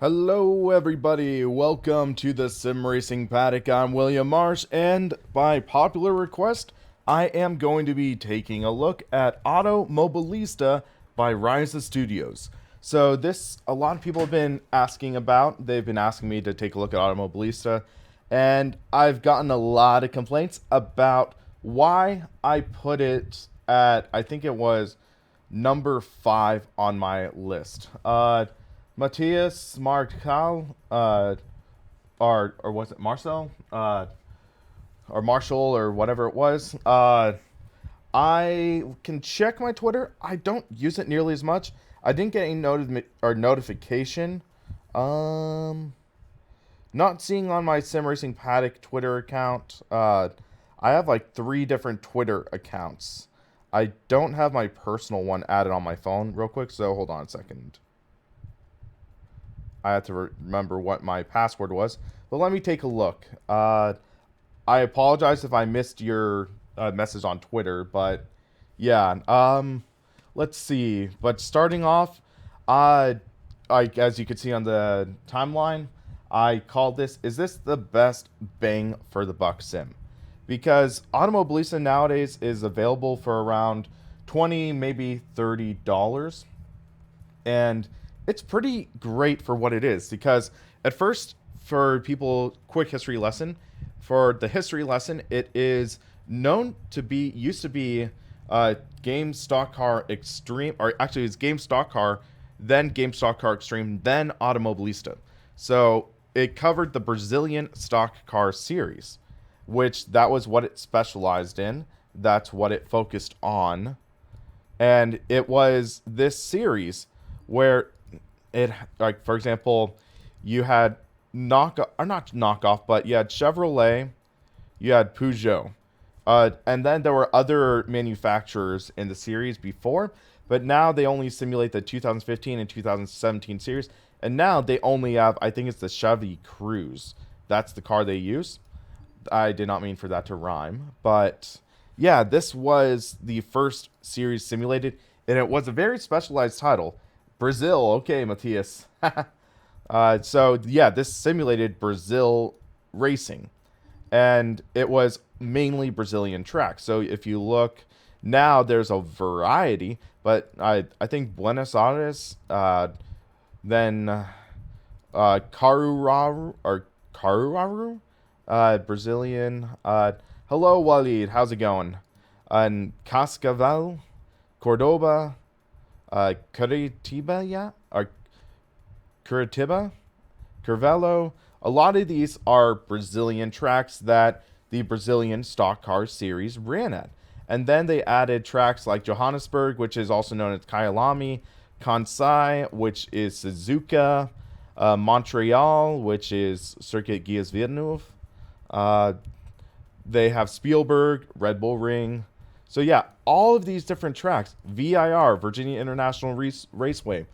Hello everybody, welcome to the Sim Racing Paddock. I'm William Marsh, and by popular request, I am going to be taking a look at Automobilista by Rise Studios. So this, a lot of people have been asking about, they've been asking me to take a look at Automobilista, and I've gotten a lot of complaints about why I put it at, I think it was number 5 on my list. Matthias Marcal, or was it Marcel, or Marshall, or whatever it was. I can check my Twitter. I don't use it nearly as much. I didn't get any notification. Um, Not seeing on my Sim Racing Paddock Twitter account. I have like 3 different Twitter accounts. I don't have my personal one added on my phone real quick, so hold on a second. I have to remember what my password was. But let me take a look. I apologize if I missed your message on Twitter, but yeah. Let's see. But starting off, as you can see on the timeline, I called this, is this the best bang for the buck sim? Because Automobilista nowadays is available for around $20, maybe $30. And it's pretty great for what it is, because at first, for people, quick history lesson, for the history lesson, it is known to be, used to be Game Stock Car Extreme, or actually it's Game Stock Car, then Game Stock Car Extreme, then Automobilista. So it covered the Brazilian stock car series, which that was what it specialized in. That's what it focused on. And it was this series where it, like, for example, you had not knockoff, but you had Chevrolet, you had Peugeot, and then there were other manufacturers in the series before, but now they only simulate the 2015 and 2017 series, and now they only have, I think it's the Chevy Cruze. That's the car they use. I did not mean for that to rhyme, but yeah, this was the first series simulated, and it was a very specialized title. Brazil, okay, Matthias. So yeah, this simulated Brazil racing, and it was mainly Brazilian tracks. So if you look now, there's a variety, but I think Buenos Aires, then Caruaru, Brazilian. Hello, Walid. How's it going? And Cascavel, Cordoba, Curitiba, yeah, or Curitiba, Curvelo. A lot of these are Brazilian tracks that the Brazilian Stock Car Series ran at. And then they added tracks like Johannesburg, which is also known as Kyalami, Kansai, which is Suzuka, Montreal, which is Circuit Gilles Villeneuve. They have Spielberg, Red Bull Ring. So yeah, all of these different tracks, VIR, Virginia International Raceway.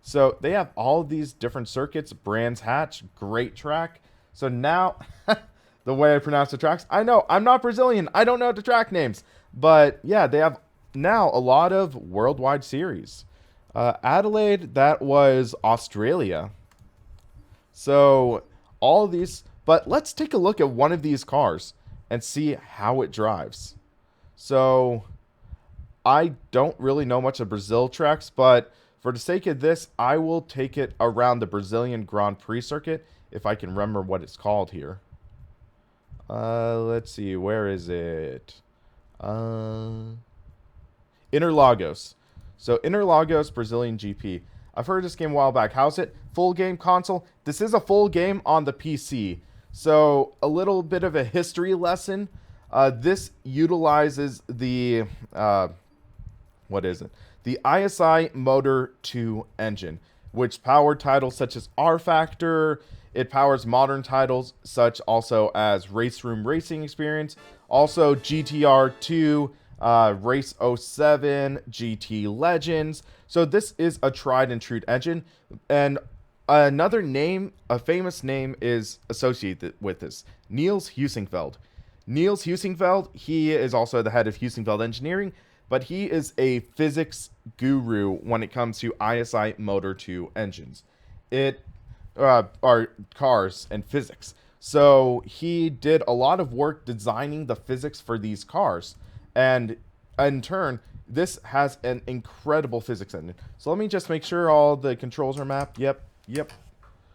So they have all of these different circuits. Brands Hatch, great track. So now, the way I pronounce the tracks, I know I'm not Brazilian. I don't know the track names. But yeah, they have now a lot of worldwide series. Adelaide, that was Australia. So all of these, but let's take a look at one of these cars and see how it drives. So I don't really know much of Brazil tracks, but for the sake of this, I will take it around the Brazilian Grand Prix circuit, if I can remember what it's called here. Let's see, where is it? Interlagos. So Interlagos Brazilian GP. I've heard this game a while back. How's it? Full game console? This is a full game on the PC. So a little bit of a history lesson. This utilizes the, what is it? The ISI Motor 2 engine, which powered titles such as R Factor. It powers modern titles such also as Race Room Racing Experience, also GTR 2, Race 07, GT Legends. So this is a tried and true engine. And another name, a famous name, is associated with this. Niels Husingfeld. Niels Husingfeld, he is also the head of Husingfeld Engineering, but he is a physics guru when it comes to ISI Motor 2 engines. or cars and physics. So he did a lot of work designing the physics for these cars, and in turn, this has an incredible physics engine. So let me just make sure all the controls are mapped. Yep.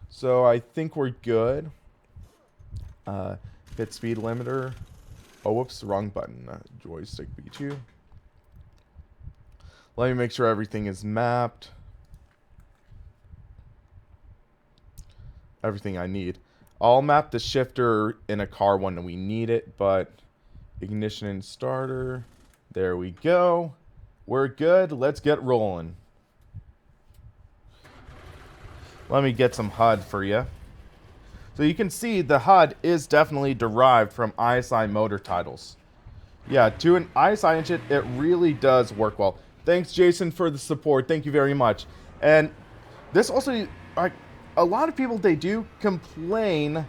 So I think we're good. Hit speed limiter. Oh, whoops, wrong button. Joystick B2. Let me make sure everything is mapped. Everything I need. I'll map the shifter in a car when we need it, but ignition and starter. There we go. We're good. Let's get rolling. Let me get some HUD for you. So you can see the HUD is definitely derived from ISI motor titles. Yeah, to an ISI engine, it really does work well. Thanks, Jason, for the support. Thank you very much. And this also, like, a lot of people, they do complain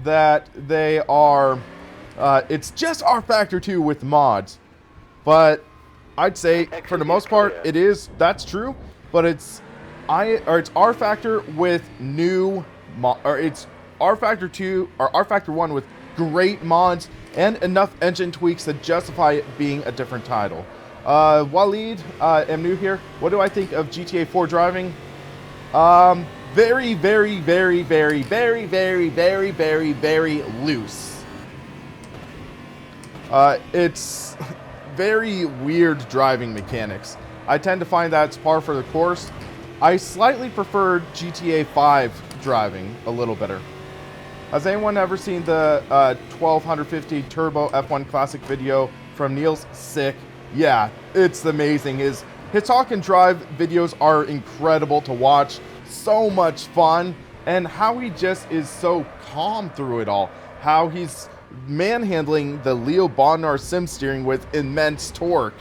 that they are, it's just R Factor 2 with mods. But I'd say, for the most part, that's true. But it's R Factor with new, it's R Factor 2 or R Factor 1 with great mods and enough engine tweaks to justify it being a different title. Waleed, am new here. What do I think of GTA 4 driving? Very, very, very, very, very, very, very, very, very loose. It's very weird driving mechanics. I tend to find that it's par for the course. I slightly prefer GTA 5 driving a little better. Has anyone ever seen the 1250 Turbo F1 Classic video from Neil's? Sick. Yeah, it's amazing. His talk and drive videos are incredible to watch. So much fun. And how he just is so calm through it all. How he's manhandling the Leo Bondar sim steering with immense torque.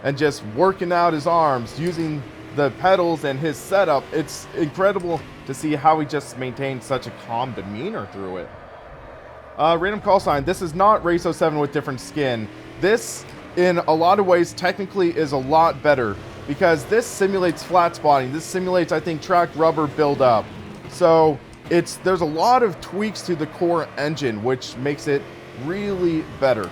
And just working out his arms, using the pedals and his setup. It's incredible to see how he just maintains such a calm demeanor through it. Random call sign. This is not Race 07 with different skin. This, in a lot of ways, technically is a lot better because this simulates flat spotting. This simulates, I think, tracked rubber buildup. So there's a lot of tweaks to the core engine, which makes it really better.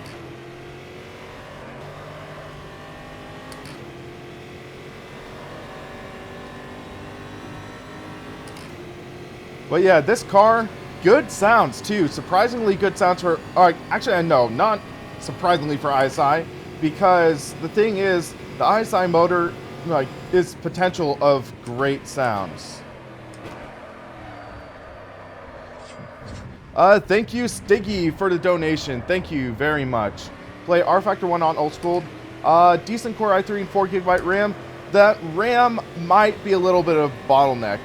But yeah, this car, good sounds too. Surprisingly good sounds for, actually, no, not surprisingly for ISI, because the thing is, the ISI motor, is potential of great sounds. Thank you, Stiggy, for the donation. Thank you very much. Play R Factor 1 on old school. Decent Core i3 and 4GB RAM. That RAM might be a little bit of bottleneck.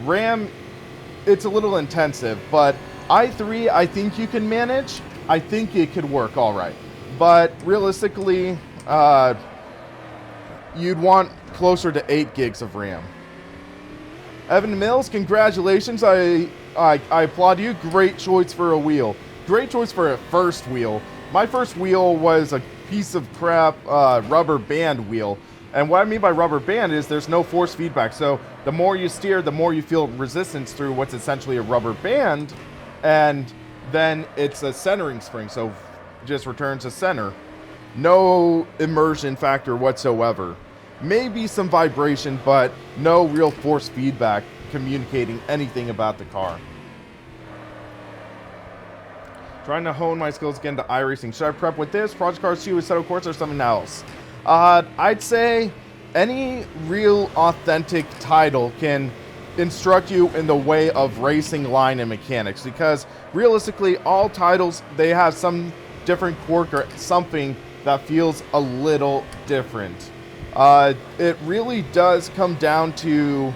RAM, it's a little intensive, but i3 I think you can manage. I think it could work all right. But realistically, you'd want closer to 8 gigs of RAM. Evan Mills, congratulations. I applaud you. Great choice for a wheel. Great choice for a first wheel. My first wheel was a piece of crap rubber band wheel. And what I mean by rubber band is there's no force feedback. So the more you steer, the more you feel resistance through what's essentially a rubber band. And then it's a centering spring. So just returns to center. No immersion factor whatsoever. Maybe some vibration, but no real force feedback communicating anything about the car. Trying to hone my skills again to iRacing. Should I prep with this, Project Cars 2, Assetto Corsa, or something else? I'd say any real authentic title can instruct you in the way of racing line and mechanics, because realistically all titles, they have some different quirk or something that feels a little different. It really does come down to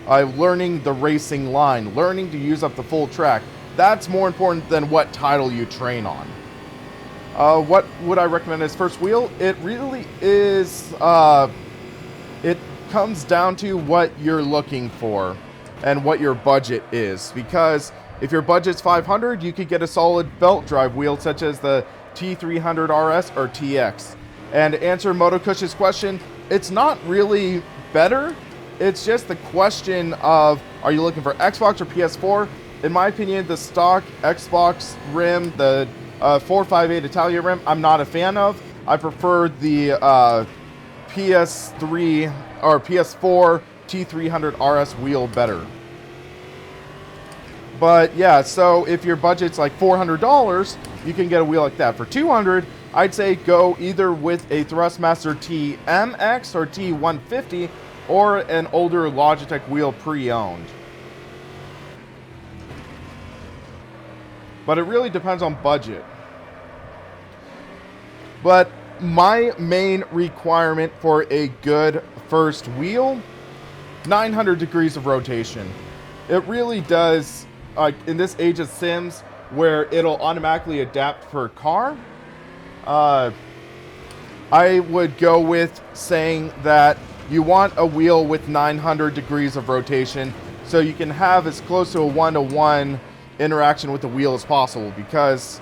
learning the racing line, learning to use up the full track. That's more important than what title you train on. What would I recommend as first wheel? It really is, it comes down to what you're looking for and what your budget is. Because if your budget's $500, you could get a solid belt drive wheel such as the T300 RS or TX. And to answer Motokush's question, it's not really better. it's just the question of, are you looking for Xbox or PS4? In my opinion, the stock Xbox rim, the 458 Italia rim, I'm not a fan of. I prefer the PS3 or PS4 T300 RS wheel better. But yeah, so if your budget's like $400, you can get a wheel like that. For $200, I'd say go either with a Thrustmaster TMX or T150 or an older Logitech wheel pre-owned. But it really depends on budget. But my main requirement for a good first wheel, 900 degrees of rotation. It really does, in this age of Sims, where it'll automatically adapt per car, I would go with saying that you want a wheel with 900 degrees of rotation so you can have as close to a one-to-one interaction with the wheel as possible, because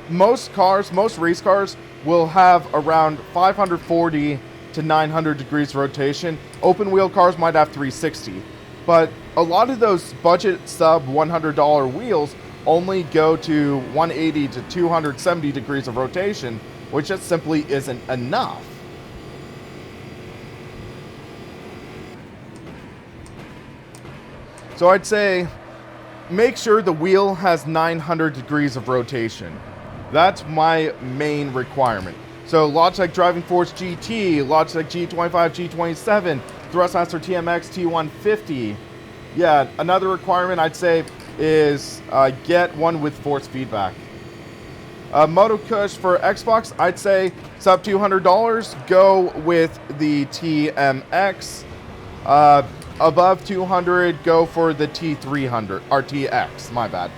most cars, most race cars, will have around 540 to 900 degrees of rotation. Open wheel cars might have 360, but a lot of those budget sub $100 wheels only go to 180 to 270 degrees of rotation, which just simply isn't enough. So I'd say make sure the wheel has 900 degrees of rotation. That's my main requirement. So Logitech Driving Force GT, Logitech G25, G27, Thrustmaster TMX, T150. Yeah, another requirement I'd say is get one with force feedback. Moto Kush for Xbox, I'd say sub $200, go with the TMX. Above 200, go for the T300, or TX, my bad.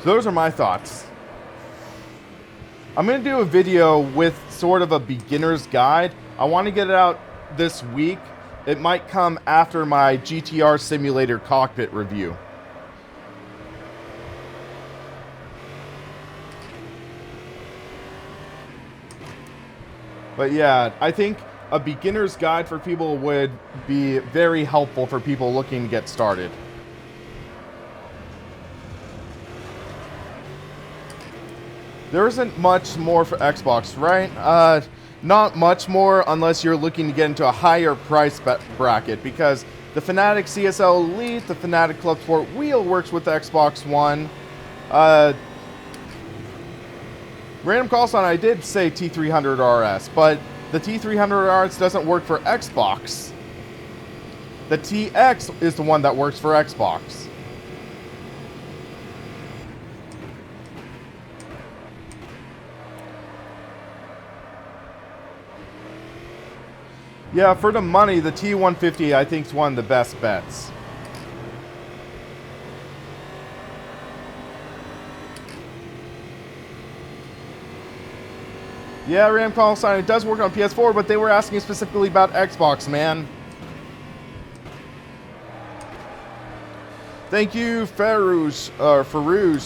So those are my thoughts. I'm going to do a video with sort of a beginner's guide. I want to get it out this week. It might come after my GTR Simulator cockpit review. But yeah, I think a beginner's guide for people would be very helpful for people looking to get started. There isn't much more for Xbox, right? Not much more unless you're looking to get into a higher price bracket, because the Fanatec CSL Elite, the Fanatec Club Sport wheel works with the Xbox One. Random call sign, I did say T300 RS, but the T300 RS doesn't work for Xbox. The TX is the one that works for Xbox. Yeah, for the money, the T150 I think is one of the best bets. Yeah, Ram Call Sign, it does work on PS4, but they were asking specifically about Xbox, man. Thank you, Farouj,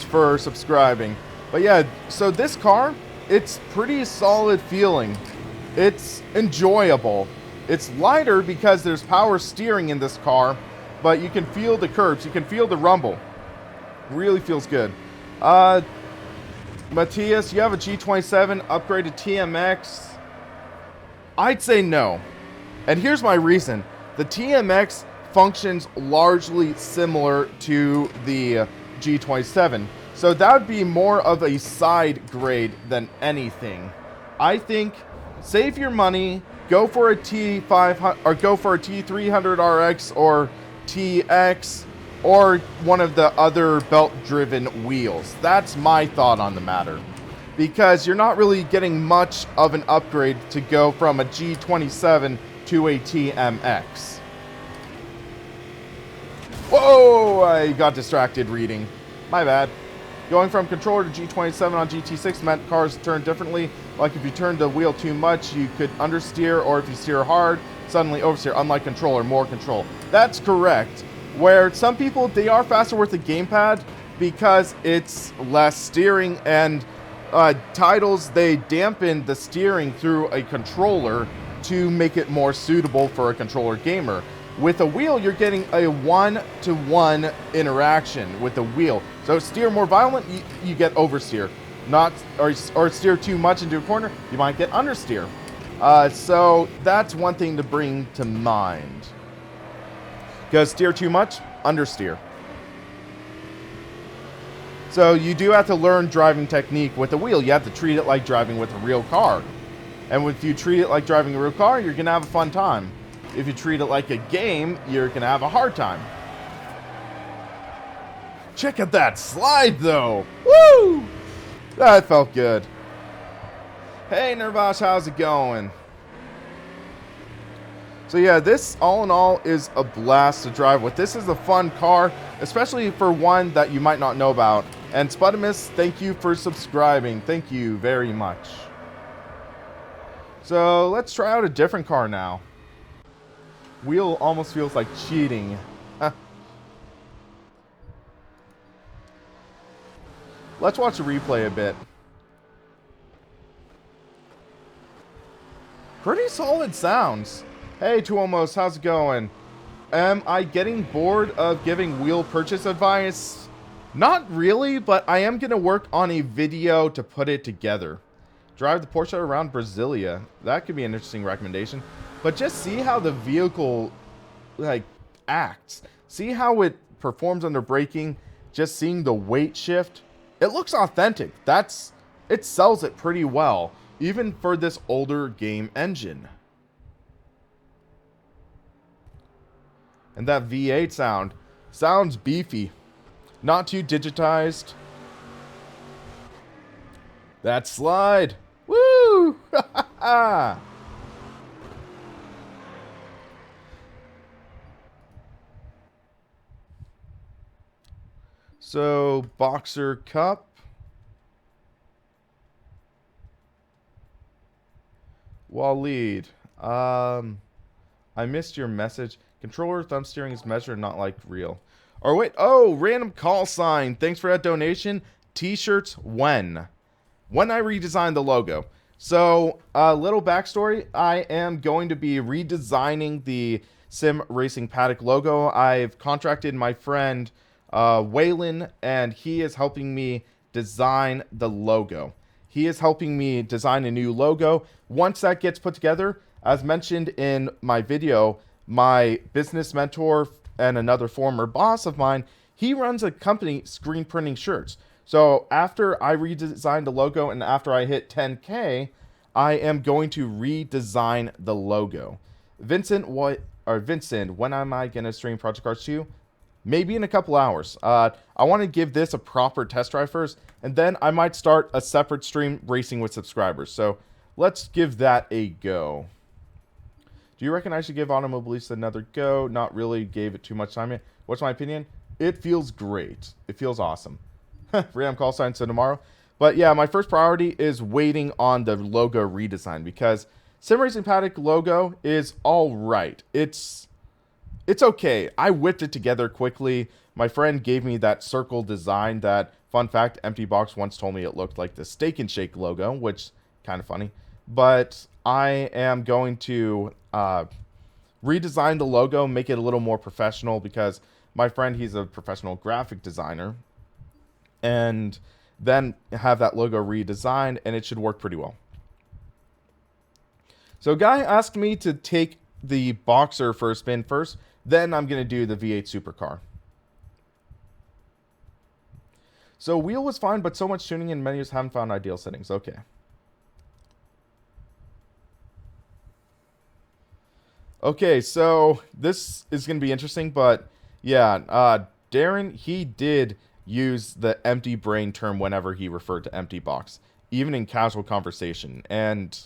for subscribing. But yeah, so this car, it's pretty solid feeling. It's enjoyable. It's lighter because there's power steering in this car, but you can feel the curves, you can feel the rumble. Really feels good. Matthias, you have a G27 upgraded TMX? I'd say no. And here's my reason. The TMX functions largely similar to the G27. So that would be more of a side grade than anything. I think save your money, go for a T500 or go for a T300 RX or TX or one of the other belt-driven wheels. That's my thought on the matter. Because you're not really getting much of an upgrade to go from a G27 to a TMX. Whoa! I got distracted reading. My bad. Going from controller to G27 on GT6 meant cars turn differently. Like if you turn the wheel too much, you could understeer, or if you steer hard, suddenly oversteer, unlike controller, more control. That's correct. Where some people, they are faster with the gamepad because it's less steering, and titles, they dampen the steering through a controller to make it more suitable for a controller gamer. With a wheel, you're getting a one-to-one interaction with the wheel. So steer more violent, you get oversteer. Not or steer too much into a corner, you might get understeer. So that's one thing to bring to mind. Because steer too much, understeer. So you do have to learn driving technique with the wheel. You have to treat it like driving with a real car. And if you treat it like driving a real car, you're going to have a fun time. If you treat it like a game, you're going to have a hard time. Check out that slide, though. Woo! That felt good. Hey, Nervash, how's it going? So yeah, this all in all is a blast to drive with. This is a fun car, especially for one that you might not know about. And Spudimus, thank you for subscribing. Thank you very much. So let's try out a different car now. Wheel almost feels like cheating. Let's watch the replay a bit. Pretty solid sounds. Hey, Tuomos, how's it going? Am I getting bored of giving wheel purchase advice? Not really, but I am going to work on a video to put it together. Drive the Porsche around Brasilia. That could be an interesting recommendation. But just see how the vehicle, like, acts. See how it performs under braking. Just seeing the weight shift. It looks authentic. It sells it pretty well, even for this older game engine. And that V8 sounds beefy. Not too digitized. That slide. Woo! So, Boxer Cup. Waleed. I missed your message. Controller thumb steering is measured, not like real. Or wait, oh, random call sign. Thanks for that donation. T-shirts when? When I redesign the logo. So, a little backstory. I am going to be redesigning the Sim Racing Paddock logo. I've contracted my friend Waylon, and he is helping me design the logo. He is helping me design a new logo. Once that gets put together, as mentioned in my video, my business mentor and another former boss of mine, he runs a company screen printing shirts. So after I redesign the logo and after I hit 10K, I am going to redesign the logo. Vincent, when am I going to stream Project Cars 2? Maybe in a couple hours. I want to give this a proper test drive first, and then I might start a separate stream racing with subscribers. So let's give that a go. Do you reckon I should give Automobilista another go? Not really, gave it too much time yet. What's my opinion? It feels great. It feels awesome. Ram call sign, so tomorrow. But yeah, my first priority is waiting on the logo redesign because Sim Racing Paddock logo is all right. It's okay. I whipped it together quickly. My friend gave me that circle design that, fun fact, Empty Box once told me it looked like the Steak and Shake logo, which kind of funny. But I am going to redesign the logo, make it a little more professional because my friend, he's a professional graphic designer. And then have that logo redesigned, and it should work pretty well. So a guy asked me to take the Boxer for a spin first, then I'm going to do the V8 supercar. So wheel was fine, but so much tuning in menus, haven't found ideal settings. Okay. Okay, so this is going to be interesting, but yeah, Darren, he did use the empty brain term whenever he referred to empty box, even in casual conversation. And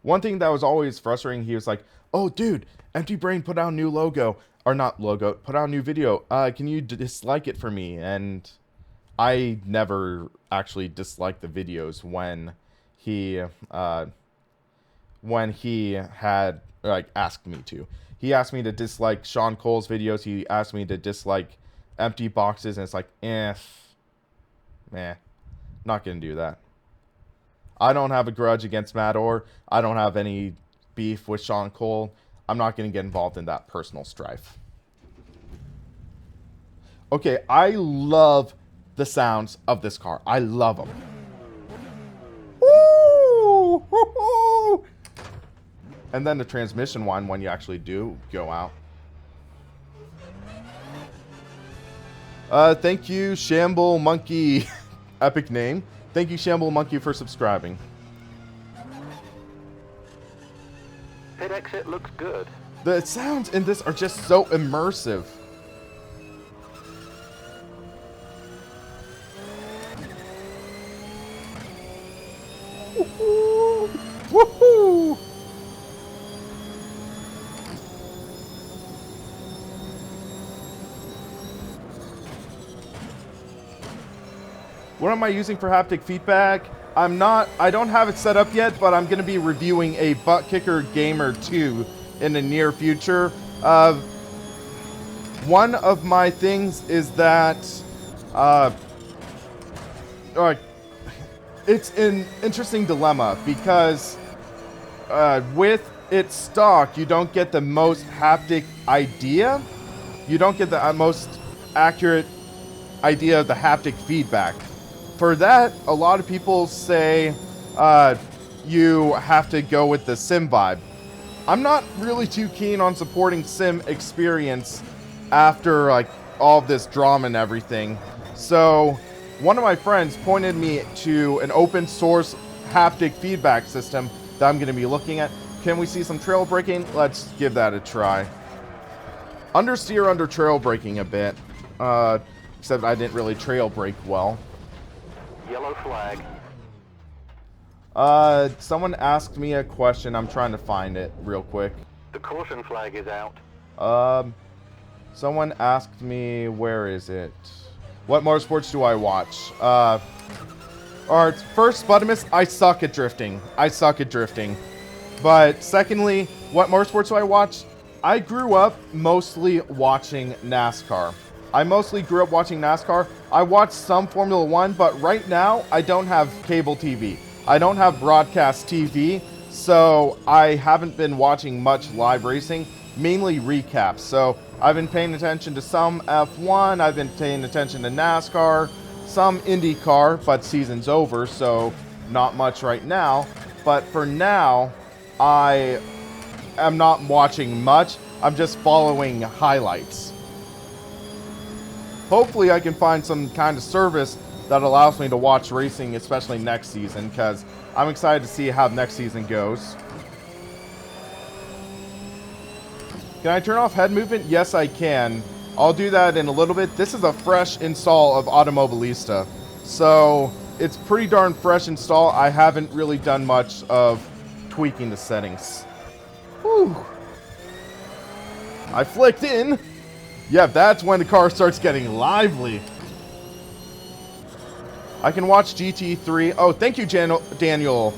one thing that was always frustrating, he was like, oh, dude, empty brain put out a new logo, or not logo, put out a new video. Can you dislike it for me? And I never actually disliked the videos when he had like asked me to. He asked me to dislike Sean Cole's videos. He asked me to dislike empty boxes, and it's like, meh, not gonna do that. I don't have a grudge against Matador. I don't have any beef with Sean Cole. I'm not going to get involved in that personal strife. Okay, I love the sounds of this car. I love them. Woo! Woo-hoo! And then the transmission one when you actually do go out. Thank you, Shamble Monkey. Epic name. Thank you, Shamble Monkey, for subscribing. Pit exit looks good. The sounds in this are just so immersive. Woohoo! Woohoo! What am I using for haptic feedback? I don't have it set up yet, but I'm going to be reviewing a Butt Kicker Gamer 2 in the near future. One of my things is that it's an interesting dilemma because with its stock, you don't get the most haptic idea. You don't get the most accurate idea of the haptic feedback. For that, a lot of people say you have to go with the sim vibe. I'm not really too keen on supporting sim experience after like all of this drama and everything. So one of my friends pointed me to an open source haptic feedback system that I'm going to be looking at. Can we see some trail braking? Let's give that a try. Understeer under trail braking a bit, except I didn't really trail brake well. Yellow flag. Someone asked me a question. I'm trying to find it real quick. The caution flag is out. Someone asked me, where is it? What motorsports do I watch? Alright, first, Spudimus, I suck at drifting. But secondly, what motorsports do I watch? I grew up mostly watching NASCAR. I watch some Formula 1, but right now, I don't have cable TV. I don't have broadcast TV, so I haven't been watching much live racing, mainly recaps. So I've been paying attention to some F1, I've been paying attention to NASCAR, some IndyCar, but season's over, so not much right now. But for now, I am not watching much. I'm just following highlights. Hopefully I can find some kind of service that allows me to watch racing, especially next season, because I'm excited to see how next season goes. Can I turn off head movement? Yes, I can. I'll do that in a little bit. This is a fresh install of Automobilista, so it's pretty darn fresh install. I haven't really done much of tweaking the settings. Whew. I flicked in. Yeah, that's when the car starts getting lively. I can watch GT3. Oh, thank you, Daniel,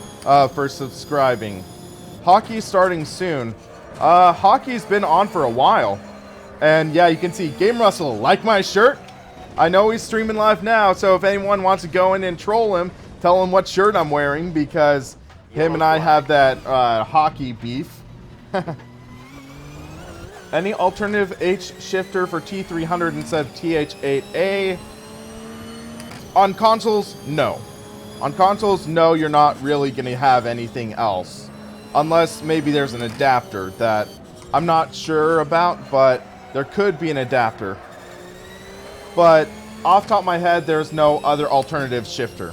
for subscribing. Hockey's starting soon. Hockey's been on for a while. And yeah, you can see Game Russell, like my shirt? I know he's streaming live now, so if anyone wants to go in and troll him, tell him what shirt I'm wearing, because him and I have that hockey beef. Any alternative H shifter for T300 instead of TH8A? On consoles, no. On consoles, no, you're not really going to have anything else. Unless maybe there's an adapter that I'm not sure about, but there could be an adapter. But off the top of my head, there's no other alternative shifter.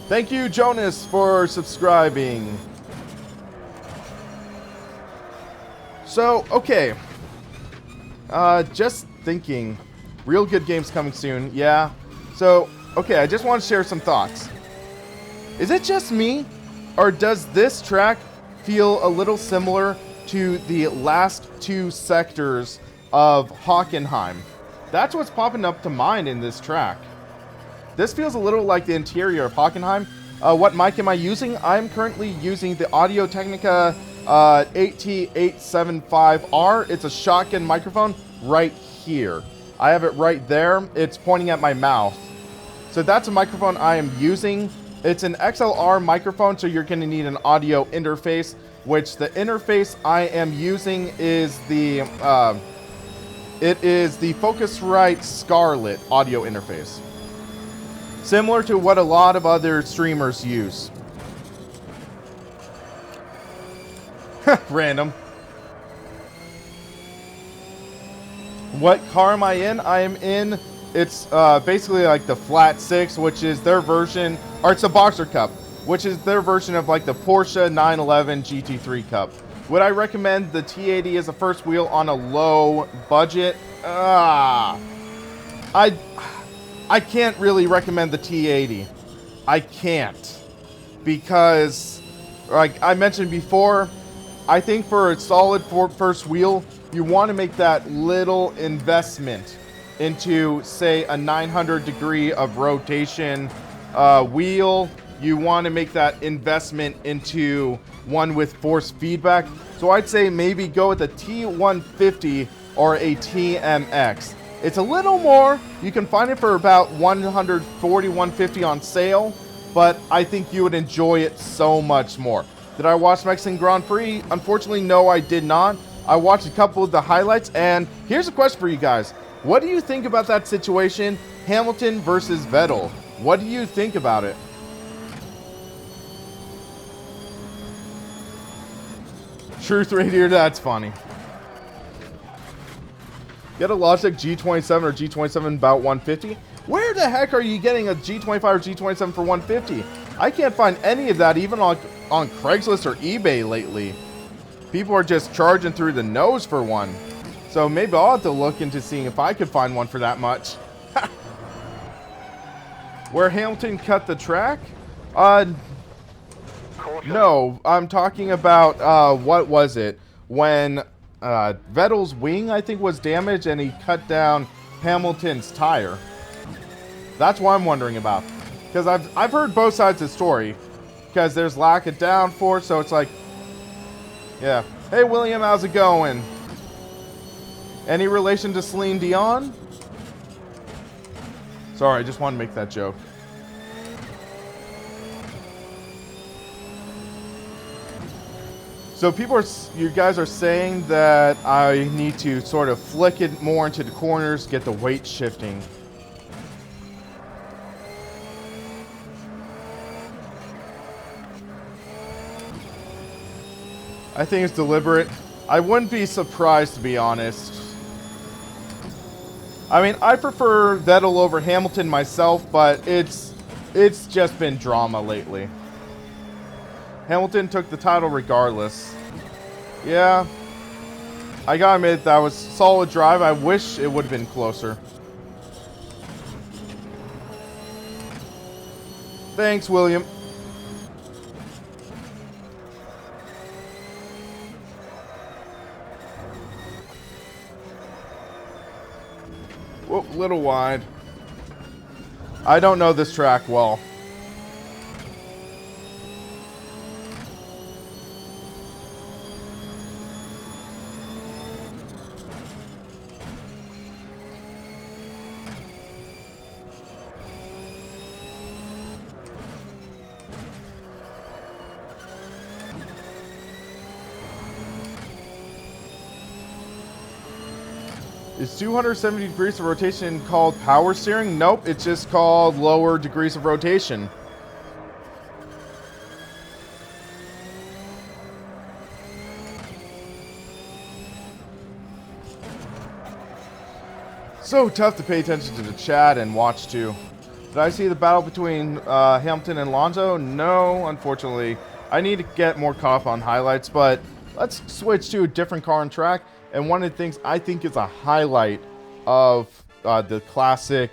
Thank you, Jonas, for subscribing. So, okay. Just thinking. Real good games coming soon. Yeah. So, okay, I just want to share some thoughts. Is it just me? Or does this track feel a little similar to the last two sectors of Hockenheim? That's what's popping up to mind in this track. This feels a little like the interior of Hockenheim. What mic am I using? I'm currently using the Audio-Technica 8T875R. It's a shotgun microphone right here. I have it right there. It's pointing at my mouth. So that's a microphone I am using It's an XLR microphone, so you're going to need an audio interface, which the interface I am using is the Focusrite Scarlett audio interface. Similar to what a lot of other streamers use. Random. What car am I in? I am in, it's basically like the Flat 6, which is their version, or it's a Boxer Cup, which is their version of like the Porsche 911 GT3 Cup. Would I recommend the T80 as a first wheel on a low budget? I can't really recommend the T80. I can't. Because, like I mentioned before, I think for a solid first wheel, you want to make that little investment into, say, a 900 degree of rotation wheel. You want to make that investment into one with force feedback. So I'd say maybe go with a T150 or a TMX. It's a little more. You can find it for about 140, 150 on sale, but I think you would enjoy it so much more. Did I watch Mexican Grand Prix? Unfortunately, no, I did not. I watched a couple of the highlights, and here's a question for you guys. What do you think about that situation, Hamilton versus Vettel? What do you think about it? Truth Radiator, that's funny. Get a Logitech G27 or G27 about 150? Where the heck are you getting a G25 or G27 for 150? I can't find any of that even on Craigslist or eBay lately. People are just charging through the nose for one. So maybe I'll have to look into seeing if I could find one for that much. Where Hamilton cut the track? No, I'm talking about, what was it? When Vettel's wing, I think, was damaged and he cut down Hamilton's tire. That's what I'm wondering about. Because I've heard both sides of the story. Because there's lack of downforce, so it's like, yeah. Hey, William, how's it going? Any relation to Celine Dion? Sorry, I just wanted to make that joke. So you guys are saying that I need to sort of flick it more into the corners, get the weight shifting. I think it's deliberate. I wouldn't be surprised, to be honest. I mean, I prefer Vettel over Hamilton myself, but it's just been drama lately. Hamilton took the title regardless. Yeah. I gotta admit, that was a solid drive. I wish it would have been closer. Thanks, William. Whoop, little wide. I don't know this track well. Is 270 degrees of rotation called power steering? Nope, it's just called lower degrees of rotation. So tough to pay attention to the chat and watch too. Did I see the battle between Hamilton and Alonso? No, unfortunately. I need to get more caught up on highlights, but let's switch to a different car and track. And one of the things I think is a highlight of the classic,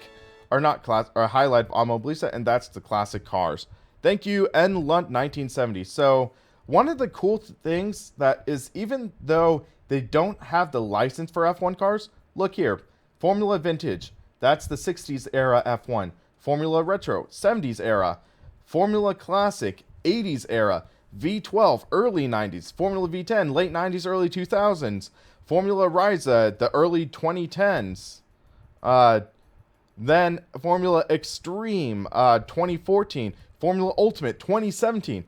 or not class, or a highlight of Automobilista, and that's the classic cars. Thank you, N. Lunt 1970. So one of the cool things that is, even though they don't have the license for F1 cars, look here, Formula Vintage, that's the 60s era F1. Formula Retro, 70s era. Formula Classic, 80s era. V12, early 90s. Formula V10, late 90s, early 2000s. Formula Risa, the early 2010s. Then Formula Extreme 2014, Formula Ultimate 2017.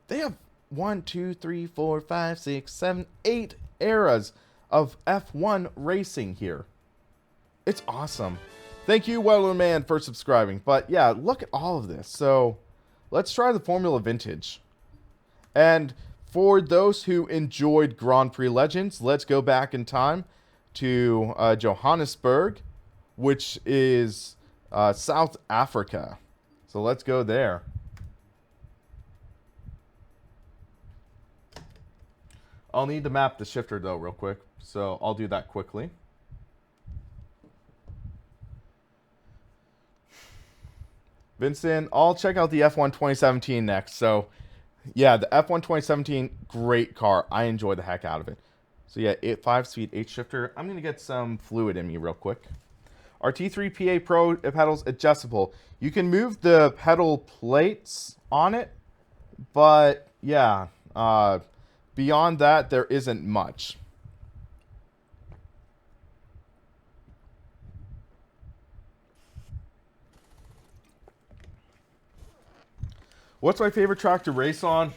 They have 1, 2, 3, 4, 5, 6, 7, 8 eras of F1 racing here. It's awesome. Thank you, Weatherman, for subscribing. But yeah, look at all of this. So let's try the Formula Vintage. And for those who enjoyed Grand Prix Legends, let's go back in time to Johannesburg, which is South Africa. So let's go there. I'll need to map the shifter though real quick, so I'll do that quickly. Vincent, I'll check out the F1 2017 next. So yeah, the F1 2017, great car. I enjoy the heck out of it. So yeah, 5-speed 8 shifter. I'm going to get some fluid in me real quick. Our T3 PA Pro pedals adjustable. You can move the pedal plates on it, but yeah, beyond that, there isn't much. What's my favorite track to race on?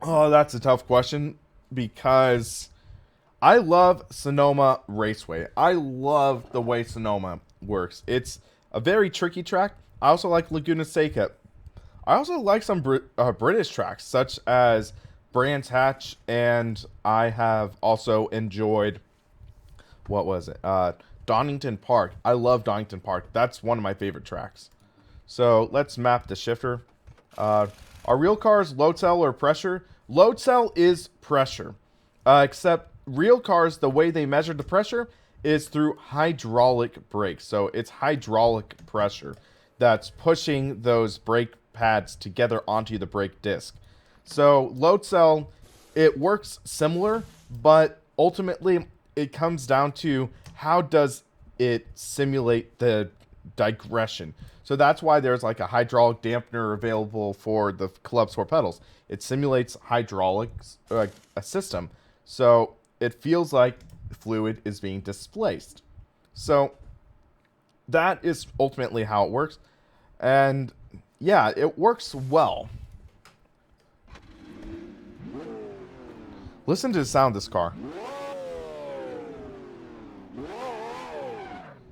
Oh, that's a tough question because I love Sonoma Raceway. I love the way Sonoma works. It's a very tricky track. I also like Laguna Seca. I also like some British tracks, such as Brands Hatch, and I have also enjoyed, what was it? Donington Park. I love Donington Park. That's one of my favorite tracks. So let's map the shifter. Are real cars load cell or pressure? Load cell is pressure, except real cars, the way they measure the pressure is through hydraulic brakes. So it's hydraulic pressure that's pushing those brake pads together onto the brake disc. So load cell, it works similar, but ultimately it comes down to how does it simulate the digression. So that's why there's like a hydraulic dampener available for the Club Sport pedals. It simulates hydraulics, a system. So it feels like fluid is being displaced. So that is ultimately how it works. And yeah, it works well. Listen to the sound of this car.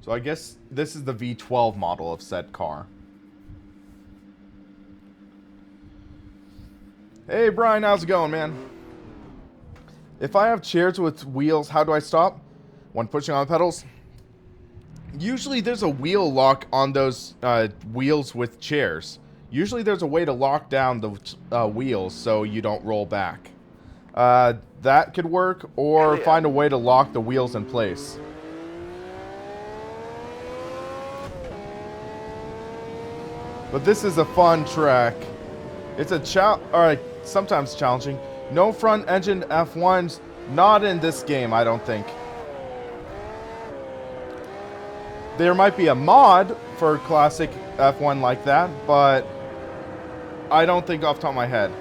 So I guess this is the V12 model of said car. Hey Brian, how's it going, man? If I have chairs with wheels, how do I stop when pushing on the pedals? Usually there's a wheel lock on those wheels with chairs. Usually there's a way to lock down the wheels so you don't roll back. That could work, or find a way to lock the wheels in place. But this is a fun track. It's a sometimes challenging. No front engine F1s, not in this game, I don't think. There might be a mod for classic F1 like that, but I don't think off the top of my head.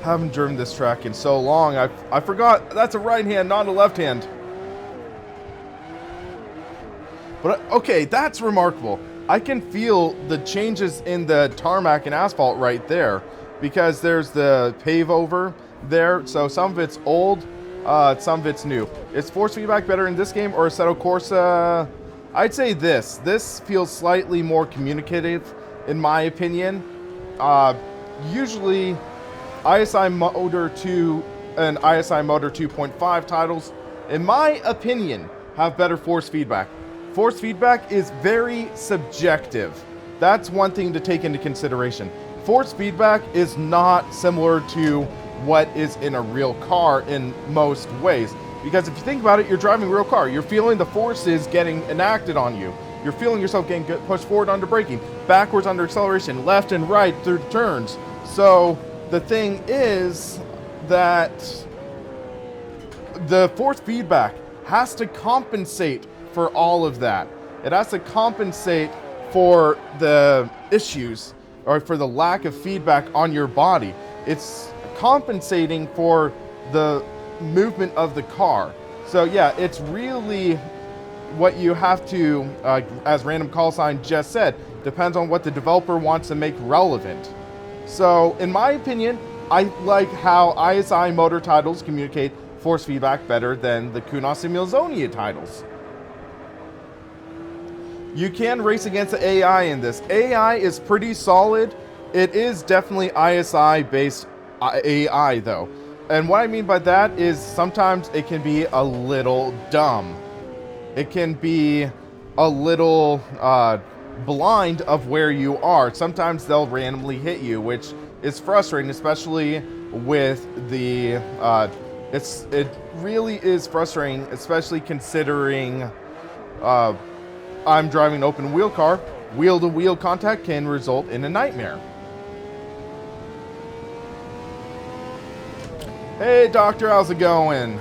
Haven't driven this track in so long. I forgot that's a right hand, not a left hand. But okay, that's remarkable. I can feel the changes in the tarmac and asphalt right there because there's the pave over there. So some of it's old, some of it's new. Is force feedback better in this game or Assetto Corsa? I'd say this. This feels slightly more communicative, in my opinion. Usually, ISI Motor 2 and ISI Motor 2.5 titles, in my opinion, have better force feedback. Force feedback is very subjective. That's one thing to take into consideration. Force feedback is not similar to what is in a real car in most ways. Because if you think about it, you're driving a real car. You're feeling the forces getting enacted on you. You're feeling yourself getting pushed forward under braking, backwards under acceleration, left and right through turns. So the thing is that the force feedback has to compensate for all of that. It has to compensate for the issues or for the lack of feedback on your body. it's compensating for the movement of the car. So yeah, it's really what you have to, as Random Call Sign just said, depends on what the developer wants to make relevant. So in my opinion, I like how ISI motor titles communicate force feedback better than the Kunos and Milzonia titles. You can race against the AI in this. AI is pretty solid. It is definitely ISI based AI though. And what I mean by that is sometimes it can be a little dumb. It can be a little blind of where you are. Sometimes they'll randomly hit you, which is frustrating, especially with the it really is frustrating, especially considering I'm driving an open wheel car. Wheel to wheel contact can result in a nightmare. Hey doctor, how's it going?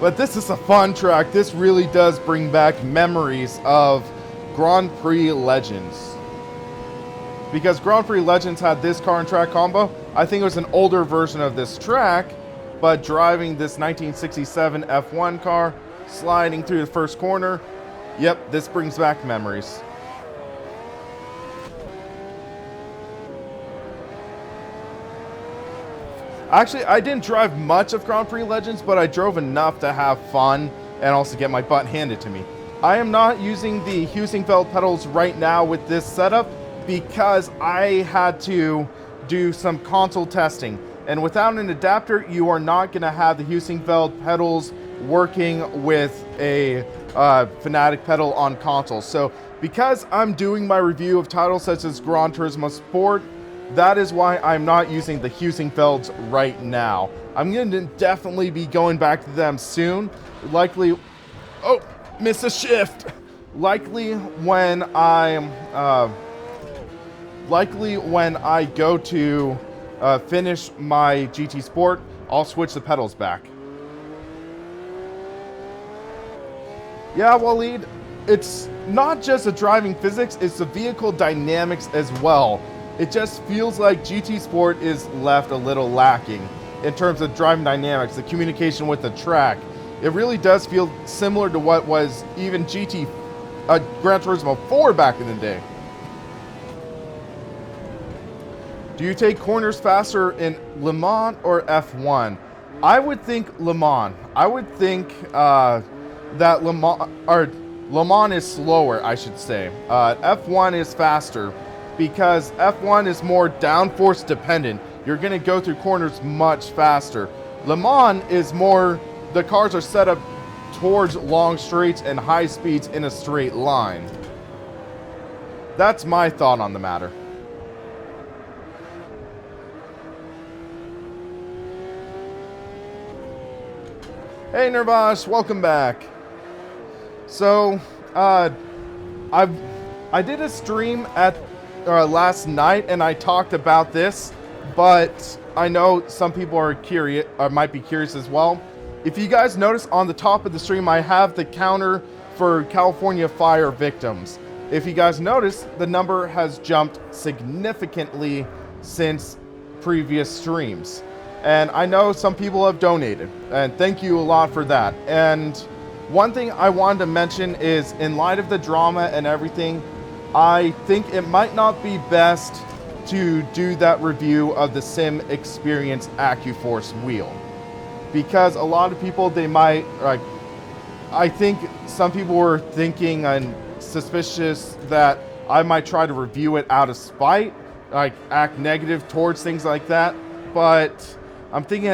But this is a fun track. This really does bring back memories of Grand Prix Legends. Because Grand Prix Legends had this car and track combo. I think it was an older version of this track, but driving this 1967 F1 car, sliding through the first corner. Yep, this brings back memories. Actually, I didn't drive much of Grand Prix Legends, but I drove enough to have fun and also get my butt handed to me. I am not using the Husingfeld pedals right now with this setup because I had to do some console testing. And without an adapter, you are not going to have the Husingfeld pedals working with a Fanatic pedal on console. So because I'm doing my review of titles such as Gran Turismo Sport, that is why I'm not using the Husingfelds right now. I'm going to definitely be going back to them soon. Likely, oh, miss a shift. Likely when I go to finish my GT Sport, I'll switch the pedals back. Yeah, Waleed, it's not just the driving physics, it's the vehicle dynamics as well. It just feels like GT Sport is left a little lacking in terms of driving dynamics, the communication with the track. It really does feel similar to what was even Gran Turismo 4 back in the day. Do you take corners faster in Le Mans or F1? I would think Le Mans. I would think that Le Mans is slower, I should say. F1 is faster because F1 is more downforce dependent. You're going to go through corners much faster. Le Mans is more, the cars are set up towards long straights and high speeds in a straight line. That's my thought on the matter. Hey Nirvash, welcome back. So, I did a stream at last night and I talked about this, but I know some people are curious, or might be curious as well. If you guys notice on the top of the stream, I have the counter for California fire victims. If you guys notice, the number has jumped significantly since previous streams. And I know some people have donated, and thank you a lot for that. And one thing I wanted to mention is, in light of the drama and everything, I think it might not be best to do that review of the Sim Experience AccuForce wheel. Because a lot of people, they might, like, I think some people were thinking and suspicious that I might try to review it out of spite, like act negative towards things like that. But I'm thinking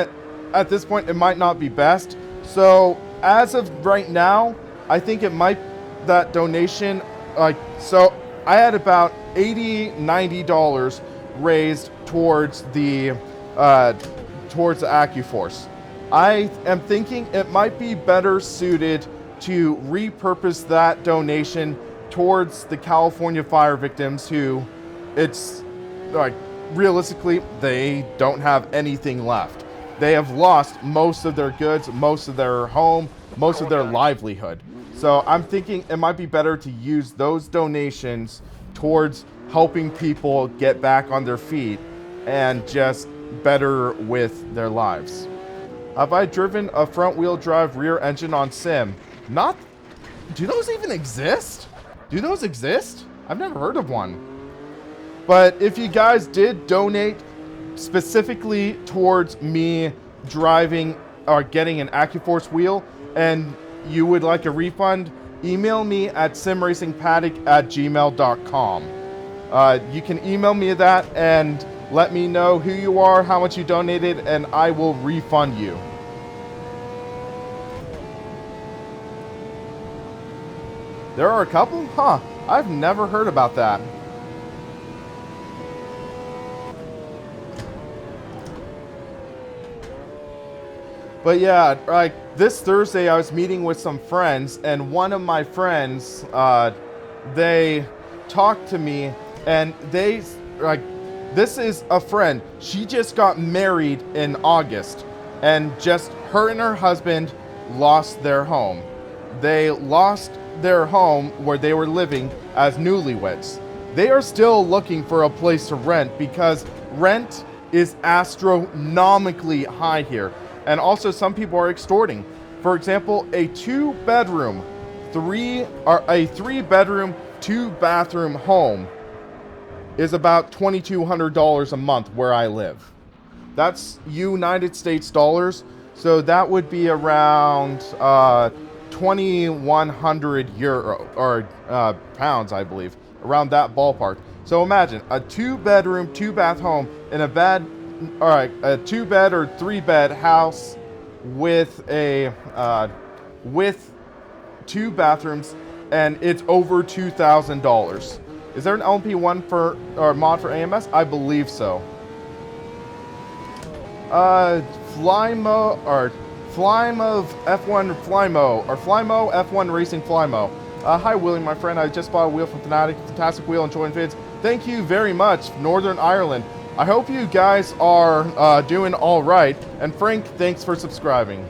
at this point it might not be best. So as of right now, I think it might, that donation, so I had about $80-90 raised towards the AccuForce. I am thinking it might be better suited to repurpose that donation towards the California fire victims who, it's like, realistically, they don't have anything left. They have lost most of their goods, most of their home, most of their livelihood. So I'm thinking it might be better to use those donations towards helping people get back on their feet and just better with their lives. Have I driven a front-wheel drive rear engine on sim? Not. Do those even exist? Do those exist? I've never heard of one. But if you guys did donate specifically towards me driving or getting an AccuForce wheel and you would like a refund, email me at simracingpaddock@gmail.com. You can email me that and let me know who you are, how much you donated, and I will refund you. There are a couple? Huh. I've never heard about that. But yeah, like this Thursday I was meeting with some friends, and one of my friends, they talked to me, and they, like, this is a friend. She just got married in August, and just her and her husband lost their home. They lost their home where they were living as newlyweds. They are still looking for a place to rent because rent is astronomically high here. And also some people are extorting. For example, a 2-bedroom, 3-bedroom, 2-bathroom home is about $2,200 a month where I live. That's United States dollars. So that would be around 2,100 euro or pounds, I believe, around that ballpark. So imagine a 2-bedroom, 2-bath home in a bed. All right, a 2-bed or 3-bed house with a with 2 bathrooms, and it's over $2,000. Is there an LMP1 for or mod for AMS? I believe so. Flymo F1 Flymo or Flymo F1 Racing Flymo. Hi William, my friend. I just bought a wheel from Fnatic. Fantastic wheel, enjoying vids. Thank you very much, Northern Ireland. I hope you guys are doing all right. And Frank, thanks for subscribing.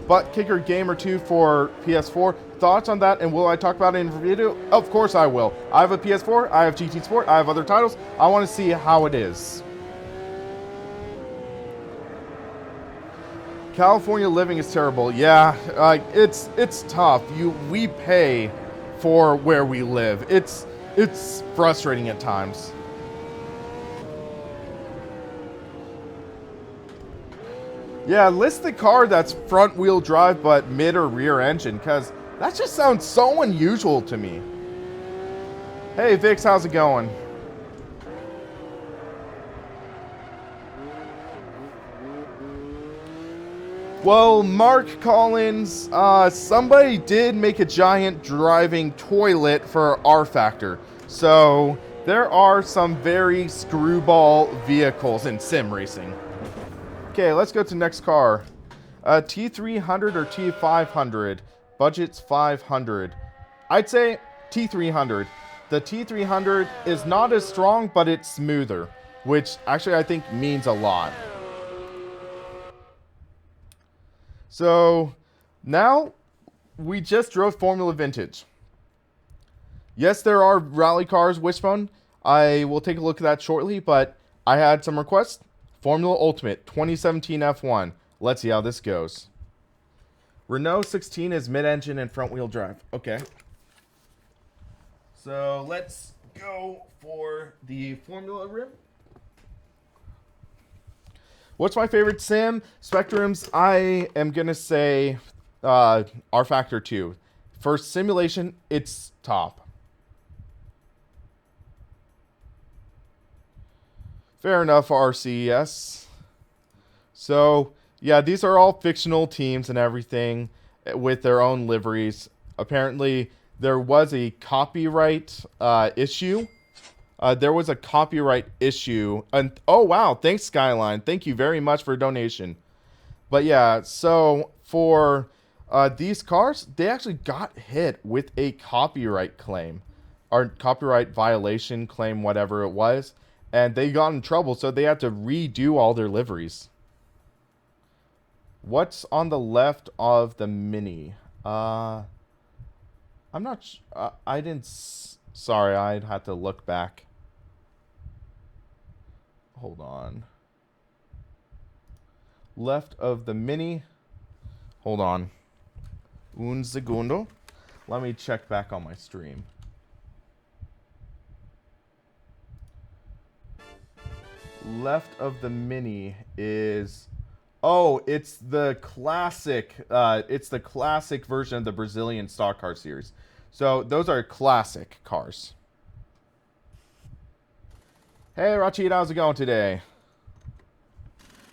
Butt Kicker Gamer 2 for PS4. Thoughts on that, and will I talk about it in a video? Of course I will. I have a PS4, I have GT Sport, I have other titles. I want to see how it is. California living is terrible. Yeah, it's tough. We pay for where we live. It's frustrating at times. Yeah, list the car that's front-wheel drive but mid or rear engine, because that just sounds so unusual to me. Hey, Vix, how's it going? Well, Mark Collins, somebody did make a giant driving toilet for R Factor. So, there are some very screwball vehicles in sim racing. Okay, let's go to the next car. T300 or T500? Budget's 500. I'd say T300. The T300 is not as strong, but it's smoother, which actually I think means a lot. So, now we just drove Formula Vintage. Yes, there are rally cars, Wishbone. I will take a look at that shortly, but I had some requests. Formula Ultimate 2017 F1. Let's see how this goes. Renault 16 is mid-engine and front-wheel drive. Okay. So let's go for the Formula rim. What's my favorite sim? Spectrums, I am going to say R Factor 2. For simulation, it's top. Fair enough, RCS. So, yeah, these are all fictional teams and everything with their own liveries. Apparently, there was a copyright issue. There was a copyright issue. And oh, wow. Thanks, Skyline. Thank you very much for a donation. But yeah, so for these cars, they actually got hit with a copyright claim. Or copyright violation claim, whatever it was. And they got in trouble, so they had to redo all their liveries. What's on the left of the Mini? I'm not... I didn't... Sorry, I'd have to look back. hold on. Left of the Mini. Hold on. Un segundo. Let me check back on my stream. Left of the Mini is... Oh, it's the classic. It's the classic version of the Brazilian stock car series. So those are classic cars. Hey, Rachid, how's it going today?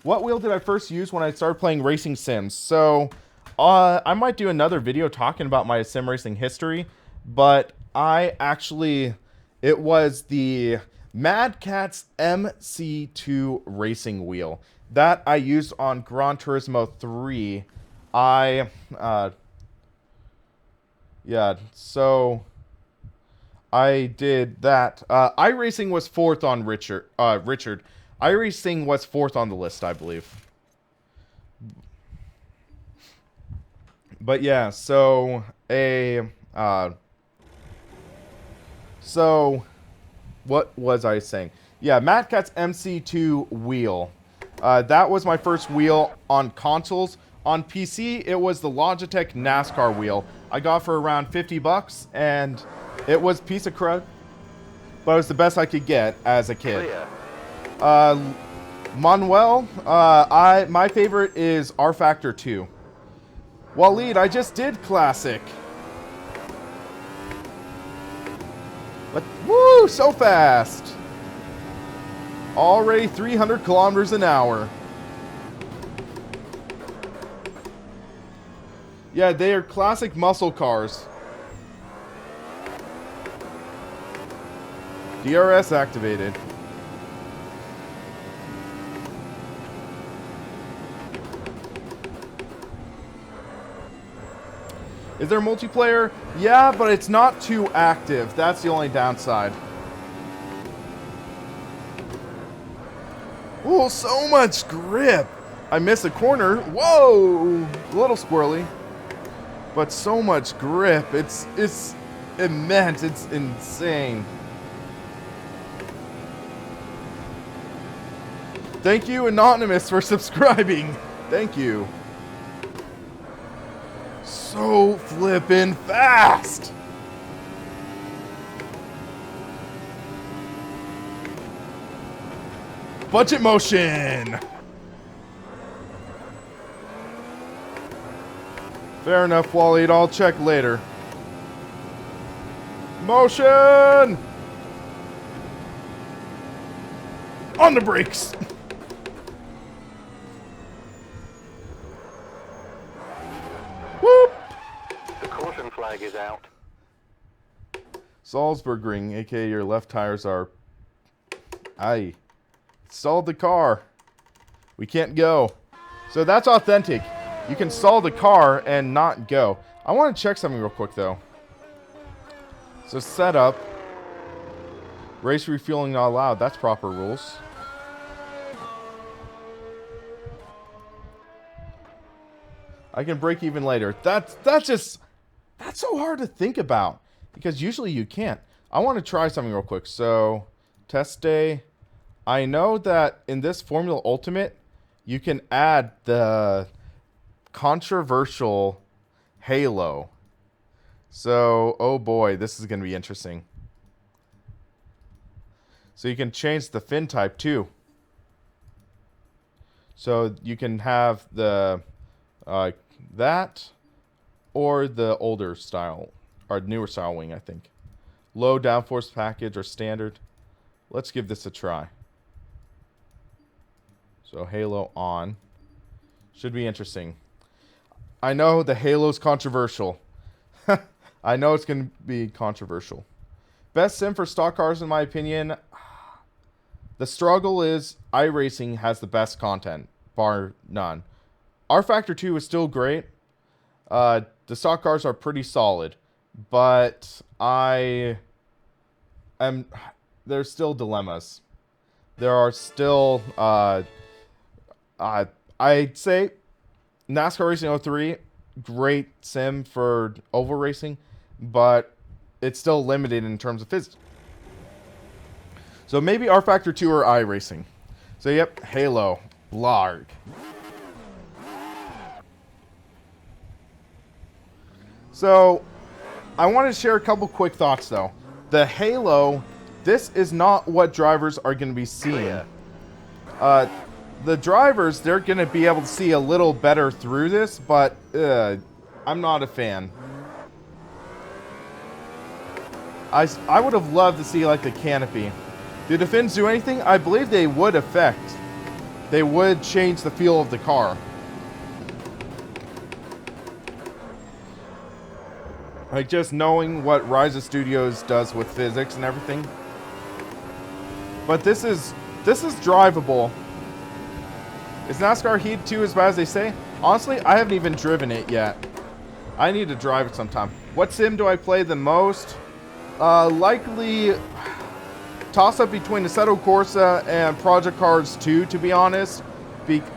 What wheel did I first use when I started playing racing sims? So, I might do another video talking about my sim racing history, but it was the Mad Catz MC2 racing wheel that I used on Gran Turismo 3. So I did that. iRacing was fourth on Richard. iRacing was fourth on the list, I believe. But yeah, so what was I saying? Yeah, Mad Catz MC2 wheel. That was my first wheel on consoles. On PC, it was the Logitech NASCAR wheel. I got for around 50 bucks, and it was a piece of crud, but it was the best I could get as a kid. Manuel, my favorite is R Factor 2. Waleed, I just did classic. But woo, so fast. Already 300 kilometers an hour. Yeah, they are classic muscle cars. DRS activated. Is there multiplayer? Yeah, but it's not too active. That's the only downside. Oh, so much grip. I missed a corner. Whoa! A little squirrely. But so much grip. It's immense. It's insane. Thank you, Anonymous, for subscribing. Thank you. So flippin' fast. Budget motion. Fair enough, Waleed. I'll check later. Motion! On the brakes! Whoop! The caution flag is out. Salzburg ring, aka your left tires are... Aye. Stalled the car. We can't go. So that's authentic. You can stall the car and not go. I want to check something real quick, though. So setup. Race refueling not allowed. That's proper rules. I can break even later. That's so hard to think about. Because usually you can't. I want to try something real quick. So, test day. I know that in this Formula Ultimate, you can add the controversial halo. So, oh boy, this is going to be interesting. So you can change the fin type too. So you can have the that or the older style or newer style wing, I think. Low downforce package or standard. Let's give this a try. So halo on. Should be interesting. I know the halo's controversial. I know it's going to be controversial. Best sim for stock cars, in my opinion. The struggle is iRacing has the best content, bar none. R Factor 2 is still great. The stock cars are pretty solid, but there's still dilemmas. There are still I'd say NASCAR Racing 03, great sim for oval racing, but it's still limited in terms of physics. So maybe R Factor 2 or iRacing. So, yep, Halo. Larg. So, I want to share a couple quick thoughts, though. The Halo, this is not what drivers are going to be seeing. The drivers, they're going to be able to see a little better through this, but I'm not a fan. I would have loved to see, like, the canopy. Do the fins do anything? I believe they would affect. They would change the feel of the car. Like, just knowing what Ryza Studios does with physics and everything. But this is drivable. Is NASCAR Heat 2 as bad as they say? Honestly, I haven't even driven it yet. I need to drive it sometime. What sim do I play the most? Likely toss-up between Assetto Corsa and Project Cars 2, to be honest.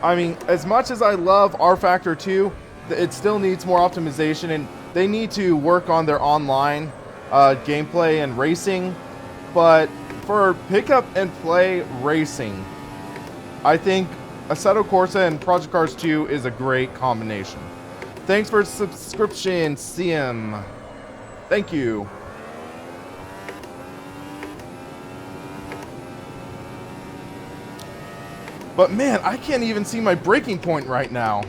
I mean, as much as I love R Factor 2, it still needs more optimization, and they need to work on their online gameplay and racing. But for pick-up and play racing, I think Assetto Corsa and Project Cars 2 is a great combination. Thanks for subscription, Sim. Thank you. But man, I can't even see my braking point right now.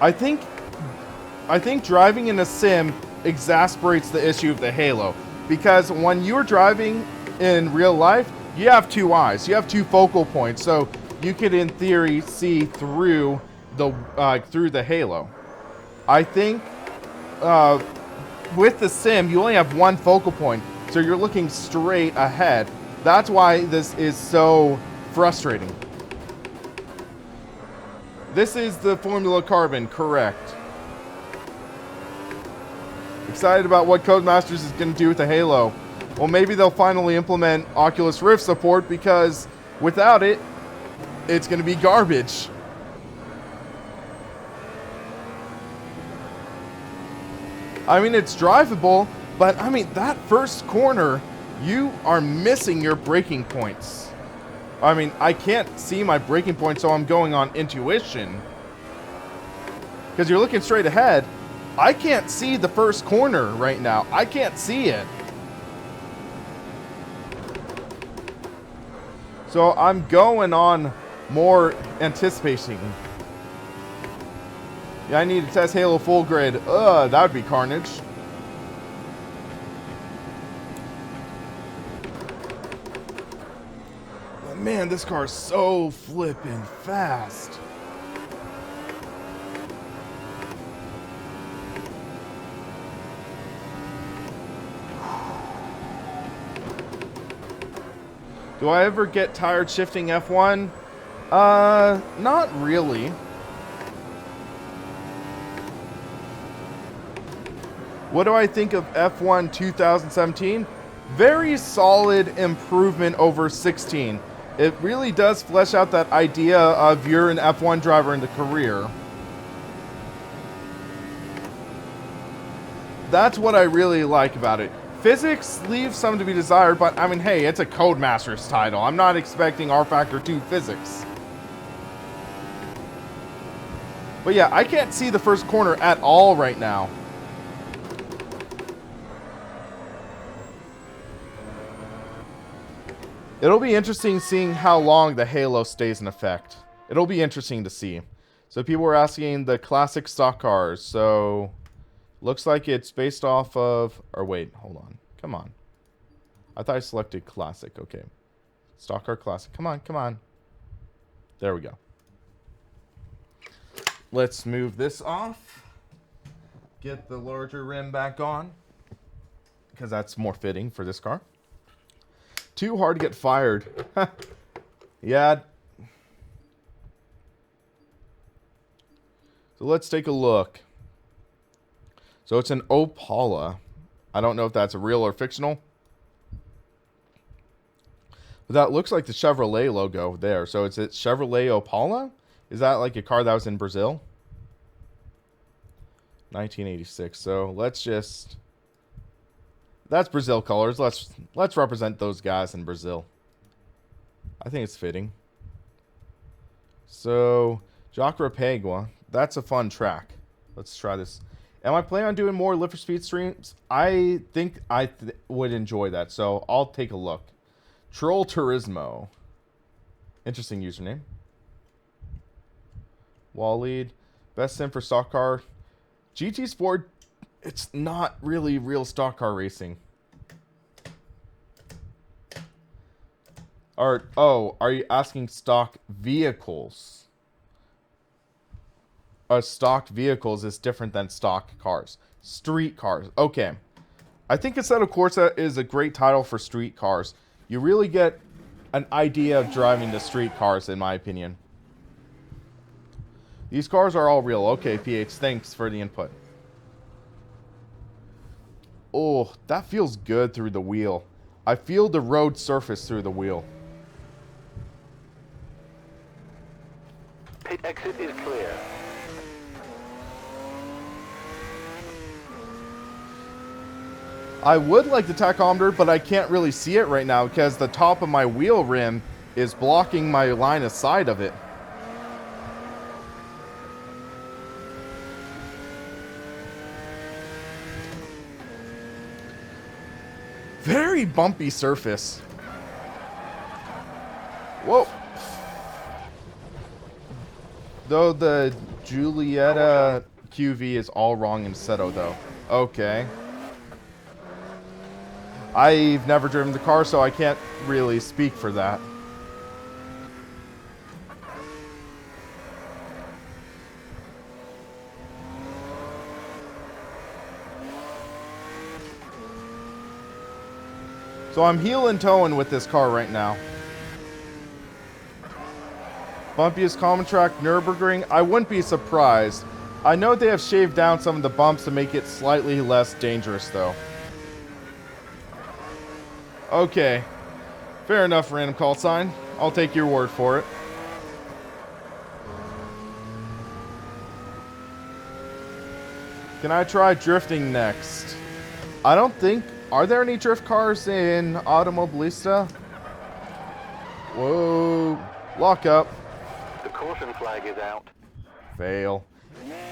I think driving in a sim exasperates the issue of the Halo, because when you're driving in real life, you have two eyes, you have two focal points, so you could in theory see through the Halo. I think with the sim, you only have one focal point, so you're looking straight ahead. That's why this is so frustrating. This is the Formula Carbon, correct. Excited about what Codemasters is going to do with the Halo. Well, maybe they'll finally implement Oculus Rift support, because without it, it's going to be garbage. I mean, it's drivable, but I mean, that first corner, you are missing your braking points. I mean, I can't see my braking points, so I'm going on intuition. Because you're looking straight ahead. I can't see the first corner right now. I can't see it. So I'm going on more anticipating. Yeah, I need to test Halo full grid. That would be carnage. But man, this car is so flippin' fast. Do I ever get tired shifting F1? Not really. What do I think of F1 2017? Very solid improvement over 16. It really does flesh out that idea of you're an F1 driver in the career. That's what I really like about it. Physics leaves some to be desired, but I mean, hey, it's a Codemasters title. I'm not expecting R Factor 2 physics. But yeah, I can't see the first corner at all right now. It'll be interesting seeing how long the Halo stays in effect. It'll be interesting to see. So people were asking the classic stock cars. So looks like it's based off of, or wait, hold on. Come on. I thought I selected classic. Okay. Stock car classic. Come on, come on. There we go. Let's move this off. Get the larger rim back on, because that's more fitting for this car. Too hard to get fired. Yeah. So let's take a look. So it's an Opala. I don't know if that's real or fictional. But that looks like the Chevrolet logo there. So it's Chevrolet Opala? Is that like a car that was in Brazil? 1986. So let's just... That's Brazil colors. Let's represent those guys in Brazil. I think it's fitting. So, Jacrapagua. That's a fun track. Let's try this. Am I planning on doing more Live for Speed streams? I think I would enjoy that, so I'll take a look. Troll Turismo. Interesting username. Wall lead. Best sim for stock car. GT Sport, it's not really real stock car racing. Are you asking stock vehicles? Stock vehicles is different than stock cars. Street cars. Okay. I think Assetto Corsa is a great title for street cars. You really get an idea of driving the street cars, in my opinion. These cars are all real. Okay, PH, thanks for the input. Oh, that feels good through the wheel. I feel the road surface through the wheel. Pit exit is clear. I would like the tachometer, but I can't really see it right now because the top of my wheel rim is blocking my line of sight of it. Very bumpy surface. Whoa. Though the Giulietta QV is all wrong in Assetto, though. Okay. I've never driven the car, so I can't really speak for that. So I'm heel and toeing with this car right now. Bumpiest common track, Nürburgring. I wouldn't be surprised. I know they have shaved down some of the bumps to make it slightly less dangerous, though. Okay. Fair enough, random call sign. I'll take your word for it. Can I try drifting next? I don't think... Are there any drift cars in Automobilista? Whoa. Lock up. The caution flag is out. Fail.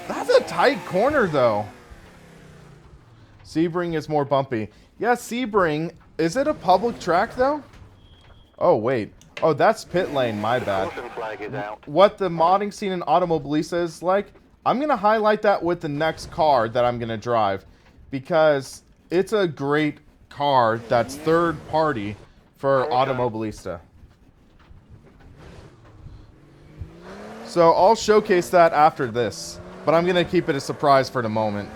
That's a tight corner, though. Sebring is more bumpy. Yeah, Sebring... Is it a public track, though? Oh, wait. Oh, that's pit lane. My bad. The caution flag is out. What the modding scene in Automobilista is like, I'm going to highlight that with the next car that I'm going to drive. Because it's a great car that's third party for Automobilista. So I'll showcase that after this. But I'm going to keep it a surprise for the moment.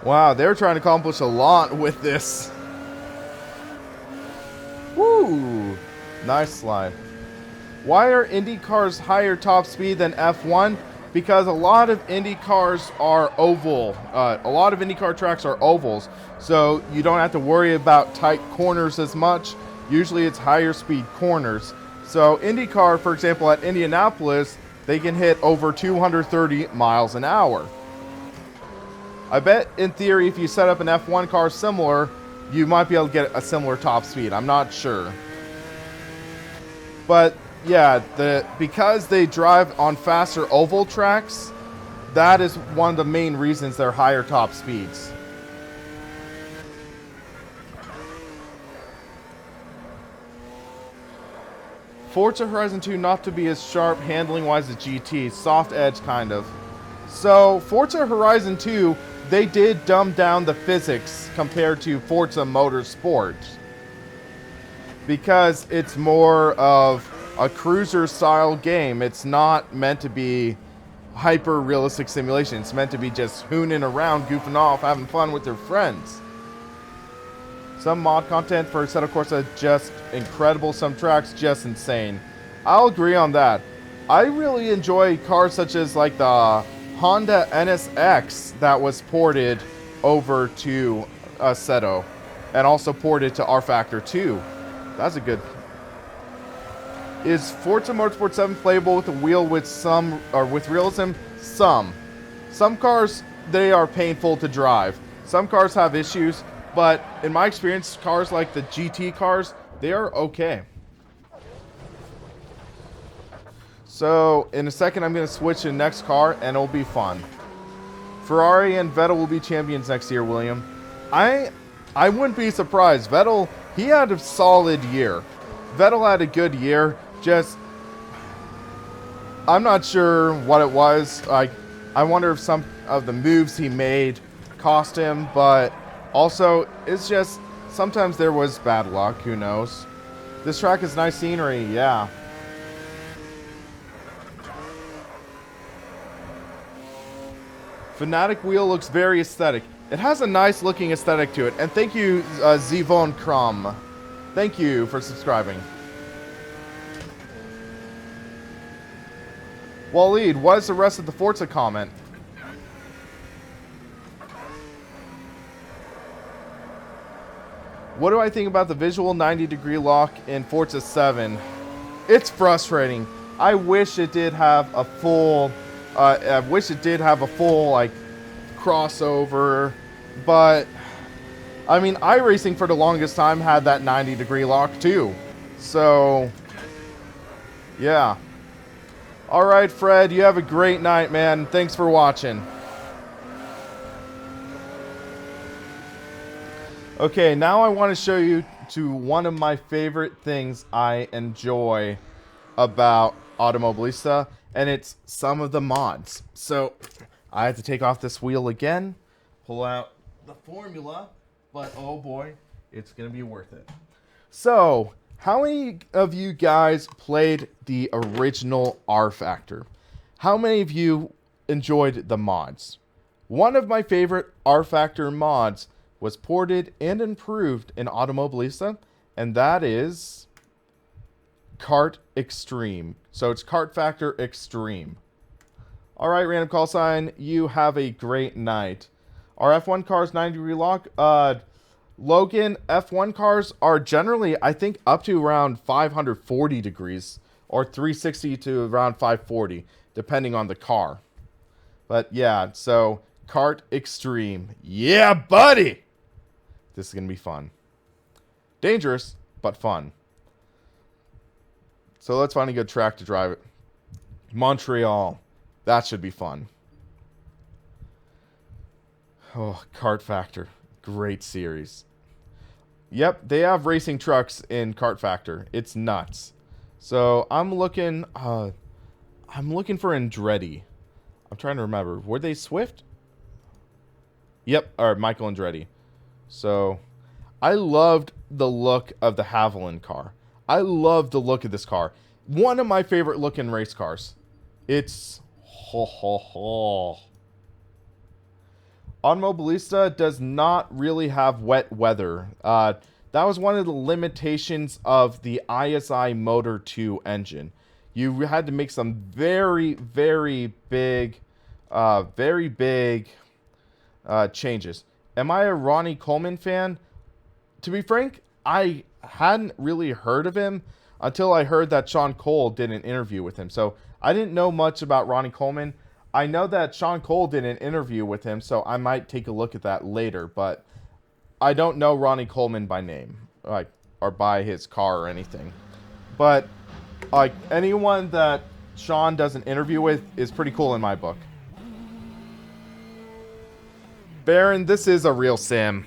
Wow, they're trying to accomplish a lot with this. Woo! Nice slide. Why are Indy cars higher top speed than F1? Because a lot of Indy cars are oval. A lot of IndyCar tracks are ovals. So you don't have to worry about tight corners as much. Usually it's higher speed corners. So IndyCar, for example, at Indianapolis, they can hit over 230 miles an hour. I bet, in theory, if you set up an F1 car similar, you might be able to get a similar top speed. I'm not sure. But, yeah, because they drive on faster oval tracks, that is one of the main reasons they're higher top speeds. Forza Horizon 2 not to be as sharp handling-wise as GT. Soft edge, kind of. So, Forza Horizon 2... They did dumb down the physics compared to Forza Motorsport because it's more of a cruiser-style game. It's not meant to be hyper-realistic simulation. It's meant to be just hooning around, goofing off, having fun with your friends. Some mod content for Assetto Corsa just incredible. Some tracks just insane. I'll agree on that. I really enjoy cars such as like the Honda NSX that was ported over to Seto, and also ported to R Factor 2. That's a good. Is Forza Motorsport 7 playable with a wheel with some, or with realism? Some. Some cars, they are painful to drive. Some cars have issues, but in my experience, cars like the GT cars, they are okay. So, in a second, I'm going to switch to the next car, and it'll be fun. Ferrari and Vettel will be champions next year, William. I wouldn't be surprised. Vettel, he had a solid year. Vettel had a good year. Just, I'm not sure what it was. I wonder if some of the moves he made cost him, but also, it's just, sometimes there was bad luck. Who knows? This track is nice scenery, yeah. Fanatic wheel looks very aesthetic. It has a nice looking aesthetic to it. And thank you, Zivon Krom. Thank you for subscribing. Waleed, what is the rest of the Forza comment? What do I think about the visual 90-degree lock in Forza 7? It's frustrating. I wish it did have a full... like, crossover. But, I mean, iRacing for the longest time had that 90-degree lock, too. So, yeah. Alright, Fred, you have a great night, man. Thanks for watching. Okay, now I want to show you to one of my favorite things I enjoy about Automobilista, and it's some of the mods. So, I have to take off this wheel again, pull out the formula, but oh boy, it's going to be worth it. So, how many of you guys played the original R Factor? How many of you enjoyed the mods? One of my favorite R Factor mods was ported and improved in Automobilista, and that is Kart Extreme. So it's Kart Factor Extreme. Alright, random call sign, you have a great night. Our F1 cars 90-degree lock? Logan, F1 cars are generally, I think, up to around 540 degrees, or 360 to around 540, depending on the car. But yeah, so Kart Extreme. Yeah, buddy! This is going to be fun. Dangerous, but fun. So let's find a good track to drive it. Montreal. That should be fun. Oh, Kart Factor. Great series. Yep, they have racing trucks in Kart Factor. It's nuts. So I'm looking for Andretti. I'm trying to remember. Were they Swift? Yep, or Michael Andretti. So, I loved the look of the Haviland car. I loved the look of this car. One of my favorite looking race cars. It's ho ho ho. Automobilista does not really have wet weather. That was one of the limitations of the ISI Motor 2 engine. You had to make some very, very big changes. Am I a Ronnie Coleman fan? To be frank, I hadn't really heard of him until I heard that Sean Cole did an interview with him. So I didn't know much about Ronnie Coleman. I know that Sean Cole did an interview with him, so I might take a look at that later. But I don't know Ronnie Coleman by name, like, or by his car or anything. But like anyone that Sean does an interview with is pretty cool in my book. Baron, this is a real sim.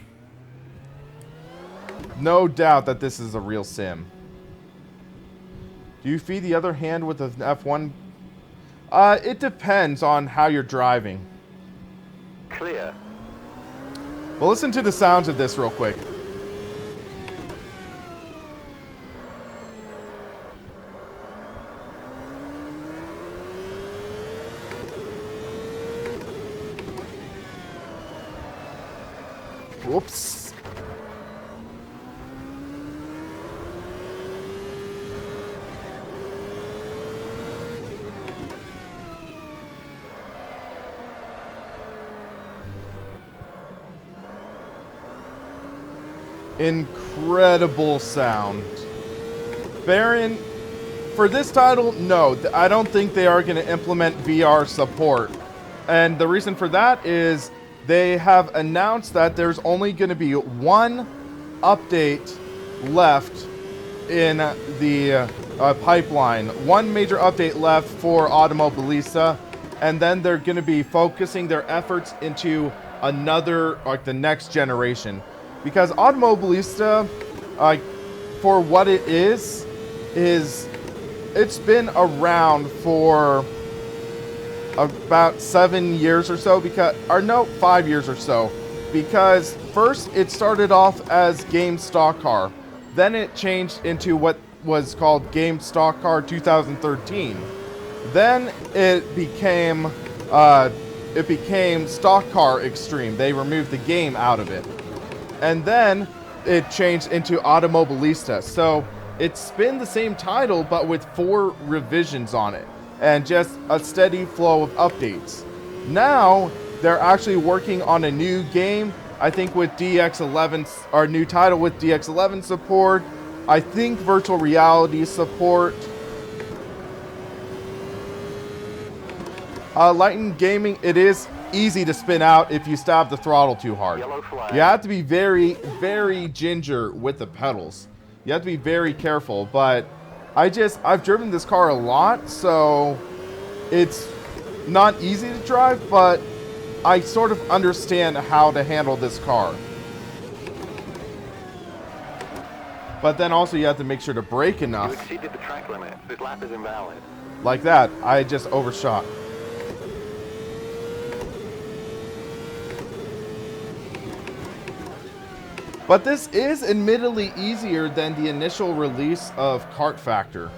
No doubt that this is a real sim. Do you feed the other hand with an F1? It depends on how you're driving. Clear. Well, listen to the sounds of this real quick. Whoops. incredible sound. Baron, for this title, no, I don't think they are going to implement VR support. And the reason for that is they have announced that there's only going to be one update left in the pipeline. One major update left for Automobilista, and then they're going to be focusing their efforts into another, like the next generation. Because Automobilista, for what it is it's been around for about 7 years or so, because, or no, 5 years or so, because first it started off as Game Stock Car, then it changed into what was called Game Stock Car 2013, then it became Stock Car Extreme. They removed the game out of it, and then it changed into Automobilista. So it's been the same title, but with 4 revisions on it, and just a steady flow of updates. Now, they're actually working on a new game, I think with DX11, or new title with DX11 support, I think virtual reality support. Lighten Gaming, it is easy to spin out if you stab the throttle too hard. You have to be very, very ginger with the pedals. You have to be very careful, but I've driven this car a lot, so it's not easy to drive, but I sort of understand how to handle this car. But then also you have to make sure to brake enough. You exceeded the track limit. This lap is invalid. Like that. I just overshot. But this is admittedly easier than the initial release of Kart Factor.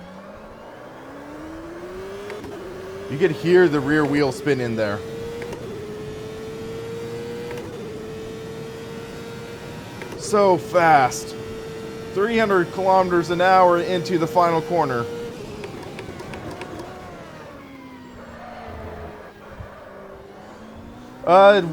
You could hear the rear wheel spin in there. So fast. 300 kilometers an hour into the final corner.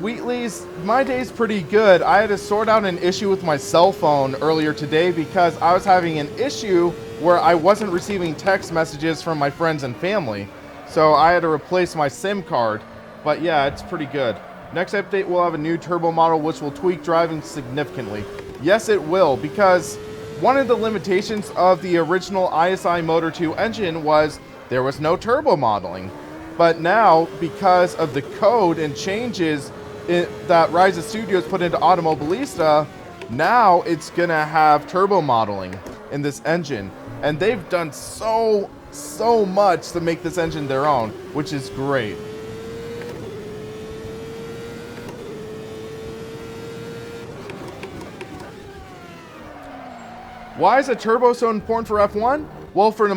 Wheatley's, my day's pretty good. I had to sort out an issue with my cell phone earlier today because I was having an issue where I wasn't receiving text messages from my friends and family. So I had to replace my SIM card. But yeah, it's pretty good. Next update, we'll have a new turbo model which will tweak driving significantly. Yes, it will, because one of the limitations of the original ISI Motor 2 engine was there was no turbo modeling. But now, because of the code and changes that Rise Studios put into Automobilista, now it's going to have turbo modeling in this engine. And they've done so much to make this engine their own, which is great. Why is a turbo so important for F1? Well, for the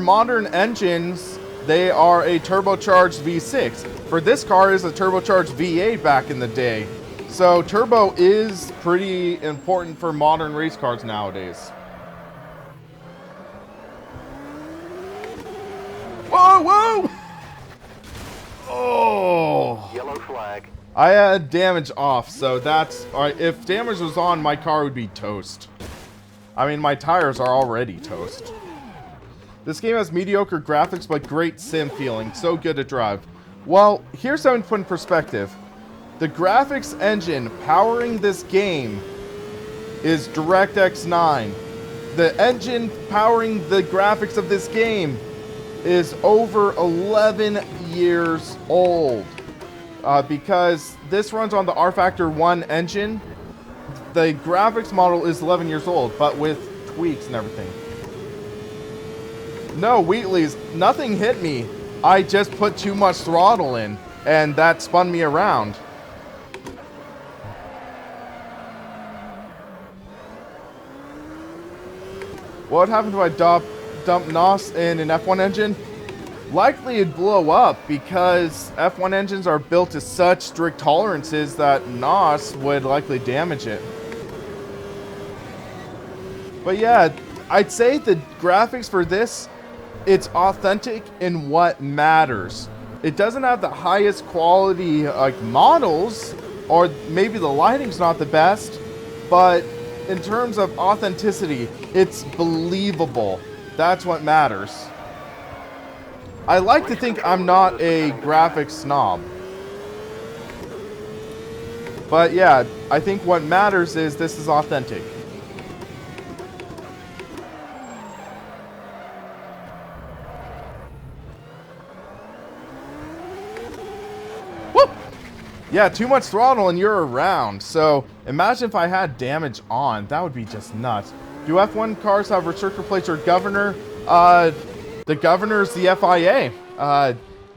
modern engines, they are a turbocharged V6. For this car, it's a turbocharged V8 back in the day. So turbo is pretty important for modern race cars nowadays. Whoa, whoa! Oh! Yellow flag. I had damage off, so that's... Alright, if damage was on, my car would be toast. I mean, my tires are already toast. This game has mediocre graphics, but great sim feeling. So good to drive. Well, here's something to put in perspective. The graphics engine powering this game is DirectX 9. The engine powering the graphics of this game is over 11 years old. Because this runs on the R Factor 1 engine. The graphics model is 11 years old, but with tweaks and everything. No, Wheatley's, nothing hit me. I just put too much throttle in, and that spun me around. What happened if I dump NOS in an F1 engine? Likely it'd blow up, because F1 engines are built to such strict tolerances that NOS would likely damage it. But yeah, I'd say the graphics for this, it's authentic in what matters. It doesn't have the highest quality like models, or maybe the lighting's not the best, but in terms of authenticity, it's believable. That's what matters. I like to think I'm not a graphics snob. But yeah, I think what matters is this is authentic. Whoop! Yeah, too much throttle and you're around. So imagine if I had damage on. That would be just nuts. Do F1 cars have restrictor plates or governor? The governor's the FIA.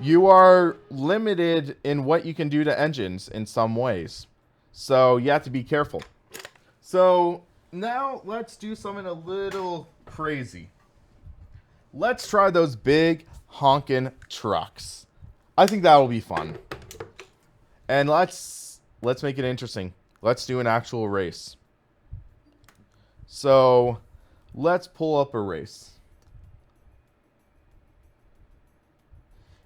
You are limited in what you can do to engines in some ways. So you have to be careful. So now let's do something a little crazy. Let's try those big honkin' trucks. I think that will be fun. And let's make it interesting. Let's do an actual race. So let's pull up a race.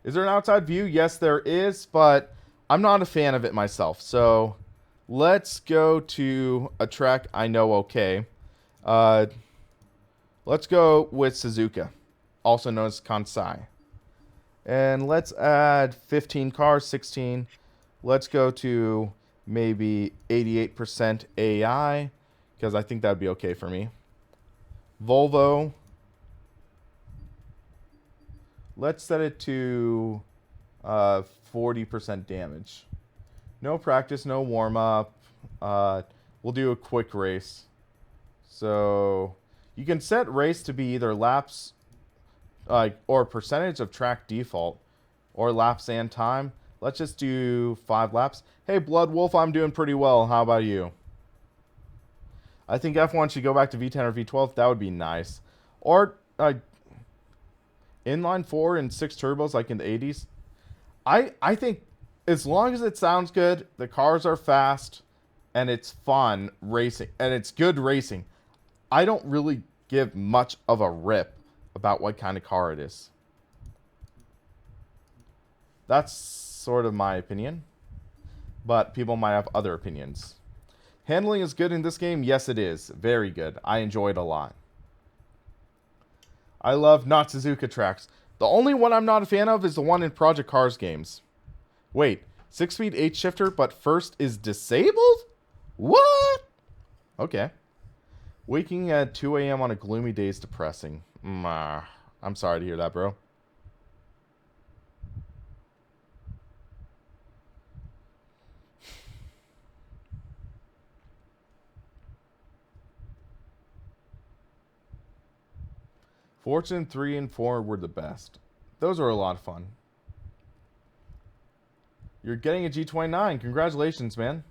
Is there an outside view? Yes, there is, but I'm not a fan of it myself. So let's go to a track I know okay. Let's go with Suzuka, also known as Kansai. And let's add 15 cars, 16. Let's go to maybe 88% AI, because I think that would be okay for me. Volvo. Let's set it to 40% damage. No practice, no warm-up. We'll do a quick race. So you can set race to be either laps or percentage of track default or laps and time. Let's just do 5 laps. Hey, Blood Wolf, I'm doing pretty well. How about you? I think F1 should go back to V10 or V12. That would be nice. Or inline 4 and 6 turbos like in the 80s. I think as long as it sounds good, the cars are fast, and it's fun racing, and it's good racing, I don't really give much of a rip about what kind of car it is. That's sort of my opinion, but people might have other opinions. Handling is good in this game. Yes, it is. Very good. I enjoy it a lot. I love not Suzuka tracks. The only one I'm not a fan of is the one in Project Cars games. Wait, 6-speed 8-shifter, but first is disabled? What? Okay. Waking at 2 a.m. on a gloomy day is depressing. I'm sorry to hear that, bro. Fortune 3 and 4 were the best. Those were a lot of fun. You're getting a G29. Congratulations, man.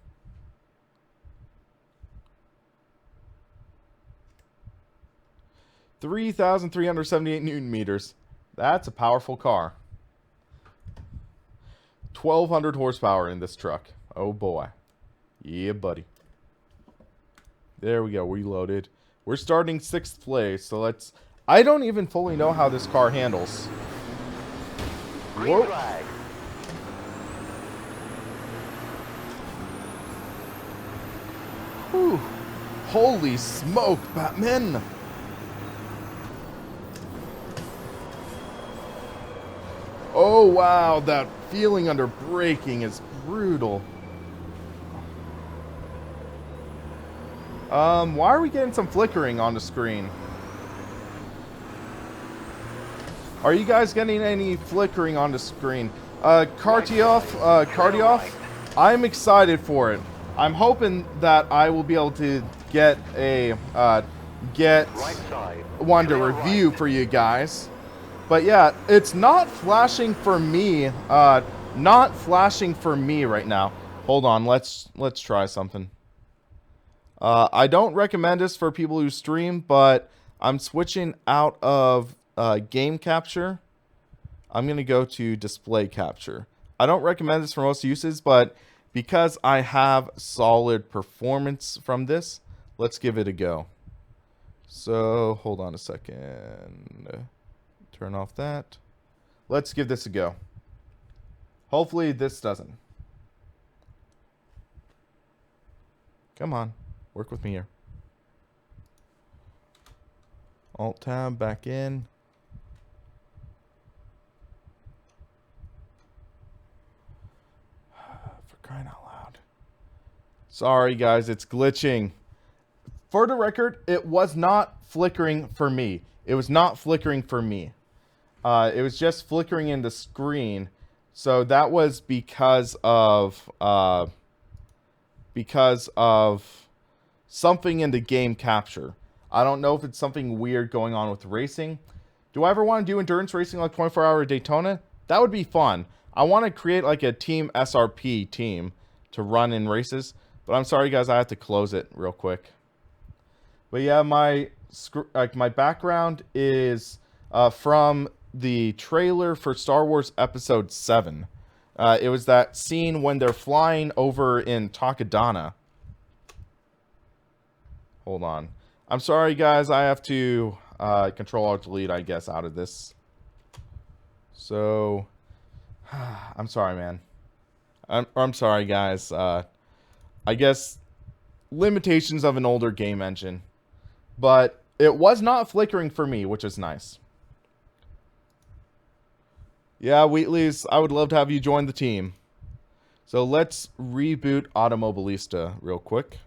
$3,378 Newton meters. That's a powerful car. 1,200 horsepower in this truck. Oh boy. Yeah, buddy. There we go. Reloaded. We're starting 6th place, so let's... I don't even fully know how this car handles. Whoa. Whew. Holy smoke, Batman! Oh wow, that feeling under braking is brutal. Why are we getting some flickering on the screen? Are you guys getting any flickering on the screen? Kardioff, I'm excited for it. I'm hoping that I will be able to get a one to review for you guys. But yeah, it's not flashing for me. Not flashing for me right now. Hold on, let's try something. I don't recommend this for people who stream, but I'm switching out of game capture. I'm gonna go to display capture. I don't recommend this for most uses, but because I have solid performance from this, let's give it a go. So hold on a second. Turn off that. Let's give this a go. Hopefully this doesn't. Come on, work with me here. Alt tab back in. For crying out loud. Sorry guys, it's glitching. For the record, it was not flickering for me. It was not flickering for me. It was just flickering in the screen. So that was because of something in the game capture. I don't know if it's something weird going on with racing. Do I ever want to do endurance racing like 24-hour Daytona? That would be fun. I want to create like a Team SRP team to run in races. But I'm sorry guys, I have to close it real quick. But yeah, my background is from the trailer for Star Wars Episode 7. It was that scene when they're flying over in Takadana. Hold on. I'm sorry, guys. I have to Control-Alt-Delete, I guess, out of this. So, I'm sorry, man. I'm sorry, guys. I guess limitations of an older game engine. But it was not flickering for me, which is nice. Yeah, Wheatleys, I would love to have you join the team. So let's reboot Automobilista real quick.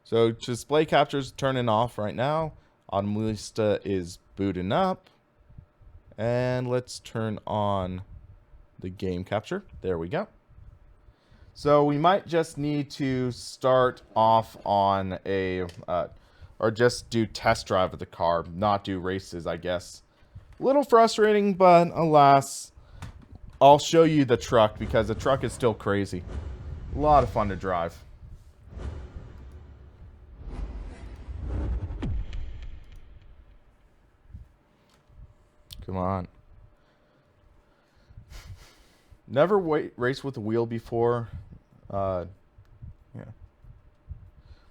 So display capture's turning off right now. Automobilista is booting up. And let's turn on the game capture. There we go. So we might just need to start off on a, or just do test drive of the car, not do races, I guess. A little frustrating, but alas, I'll show you the truck because the truck is still crazy. A lot of fun to drive. Come on. Never raced with a wheel before. Yeah.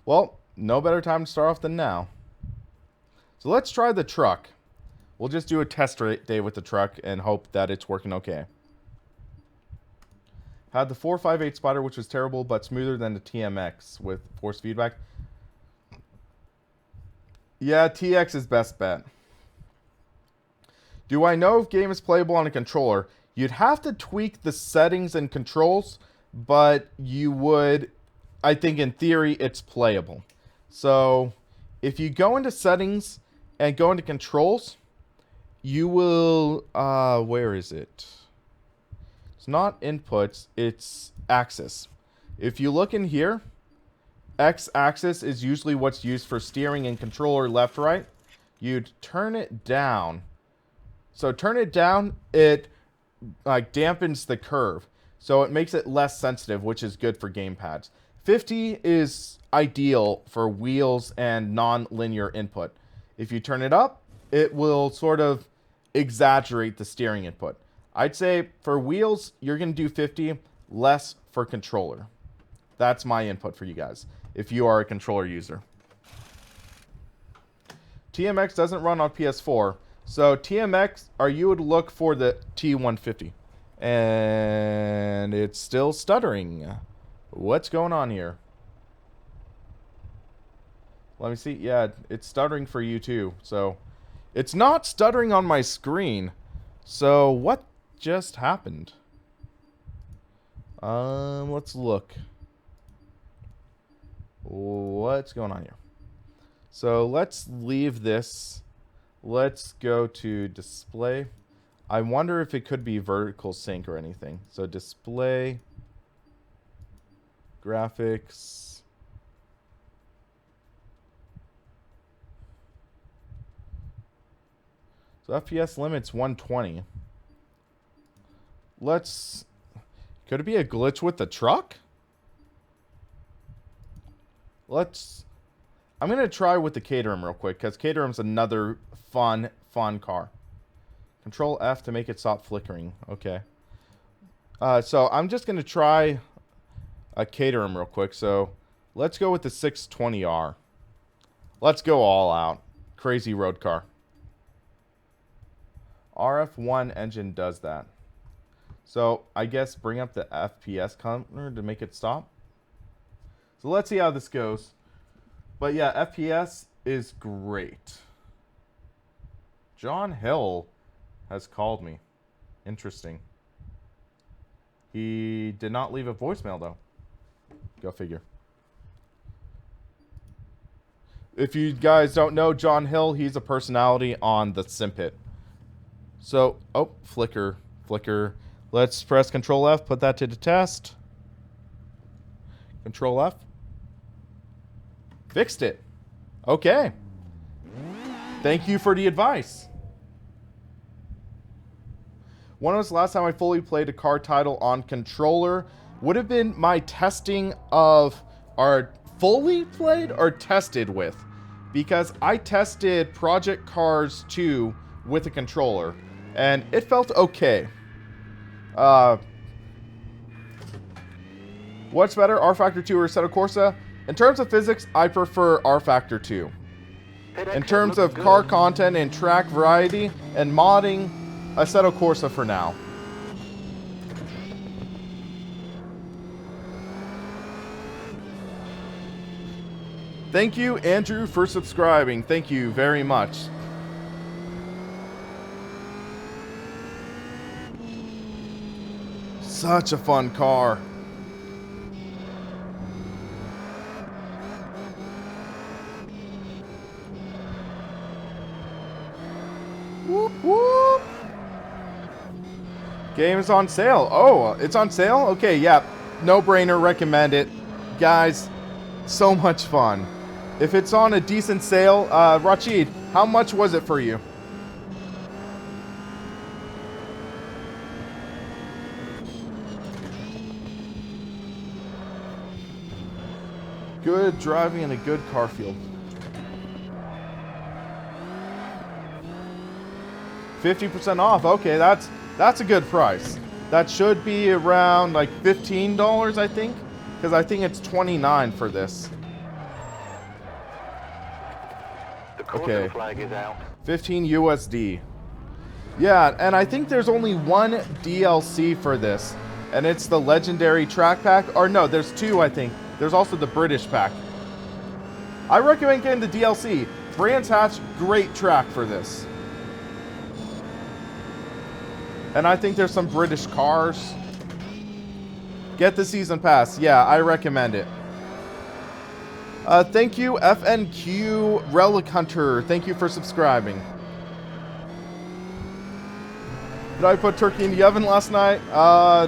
Well, no better time to start off than now. So let's try the truck. We'll just do a test day with the truck and hope that it's working okay. Had the 458 Spider, which was terrible, but smoother than the TMX with force feedback. Yeah, TX is best bet. Do I know if game is playable on a controller? You'd have to tweak the settings and controls, but you would, I think in theory, it's playable. So if you go into settings and go into controls, you will, where is it? It's not inputs, it's axis. If you look in here, X-axis is usually what's used for steering and controller left-right. You'd turn it down. So turn it down, it like dampens the curve. So it makes it less sensitive, which is good for gamepads. 50 is ideal for wheels and non-linear input. If you turn it up, it will sort of exaggerate the steering input. I'd say for wheels, you're going to do 50, less for controller. That's my input for you guys, if you are a controller user. TMX doesn't run on PS4. So TMX, or you would look for the T150. And it's still stuttering. What's going on here? Let me see. Yeah, it's stuttering for you too. So it's not stuttering on my screen. So what just happened? Let's look. What's going on here? So let's leave this. Let's go to display. I wonder if it could be vertical sync or anything. So display, graphics. So FPS limit's 120. Let's, could it be a glitch with the truck? I'm going to try with the Caterham real quick, because Caterham's another fun car. Control F to make it stop flickering. Okay. So I'm just going to try a Caterham real quick. So let's go with the 620R. Let's go all out. Crazy road car. RF1 engine does that. So I guess bring up the FPS counter to make it stop. So let's see how this goes. But yeah, FPS is great. John Hill has called me. Interesting. He did not leave a voicemail, though. Go figure. If you guys don't know John Hill, he's a personality on the Simpit. So, oh, flicker. Let's press Control F, put that to the test. Control F. Fixed it. Okay. Thank you for the advice. When was the last time I fully played a car title on controller? Would have been my testing of our fully played or tested with. Because I tested Project Cars 2 with a controller. And it felt okay. What's better, R Factor 2 or Assetto Corsa? In terms of physics, I prefer R Factor 2. In terms of car content and track variety and modding, Assetto Corsa for now. Thank you, Andrew, for subscribing. Thank you very much. Such a fun car. Whoop, whoop. Game is on sale. Oh, it's on sale? Okay, yeah. No brainer, recommend it. Guys, so much fun. If it's on a decent sale, Rachid, how much was it for you? Good driving in a good car field. 50% off. Okay, that's a good price. That should be around like $15, I think, because I think it's $29 for this. Okay, flag is out. 15 USD. Yeah, and I think there's only one DLC for this, and it's the Legendary Track Pack. Or no, there's two, I think. There's also the British Pack. I recommend getting the DLC. Brands Hatch, great track for this. And I think there's some British cars. Get the Season Pass. Yeah, I recommend it. Thank you, FNQ Relic Hunter. Thank you for subscribing. Did I put turkey in the oven last night? I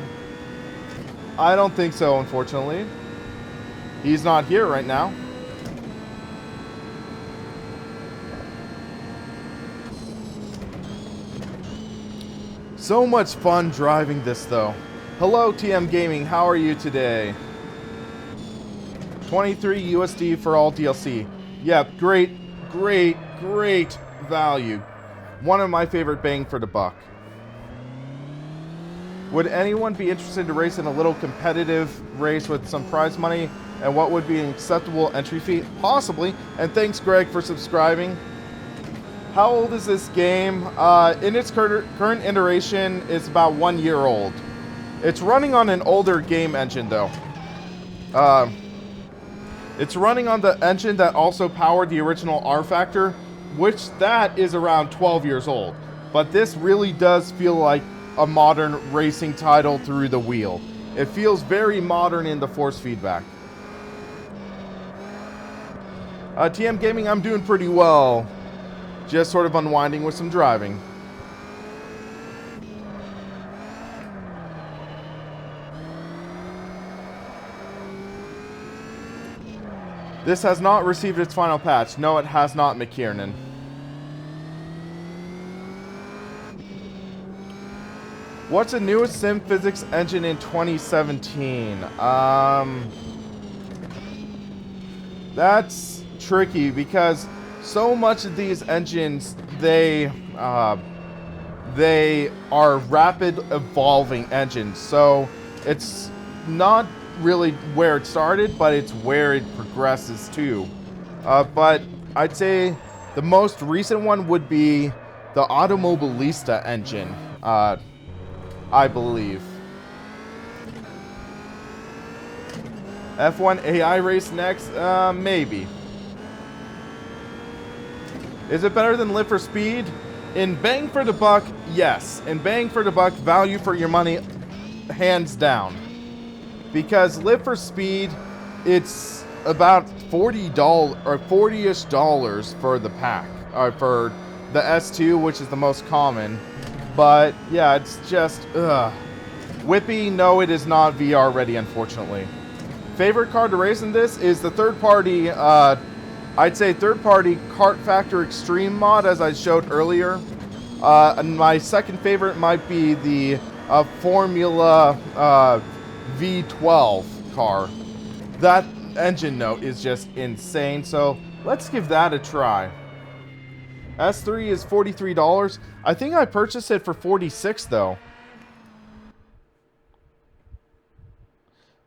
don't think so, unfortunately. He's not here right now. So much fun driving this, though. Hello, TM Gaming. How are you today? 23 USD for all DLC. Yeah, great value. One of my favorite bang for the buck. Would anyone be interested to race in a little competitive race with some prize money? And what would be an acceptable entry fee? Possibly. And thanks, Greg, for subscribing. How old is this game? In its current iteration, it's about 1 year old. It's running on an older game engine, though. It's running on the engine that also powered the original R Factor, which that is around 12 years old. But this really does feel like a modern racing title through the wheel. It feels very modern in the force feedback. TM Gaming, I'm doing pretty well. Just sort of unwinding with some driving. This has not received its final patch. No, it has not, McKiernan. What's the newest sim physics engine in 2017? That's tricky because so much of these engines, they are rapid evolving engines. So it's not really where it started, but it's where it progresses to. But I'd say the most recent one would be the Automobilista engine, I believe. F1 AI race next? Maybe. Is it better than Live for Speed? In bang for the buck, yes. In bang for the buck, value for your money, hands down. Because Live for Speed, it's about $40 or $40-ish dollars for the pack, or for the S2, which is the most common. But yeah, it's just Whippy, no, it is not VR ready, unfortunately. Favorite car to race in this is the third-party, I'd say third-party Kart Factor Extreme mod, as I showed earlier. And my second favorite might be the Formula V12 car. That engine note is just insane, so let's give that a try. S3 is $43. I think I purchased it for $46 though.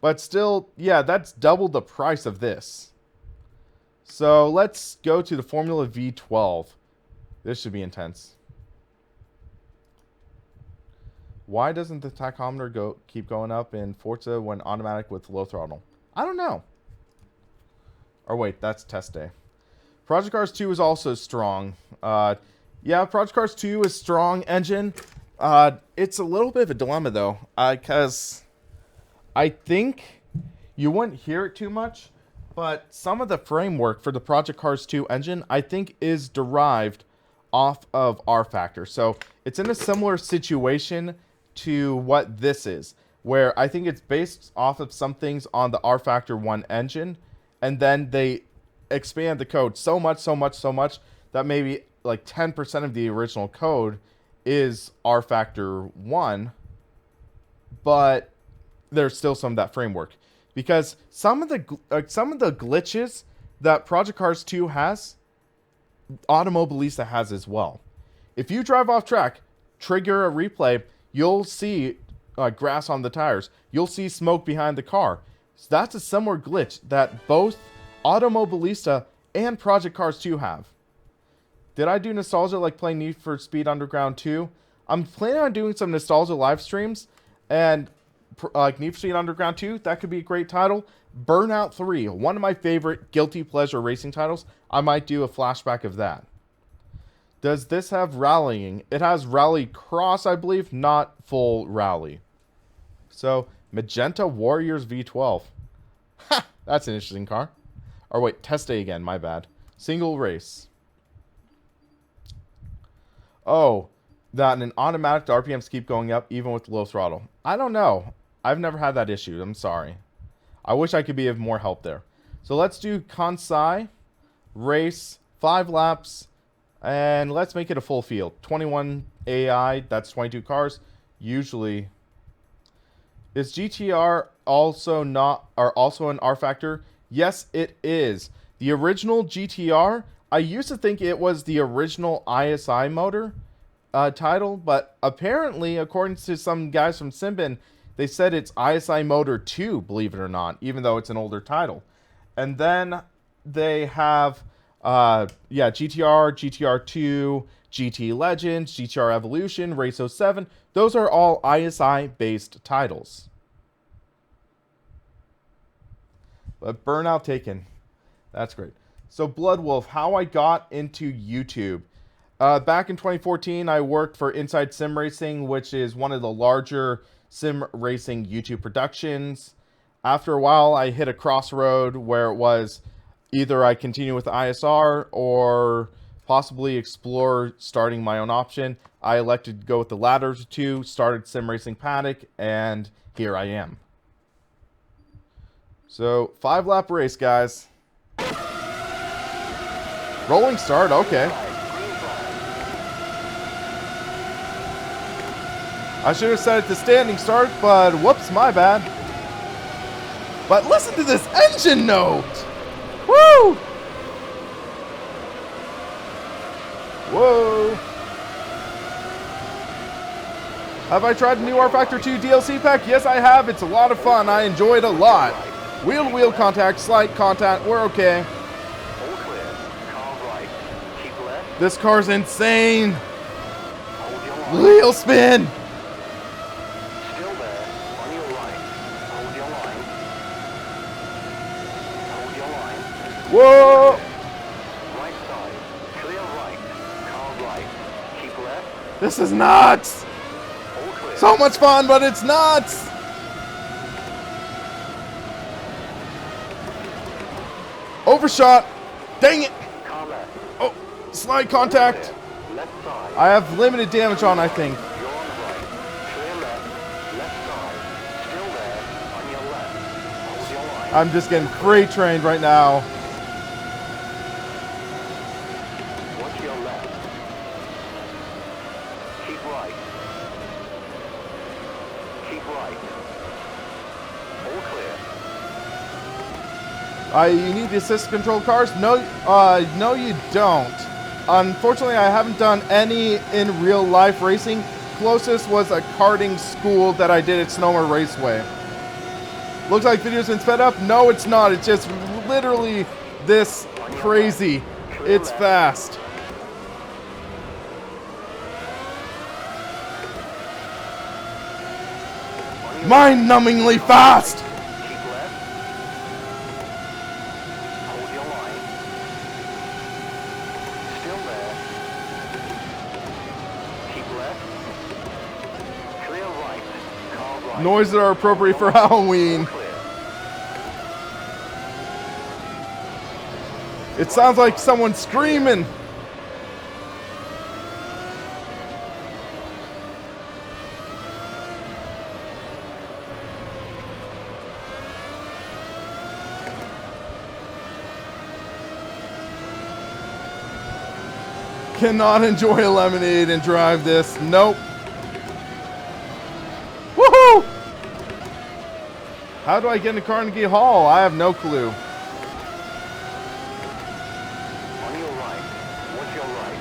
But still, yeah, that's double the price of this. So let's go to the Formula V12. This should be intense. Why doesn't the tachometer keep going up in Forza when automatic with low throttle? I don't know. Or wait, that's test day. Project Cars 2 is also strong. Yeah, Project Cars 2 is strong engine. It's a little bit of a dilemma though, because I think you wouldn't hear it too much, but some of the framework for the Project Cars 2 engine, I think, is derived off of R Factor. So it's in a similar situation to what this is, where I think it's based off of some things on the R Factor 1 engine, and then they expand the code so much that maybe like 10% of the original code is R Factor 1, but there's still some of that framework. Because some of the glitches that Project Cars 2 has, Automobilista has as well. If you drive off track, trigger a replay, you'll see grass on the tires. You'll see smoke behind the car. So that's a similar glitch that both Automobilista and Project Cars 2 have. Did I do nostalgia like playing Need for Speed Underground 2? I'm planning on doing some nostalgia live streams, and like Need for Speed Underground 2, that could be a great title. Burnout 3, one of my favorite guilty pleasure racing titles. I might do a flashback of that. Does this have rallying? It has Rallycross, I believe, not full rally. So, Magenta Warriors V12. Ha! That's an interesting car. Or wait, test day again, my bad. Single race. Oh, that in automatic, the RPMs keep going up even with low throttle. I don't know. I've never had that issue. I'm sorry. I wish I could be of more help there. So let's do Kansai, race, 5 laps, and let's make it a full field. 21 AI, that's 22 cars. Usually, is GTR also an R Factor? Yes, it is. The original GTR, I used to think it was the original ISI motor title, but apparently, according to some guys from Simbin, they said it's ISI Motor 2, believe it or not, even though it's an older title. And then they have, GTR, GTR2, GT Legends, GTR Evolution, Race 07. Those are all ISI-based titles. But Burnout taken. That's great. So Blood Wolf, how I got into YouTube. Back in 2014, I worked for Inside Sim Racing, which is one of the larger sim racing YouTube productions. After a while, I hit a crossroad where it was either I continue with ISR or possibly explore starting my own option. I elected to go with the latter two, started Sim Racing Paddock, and here I am. So, 5-lap race, guys. Rolling start, okay. I should have set it to standing start, but whoops, my bad. But listen to this engine note! Woo! Whoa! Have I tried the new R Factor 2 DLC pack? Yes, I have. It's a lot of fun. I enjoy it a lot. Wheel-to-wheel contact, slight contact, we're okay. All clear. Car right. Keep left. This car's insane! Hold your line. Wheel spin! Still there. On your right. Hold your line. Hold your line. Whoa! Right side. Clear right. This is nuts! All clear. So much fun, but it's nuts! Overshot! Dang it! Car left. Oh, slide contact. Clear. Left side. I have limited damage on, I think. You're on the right. Clear left. Left side. Still there. On your left. Hold your line. I'm just getting freight trained right now. Watch your left. Keep right. Keep right. All clear. You need the assist control cars? No, no you don't. Unfortunately, I haven't done any in real life racing. Closest was a karting school that I did at Snowmer Raceway. Looks like video's been sped up. No, it's not. It's just literally this crazy. It's fast. Mind-numbingly fast. Keep left. Hold your line. Still there. Keep left. Clear right. Car right. Noises that are appropriate for Halloween. Clear. It sounds like someone screaming. Cannot enjoy a lemonade and drive this. Nope. Woohoo! How do I get into Carnegie Hall? I have no clue. On your right. Watch your right.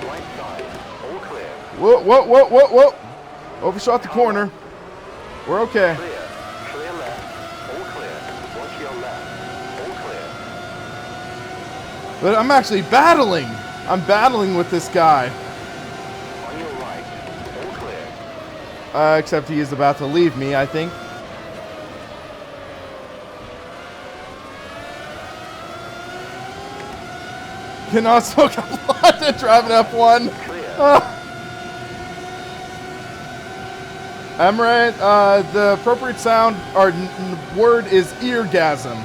Right side. All clear. Whoa, whoa, whoa, whoa, whoa. Overshot the corner. We're okay. Clear. Clear left. All clear. Watch your left. All clear. But I'm actually battling. I'm battling with this guy. On your right. All clear. Except he is about to leave me, I think. Cannot smoke a lot to drive an F1. Clear. Emirates, the appropriate sound or word is eargasm.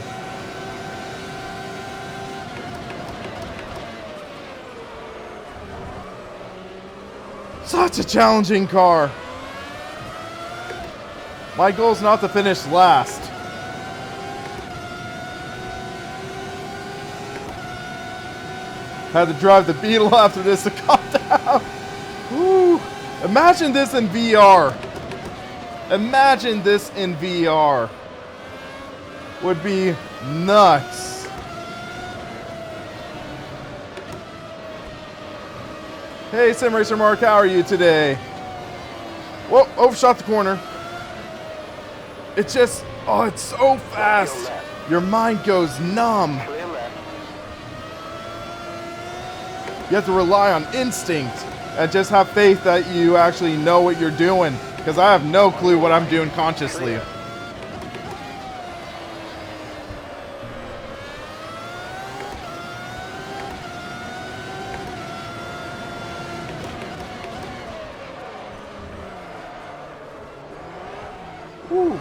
Such a challenging car. My goal is not to finish last. Had to drive the Beetle after this to calm down. Woo. Imagine this in VR. Imagine this in VR. Would be nuts. Hey, Sim Racer Mark, how are you today? Whoa, overshot the corner. It's just, oh, it's so fast. Your mind goes numb. Clear left. You have to rely on instinct and just have faith that you actually know what you're doing. Because I have no clue what I'm doing consciously. Woo.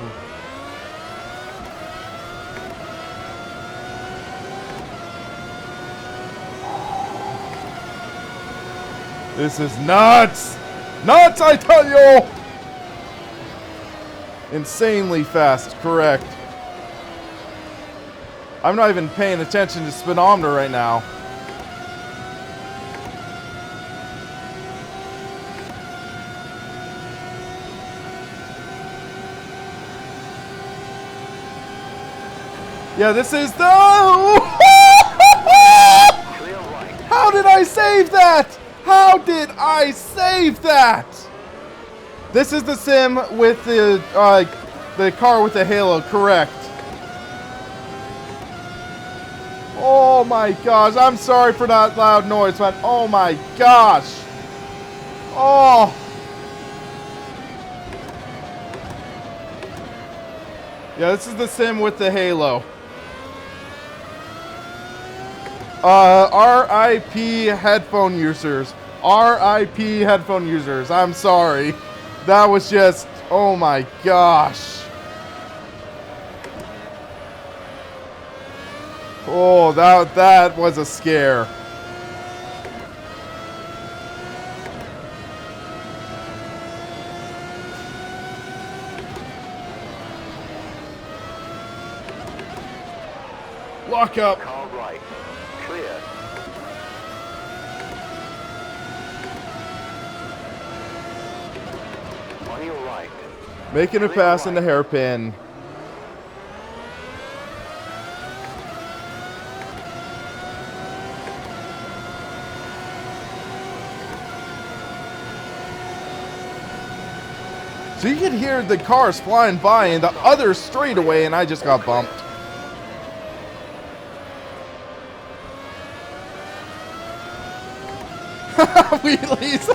This is nuts! Nuts, I tell you! Insanely fast, correct. I'm not even paying attention to speedometer right now. Yeah, this is the... Clear right. How did I save that? How did I save that? This is the sim with the car with the halo, correct. Oh my gosh, I'm sorry for that loud noise, but oh my gosh. Oh. Yeah, this is the sim with the halo. RIP headphone users. R.I.P. headphone users. I'm sorry. That was just, oh my gosh. Oh, that was a scare. Lock up. Car right. Clear. On your right. Making a pass in the hairpin. So you can hear the cars flying by in the other straightaway, and I just got bumped. Wheelies.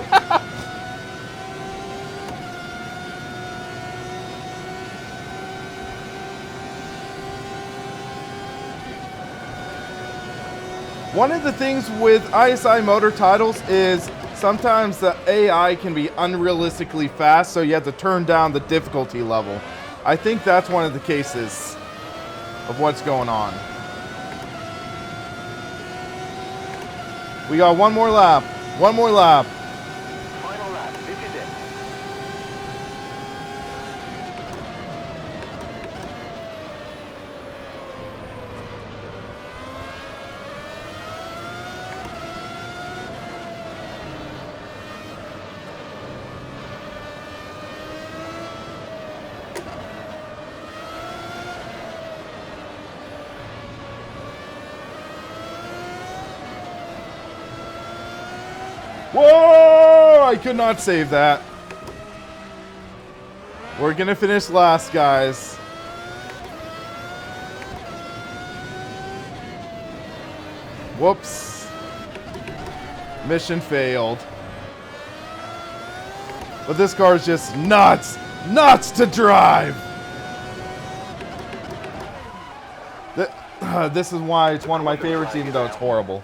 One of the things with ISI motor titles is sometimes the AI can be unrealistically fast, so you have to turn down the difficulty level. I think that's one of the cases of what's going on. We got one more lap. One more lap. Final lap. This is it. Whoa! I could not save that. We're gonna finish last, guys. Whoops. Mission failed. But this car is just nuts! Nuts to drive! This is why it's one of my favorites, even though it's horrible.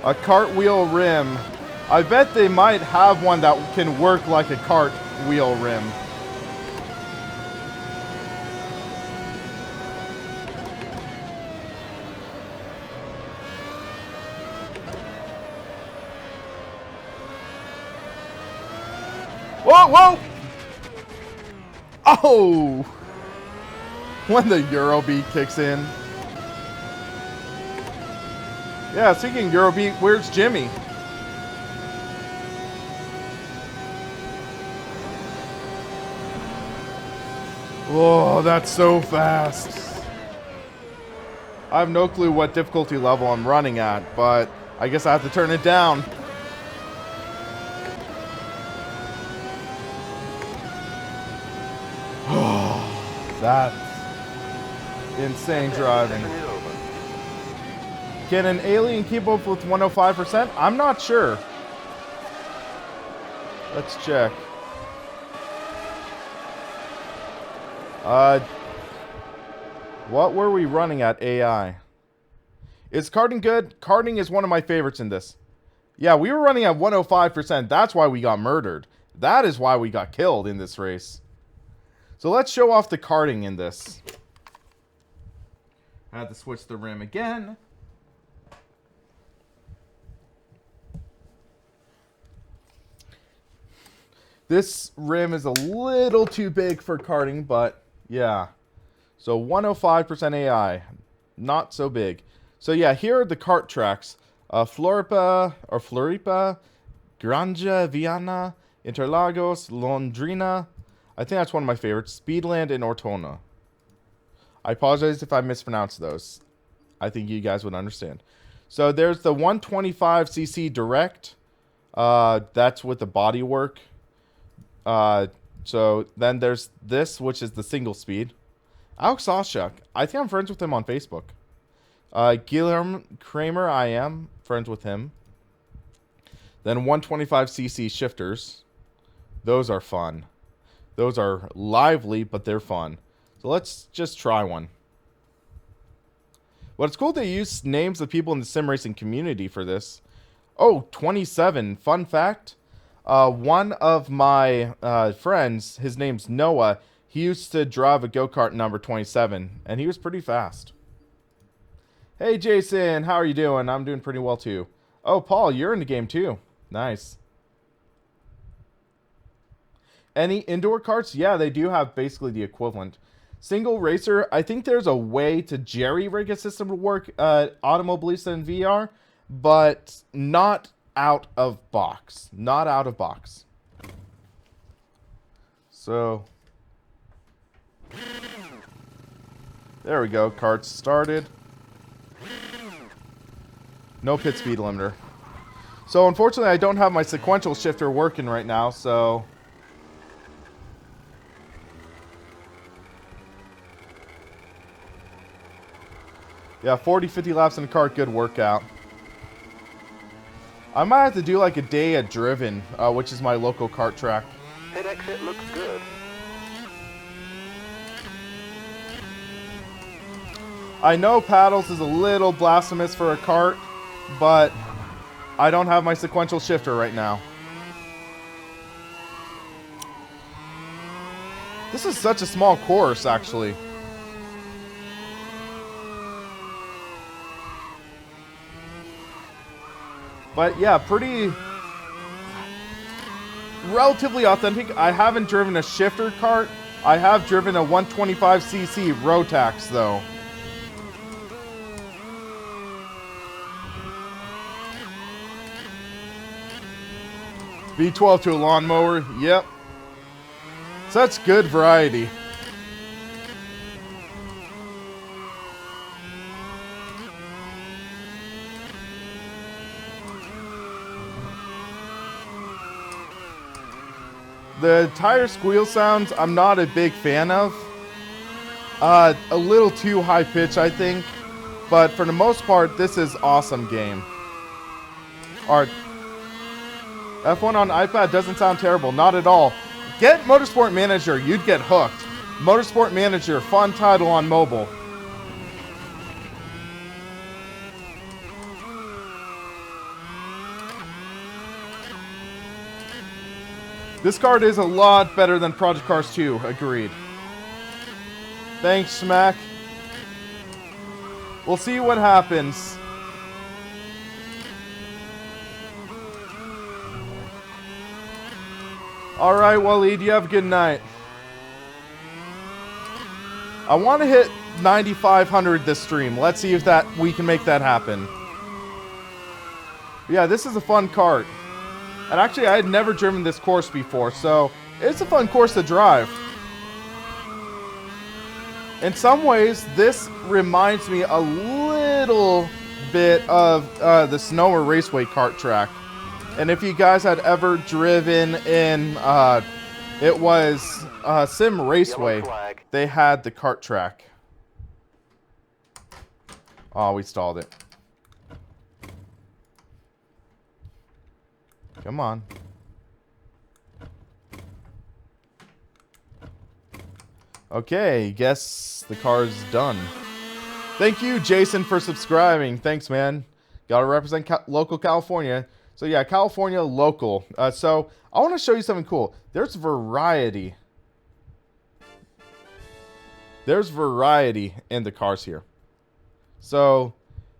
A cartwheel rim. I bet they might have one that can work like a cartwheel rim. Whoa, whoa! Oh! When the Eurobeat kicks in. Yeah, speaking of Eurobeat, where's Jimmy? Oh, that's so fast. I have no clue what difficulty level I'm running at, but I guess I have to turn it down. That's insane driving. Can an alien keep up with 105%? I'm not sure. Let's check. What were we running at AI? Is karting good? Karting is one of my favorites in this. Yeah, we were running at 105%. That's why we got murdered. That is why we got killed in this race. So let's show off the karting in this. I had to switch the rim again. This rim is a little too big for karting, but yeah. So 105% AI, not so big. So yeah, here are the kart tracks. Floripa, Granja, Viana, Interlagos, Londrina. I think that's one of my favorites. Speedland and Ortona. I apologize if I mispronounced those. I think you guys would understand. So there's the 125cc direct. That's with the bodywork. So then there's this, which is the single speed. Alex Oshak, I think I'm friends with him on Facebook. Guilherme Kramer, I am friends with him. Then 125cc shifters. Those are fun. Those are lively, but they're fun. So let's just try one. Well, it's cool they use names of people in the sim racing community for this. Oh, 27. Fun fact. One of my friends, his name's Noah, he used to drive a go-kart number 27, and he was pretty fast. Hey, Jason, how are you doing? I'm doing pretty well, too. Oh, Paul, you're in the game, too. Nice. Any indoor karts? Yeah, they do have basically the equivalent. Single racer, I think there's a way to jerry-rig a system to work Automobilista in VR, but not out of box. Not out of box. So, there we go. Karts started. No pit speed limiter. So, unfortunately, I don't have my sequential shifter working right now, so... Yeah, 40, 50 laps in a kart, good workout. I might have to do like a day at Driven, which is my local kart track. Pit exit looks good. I know paddles is a little blasphemous for a kart, but I don't have my sequential shifter right now. This is such a small course, actually. But yeah, pretty... relatively authentic. I haven't driven a shifter kart. I have driven a 125cc Rotax, though. V12 to a lawnmower. Yep. Such good variety. The tire squeal sounds, I'm not a big fan of. A little too high pitch, I think. But for the most part, this is awesome game. Alright. F1 on iPad doesn't sound terrible. Not at all. Get Motorsport Manager. You'd get hooked. Motorsport Manager. Fun title on mobile. This card is a lot better than Project Cars 2. Agreed. Thanks, Smack. We'll see what happens. Alright, Waleed, you have a good night. I want to hit 9,500 this stream. Let's see if we can make that happen. Yeah, this is a fun kart. And actually, I had never driven this course before, so it's a fun course to drive. In some ways, this reminds me a little bit of the Sonoma Raceway kart track. And if you guys had ever driven in, it was Sim Raceway, they had the kart track. Oh, we stalled it. Come on. Okay, guess the car's done. Thank you, Jason, for subscribing. Thanks, man. Gotta represent local California. So yeah, California local. So I want to show you something cool. There's variety. There's variety in the cars here. So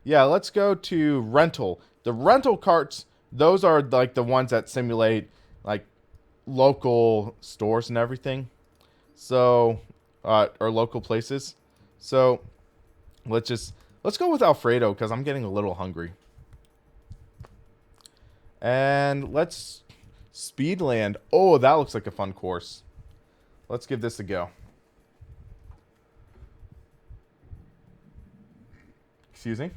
yeah, let's go to rental. The rental karts, those are like the ones that simulate like local stores and everything. So, or local places. So let's go with Alfredo because I'm getting a little hungry. And let's Speedland. Oh, that looks like a fun course. Let's give this a go. Excuse me.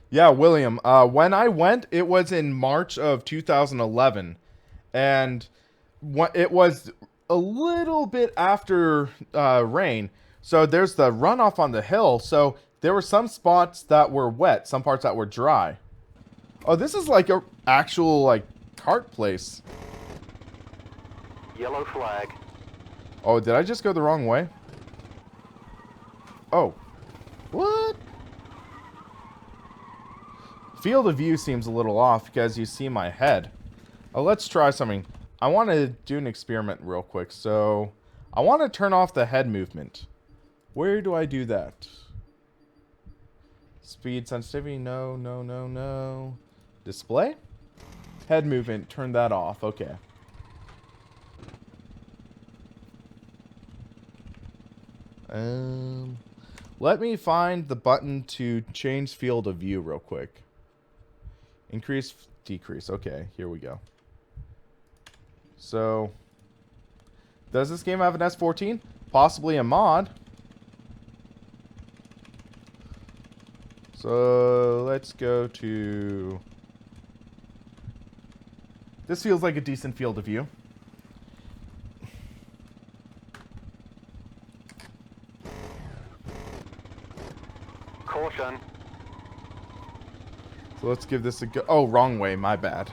Yeah, William. When I went, it was in March of 2011. And it was a little bit after rain. So there's the runoff on the hill. So there were some spots that were wet, some parts that were dry. Oh, this is like a actual like kart place. Yellow flag. Oh, did I just go the wrong way? Oh. What? field of view seems a little off because you see my head. Let's try something. I want to do an experiment real quick. So I want to turn off the head movement. Where do I do that? Speed sensitivity, no, no, no, no. Display? Head movement, turn that off, okay. Let me find the button to change field of view real quick. Increase, decrease, okay, here we go. So, does this game have an S14? Possibly a mod. So, let's go to... This feels like a decent field of view. Caution. So let's give this a go. Oh, wrong way, my bad.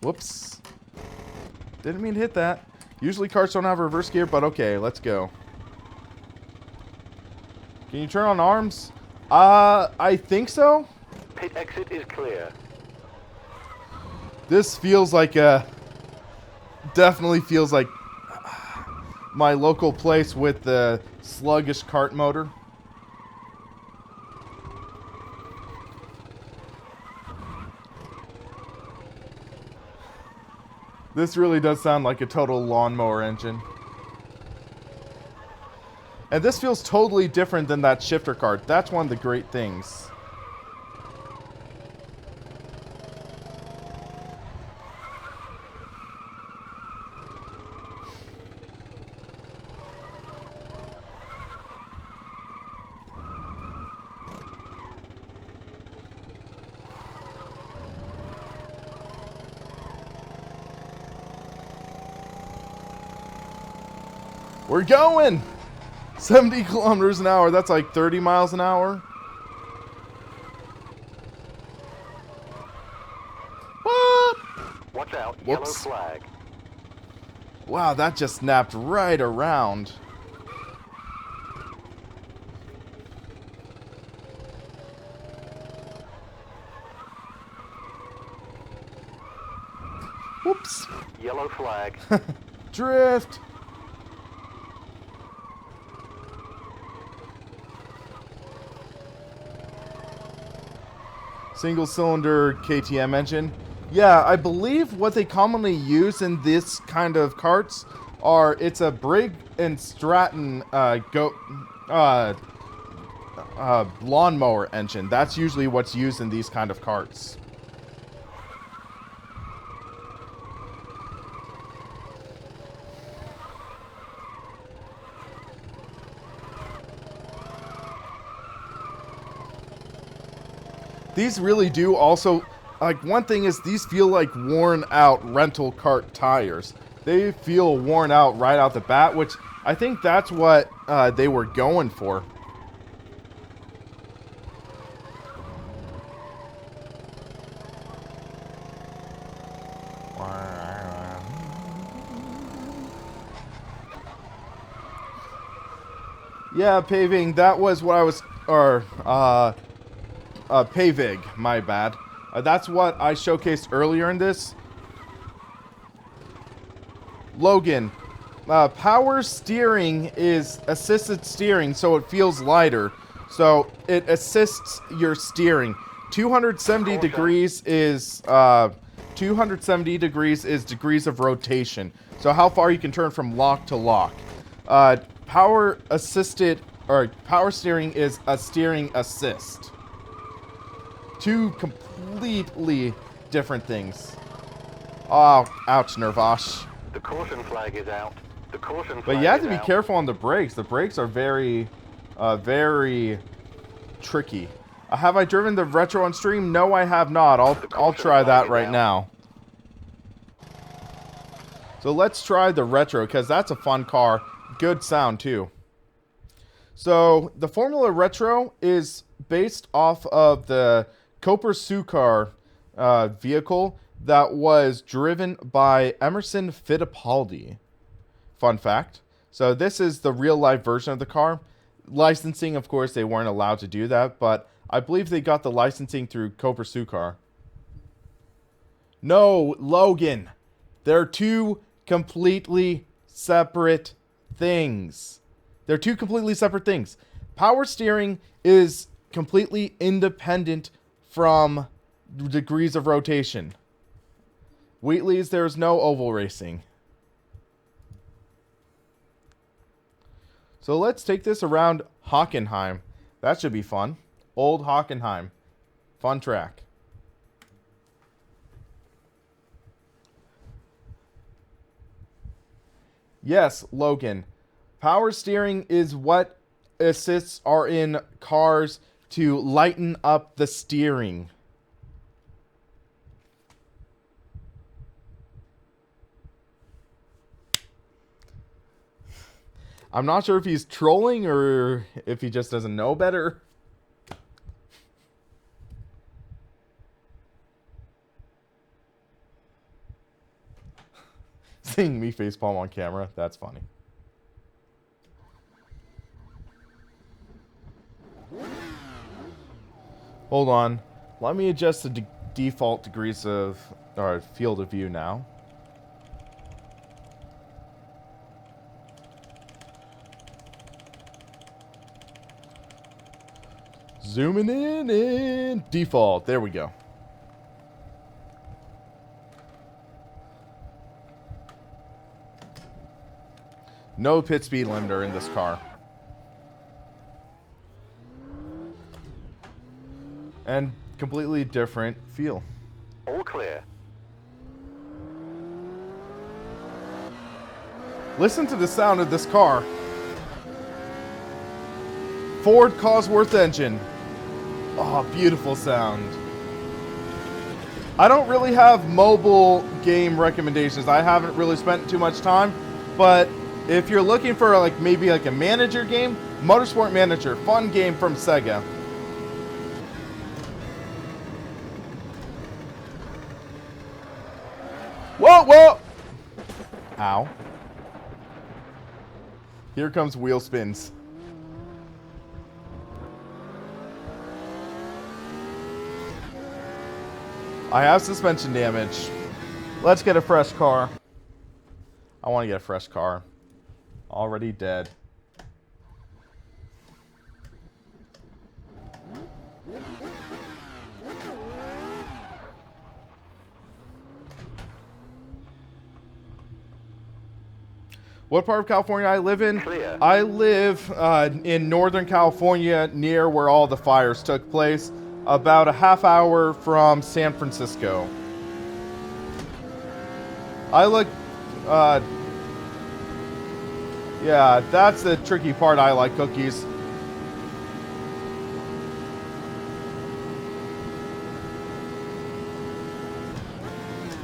Whoops. Didn't mean to hit that. Usually karts don't have reverse gear, but okay, let's go. Can you turn on arms? I think so. Pit exit is clear. This feels like a... Definitely feels like my local place with the sluggish kart motor. This really does sound like a total lawnmower engine. And this feels totally different than that shifter kart. That's one of the great things. We're going! 70 kilometers an hour. That's like 30 miles an hour. What? Watch out, Whoops. yellow flag. Wow, that just snapped right around. Whoops. Yellow flag. Drift. Single cylinder KTM engine. Yeah, I believe what they commonly use in this kind of karts are, it's a Brigg and Stratton lawnmower engine. That's usually what's used in these kind of karts. These really do also, like, one thing is these feel like worn out rental kart tires. They feel worn out right out the bat, which I think that's what they were going for. Yeah, paving, that was what I was, Pavig, my bad. That's what I showcased earlier in this. Logan, power steering is assisted steering, so it feels lighter. So it assists your steering. 270 degrees is 270 degrees is degrees of rotation. So how far you can turn from lock to lock. Power assisted or power steering is a steering assist. Two completely different things. Oh, ouch, Nervosh. The caution flag is out. The caution flag But you have to is be out. careful on the brakes. The brakes are very, very tricky. Have I driven the retro on stream? No, I have not. I'll try that right now. So let's try the retro, because that's a fun car. Good sound, too. So the Formula Retro is based off of the Cooper Supercar vehicle that was driven by Emerson Fittipaldi. Fun fact. So this is the real life version of the car. Licensing, of course, they weren't allowed to do that, but I believe they got the licensing through Cobra Sukar. No, Logan. They're two completely separate things. They're two completely separate things. Power steering is completely independent from degrees of rotation. Wheatley's, there's no oval racing. So let's take this around Hockenheim. That should be fun. Old Hockenheim. Fun track. Yes, Logan. Power steering is what assists are in cars to lighten up the steering. I'm not sure if he's trolling or if he just doesn't know better. Seeing me facepalm on camera, that's funny. Hold on. Let me adjust the default degrees of, or field of view now. Zooming in and default. There we go. No pit speed limiter in this car. And completely different feel. All clear. Listen to the sound of this car. Ford Cosworth engine. Oh, beautiful sound. I don't really have mobile game recommendations. I haven't really spent too much time, but if you're looking for like maybe like a manager game, Motorsport Manager, fun game from Sega. Whoa, whoa! Ow. Here comes wheel spins. I have suspension damage. Let's get a fresh car. I want to get a fresh car. Already dead. What part of California I live in? Clear. I live in Northern California, near where all the fires took place. About a half hour from San Francisco. I look, yeah, that's the tricky part. I like cookies.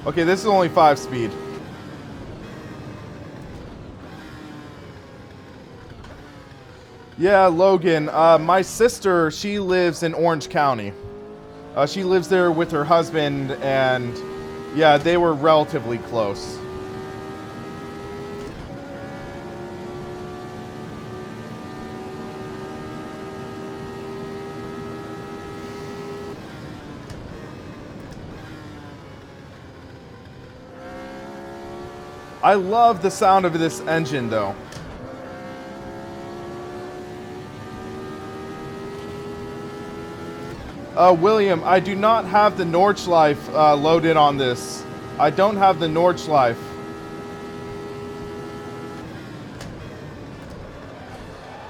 Okay, this is only 5 speed. Yeah, Logan. My sister, she lives in Orange County. She lives there with her husband, and yeah, they were relatively close. I love the sound of this engine, though. William, I do not have the Nordschleife loaded on this. I don't have the Nordschleife.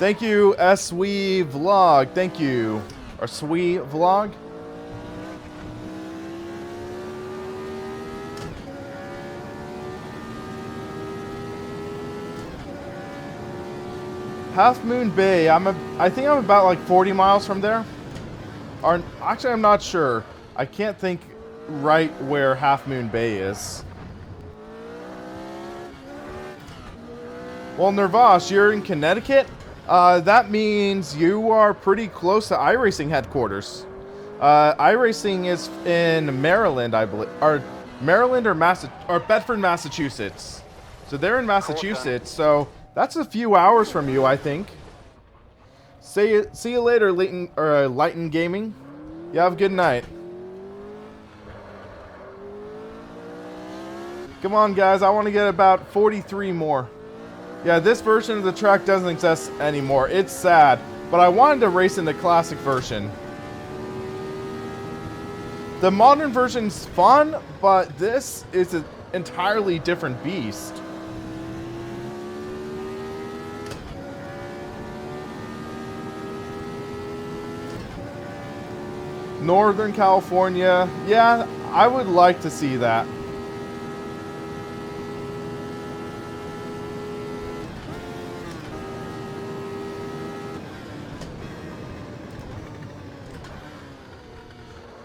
Thank you, SWE Vlog. Thank you. Or SWE Vlog? Half Moon Bay. I think I'm about like 40 miles from there. Or actually, I'm not sure. I can't think right where Half Moon Bay is. Well, Nervash, you're in Connecticut? That means you are pretty close to iRacing headquarters. iRacing is in Maryland, I believe. Or Maryland or Bedford, Massachusetts. So they're in Massachusetts, so that's a few hours from you, I think. See you later, Lighten Gaming. You have a good night. Come on, guys. I want to get about 43 more. Yeah, this version of the track doesn't exist anymore. It's sad, but I wanted to race in the classic version. The modern version's fun, but this is an entirely different beast. Northern California. Yeah, I would like to see that.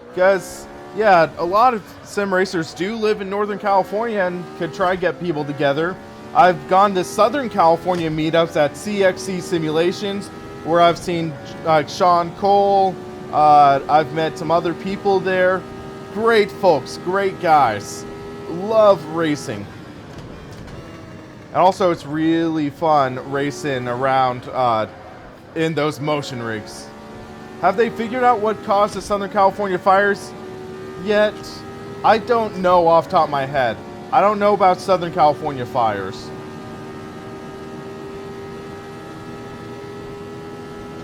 Because, yeah, a lot of sim racers do live in Northern California and could try to get people together. I've gone to Southern California meetups at CXC Simulations, where I've seen Sean Cole. I've met some other people there. Great folks, great guys. Love racing. And also, it's really fun racing around in those motion rigs. Have they figured out what caused the Southern California fires yet? I don't know off the top of my head. I don't know about Southern California fires.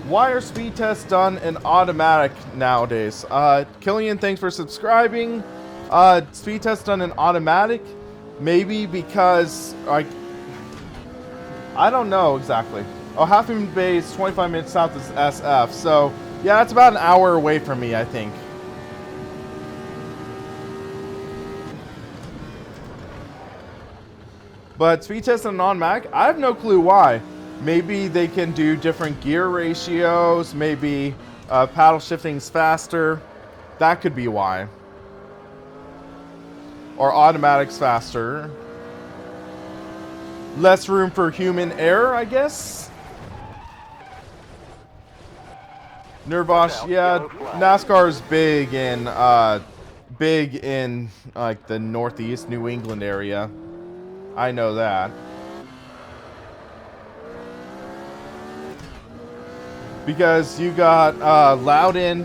Why are speed tests done in automatic nowadays? Killian, thanks for subscribing. Speed tests done in automatic? Maybe because, I don't know exactly. Oh, Half Moon Bay is 25 minutes south of SF, so yeah, that's about an hour away from me, I think. But speed test on non-Mac, I have no clue why. Maybe they can do different gear ratios, maybe paddle shifting's faster. That could be why. Or automatic's faster. Less room for human error, I guess. Nervosh, yeah, NASCAR is big in like the Northeast New England area. I know that. Because you got Loudon,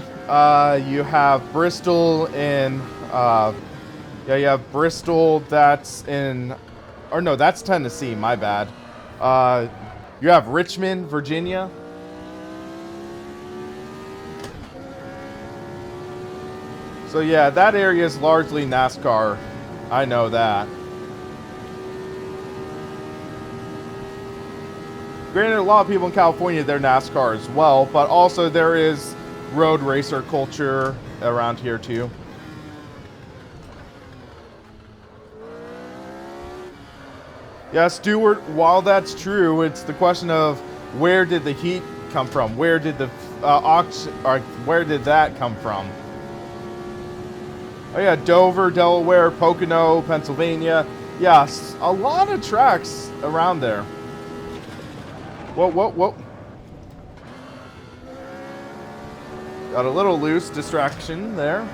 you have Bristol in, yeah, you have Bristol. That's in, or no, that's Tennessee. My bad. You have Richmond, Virginia. So yeah, that area is largely NASCAR. I know that. Granted, a lot of people in California, they're NASCAR as well, but also there is road racer culture around here too. Yeah, Stuart, while that's true, it's the question of where did the heat come from? Where did the where did that come from? Oh yeah, Dover, Delaware, Pocono, Pennsylvania. Yeah, a lot of tracks around there. Whoa, whoa, whoa. Got a little loose distraction there.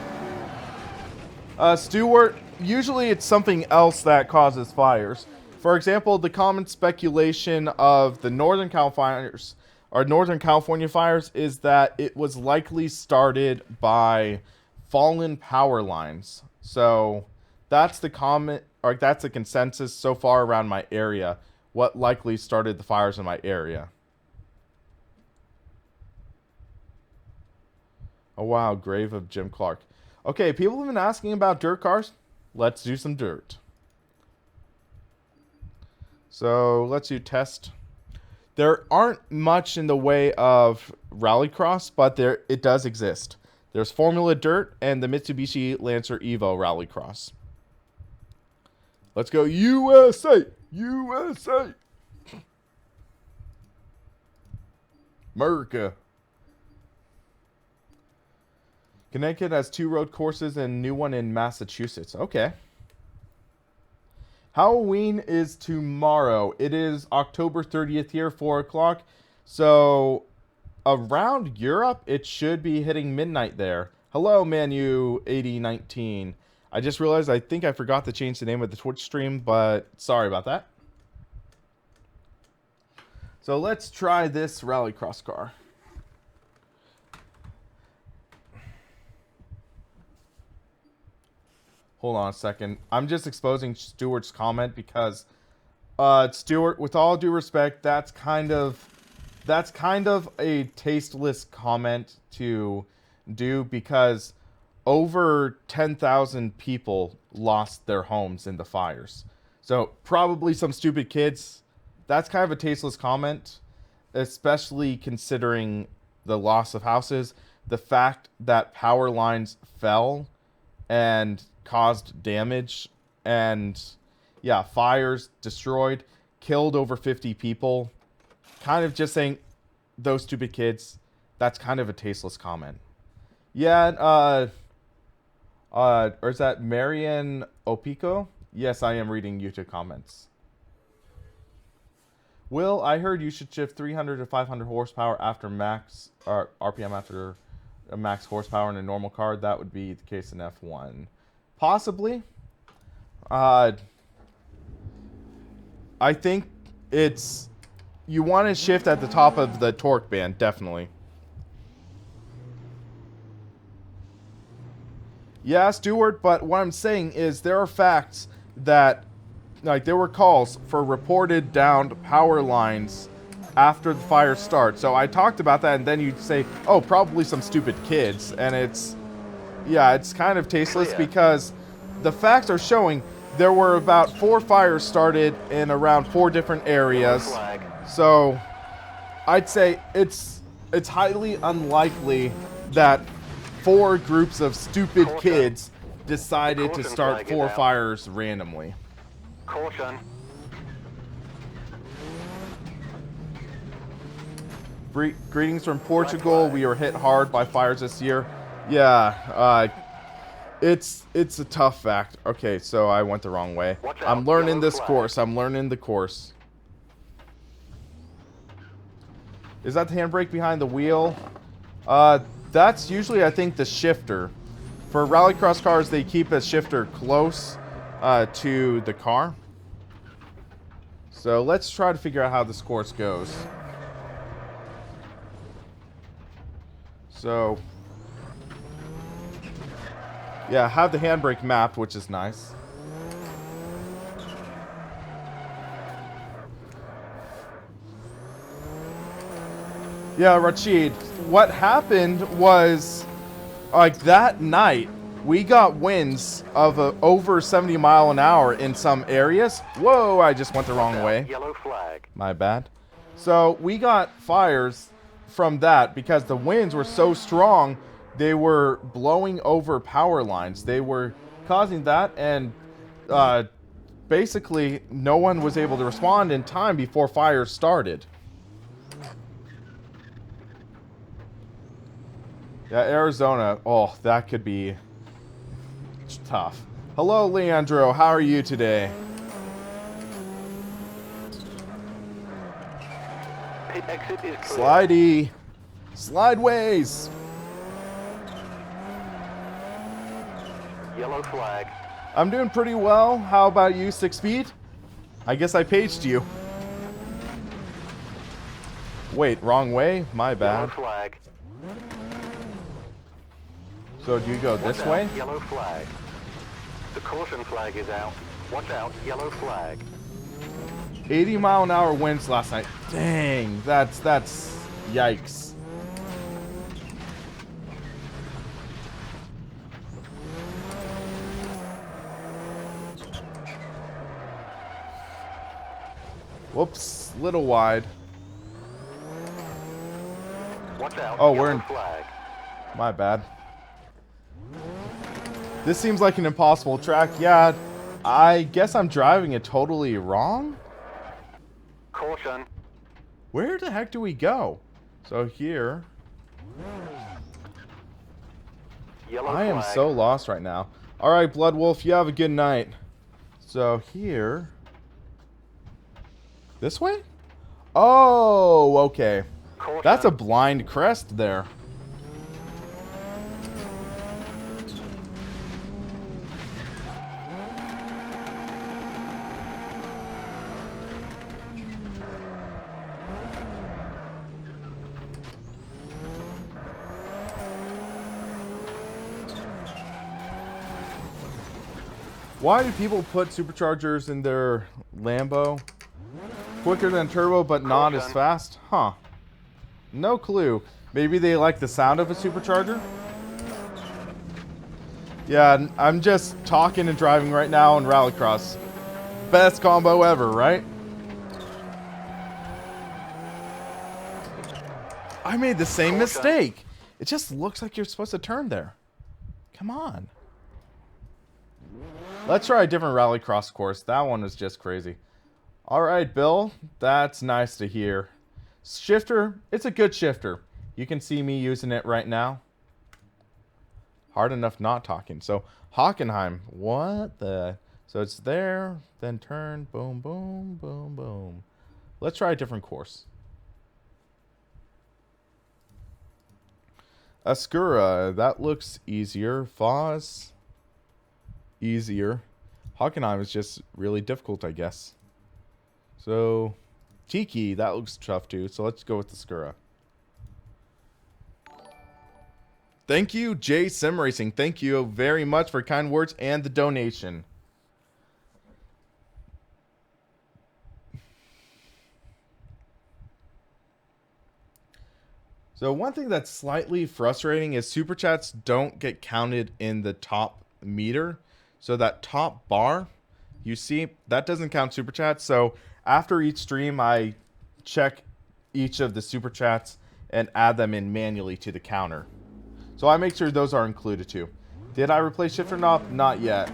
Stuart, usually it's something else that causes fires. For example, the common speculation of the Northern California fires is that it was likely started by fallen power lines. So that's the that's the consensus so far around my area. What likely started the fires in my area? Oh wow, grave of Jim Clark. Okay, people have been asking about dirt cars. Let's do some dirt. So let's do test. There aren't much in the way of Rallycross, but it does exist. There's Formula Dirt and the Mitsubishi Lancer Evo Rallycross. Let's go USA! USA! America. Connecticut has 2 road courses and a new one in Massachusetts. Okay. Halloween is tomorrow. It is October 30th here, 4 o'clock. So around Europe, it should be hitting midnight there. Hello, Manu8019. I just realized I think I forgot to change the name of the Twitch stream, but sorry about that. So let's try this Rallycross car. Hold on a second. I'm just exposing Stuart's comment because, Stuart, with all due respect, that's kind of a tasteless comment to do because over 10,000 people lost their homes in the fires. So probably some stupid kids. That's kind of a tasteless comment, especially considering the loss of houses, the fact that power lines fell and caused damage, and yeah, fires destroyed, killed over 50 people. Kind of just saying those stupid kids. That's kind of a tasteless comment. Yeah, or is that Marian Opico? Yes, I am reading YouTube comments. Will, I heard you should shift 300 to 500 horsepower after max, or RPM after a max horsepower in a normal car. That would be the case in F1. Possibly. I think it's... You want to shift at the top of the torque band, definitely. Yeah, Stuart, but what I'm saying is there are facts that, like, there were calls for reported downed power lines after the fire starts. So I talked about that, and then you'd say, oh, probably some stupid kids. And it's, yeah, it's kind of tasteless because the facts are showing there were about 4 fires started in around 4 different areas. So I'd say it's highly unlikely that 4 groups of stupid kids decided to start 4 fires randomly. Caution. Greetings from Portugal. We were hit hard by fires this year. Yeah, it's a tough fact. Okay, so I went the wrong way. I'm learning this course. I'm learning the course. Is that the handbrake behind the wheel? That's usually, I think, the shifter. For Rallycross cars, they keep a shifter close to the car. So let's try to figure out how this course goes. So, yeah, I have the handbrake mapped, which is nice. Yeah, Rachid, what happened was, like, that night, we got winds of over 70 mile an hour in some areas. Whoa, I just went the wrong way. Yellow flag. My bad. So we got fires from that because the winds were so strong, they were blowing over power lines. They were causing that, and basically no one was able to respond in time before fires started. Yeah, Arizona. Oh, that could be tough. Hello, Leandro. How are you today? Pit exit is clear. Slidey. Slideways. Yellow flag. I'm doing pretty well. How about you, 6 feet? I guess I paged you. Wait, wrong way? My bad. Yellow flag. So do you go this Watch way? out, yellow flag. The caution flag is out. Watch out, yellow flag. 80 mile an hour winds last night. Dang, that's yikes. Whoops, little wide. Watch out, Oh, yellow we're in. flag. My bad. This seems like an impossible track. Yeah, I guess I'm driving it totally wrong. Caution. Where the heck do we go? So here. Yellow I am flag. so lost right now. Alright, Blood Wolf, you have a good night. So here. This way? Oh, okay. Caution. That's a blind crest there. Why do people put superchargers in their Lambo? Quicker than turbo, but not as fast? Huh. No clue. Maybe they like the sound of a supercharger? Yeah, I'm just talking and driving right now in Rallycross. Best combo ever, right? I made the same mistake. It just looks like you're supposed to turn there. Come on. Let's try a different Rallycross course. That one was just crazy. Alright, Bill. That's nice to hear. Shifter, it's a good shifter. You can see me using it right now. Hard enough not talking. So, Hockenheim. What the... So it's there, then turn, boom, boom, boom, boom. Let's try a different course. Ascura, that looks easier. Foz, easier. Hockenheim is just really difficult, I guess. So, Tiki, that looks tough too. So let's go with the Ascura. Thank you, Jay Sim Racing. Thank you very much for kind words and the donation. So one thing that's slightly frustrating is super chats don't get counted in the top meter. So that top bar, you see, that doesn't count super chats. So after each stream, I check each of the super chats and add them in manually to the counter. So I make sure those are included too. Did I replace shifter knob? Not yet.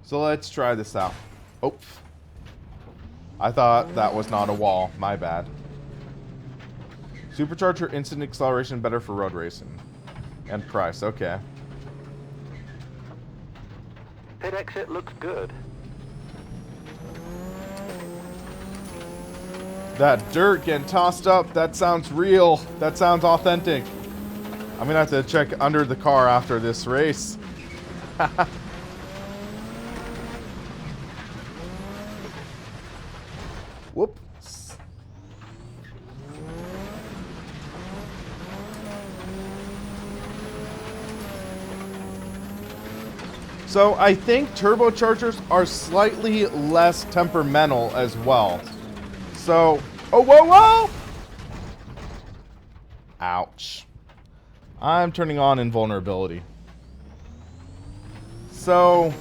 So let's try this out. Oh, I thought that was not a wall. My bad. Supercharger instant acceleration better for road racing. And price, okay. Pit exit looks good. That dirt getting tossed up, that sounds real. That sounds authentic. I'm gonna have to check under the car after this race. Whoop. So I think turbochargers are slightly less temperamental as well. So, oh, whoa, whoa! Ouch. I'm turning on invulnerability. So,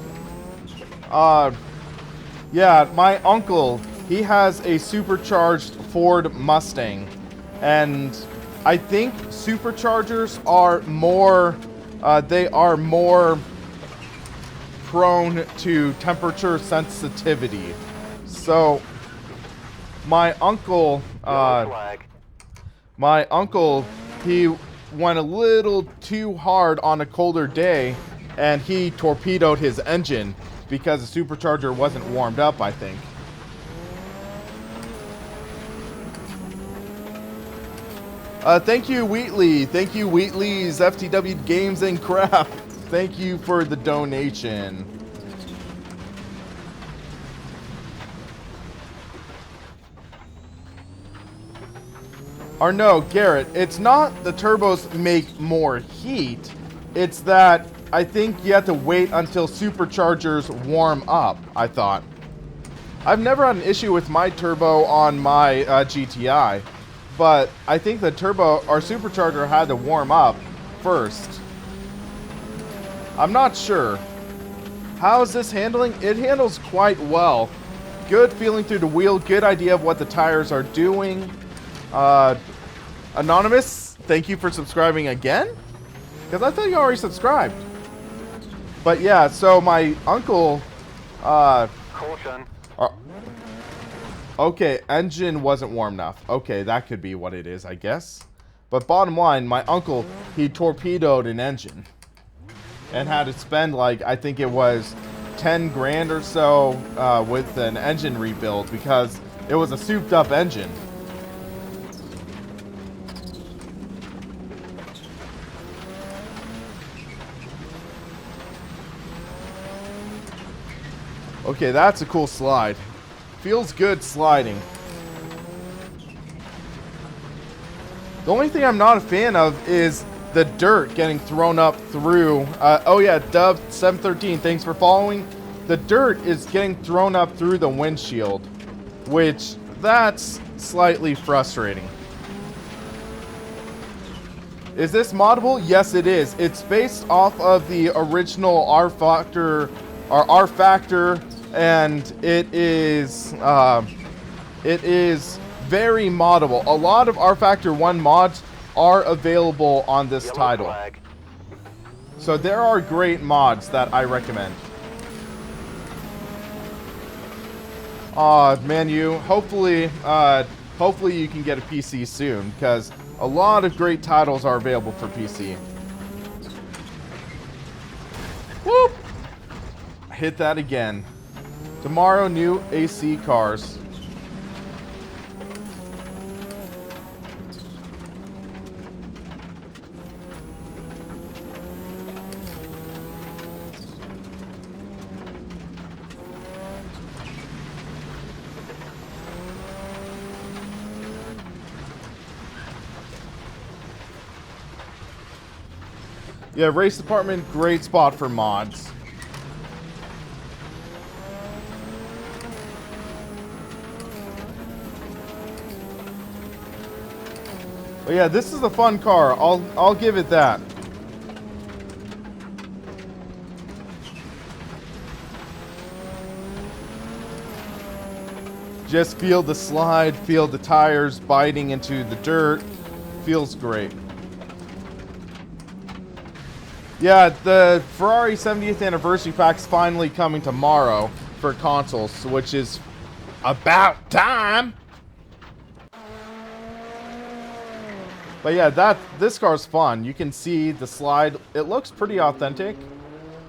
yeah, my uncle, he has a supercharged Ford Mustang. And I think superchargers are more, they are more prone to temperature sensitivity. So my uncle he went a little too hard on a colder day and he torpedoed his engine because the supercharger wasn't warmed up, I think. Thank you, Wheatley. Thank you, Wheatley's FTW Games and Craft. Thank you for the donation. Or no, Garrett, it's not the turbos make more heat. It's that I think you have to wait until superchargers warm up, I thought. I've never had an issue with my turbo on my GTI, but I think the turbo or supercharger had to warm up first. I'm not sure. How is this handling? It handles quite well. Good feeling through the wheel. Good idea of what the tires are doing. Anonymous, thank you for subscribing again. Because I thought you already subscribed. But yeah, so my uncle... Caution. Okay, engine wasn't warm enough. Okay, that could be what it is, I guess. But bottom line, my uncle, he torpedoed an engine. And had to spend like, I think it was 10 grand or so with an engine rebuild because it was a souped up engine. Okay, that's a cool slide. Feels good sliding. The only thing I'm not a fan of is the dirt getting thrown up through. Oh yeah, Dub713, thanks for following. the dirt is getting thrown up through the windshield, which that's slightly frustrating. Is this moddable? Yes, it is. It's based off of the original R Factor, or R Factor, and it is very moddable. A lot of R Factor 1 mods are available on this Yellow title. flag. So there are great mods that I recommend. Manu, hopefully you can get a PC soon, because a lot of great titles are available for PC. Whoop! Hit that again. Tomorrow, new AC cars. Yeah, race department, great spot for mods. But yeah, this is a fun car. I'll give it that. Just feel the slide, feel the tires biting into the dirt. Feels great. Yeah, the Ferrari 70th anniversary pack's finally coming tomorrow for consoles, which is about time. But yeah, this car's fun. You can see the slide. It looks pretty authentic,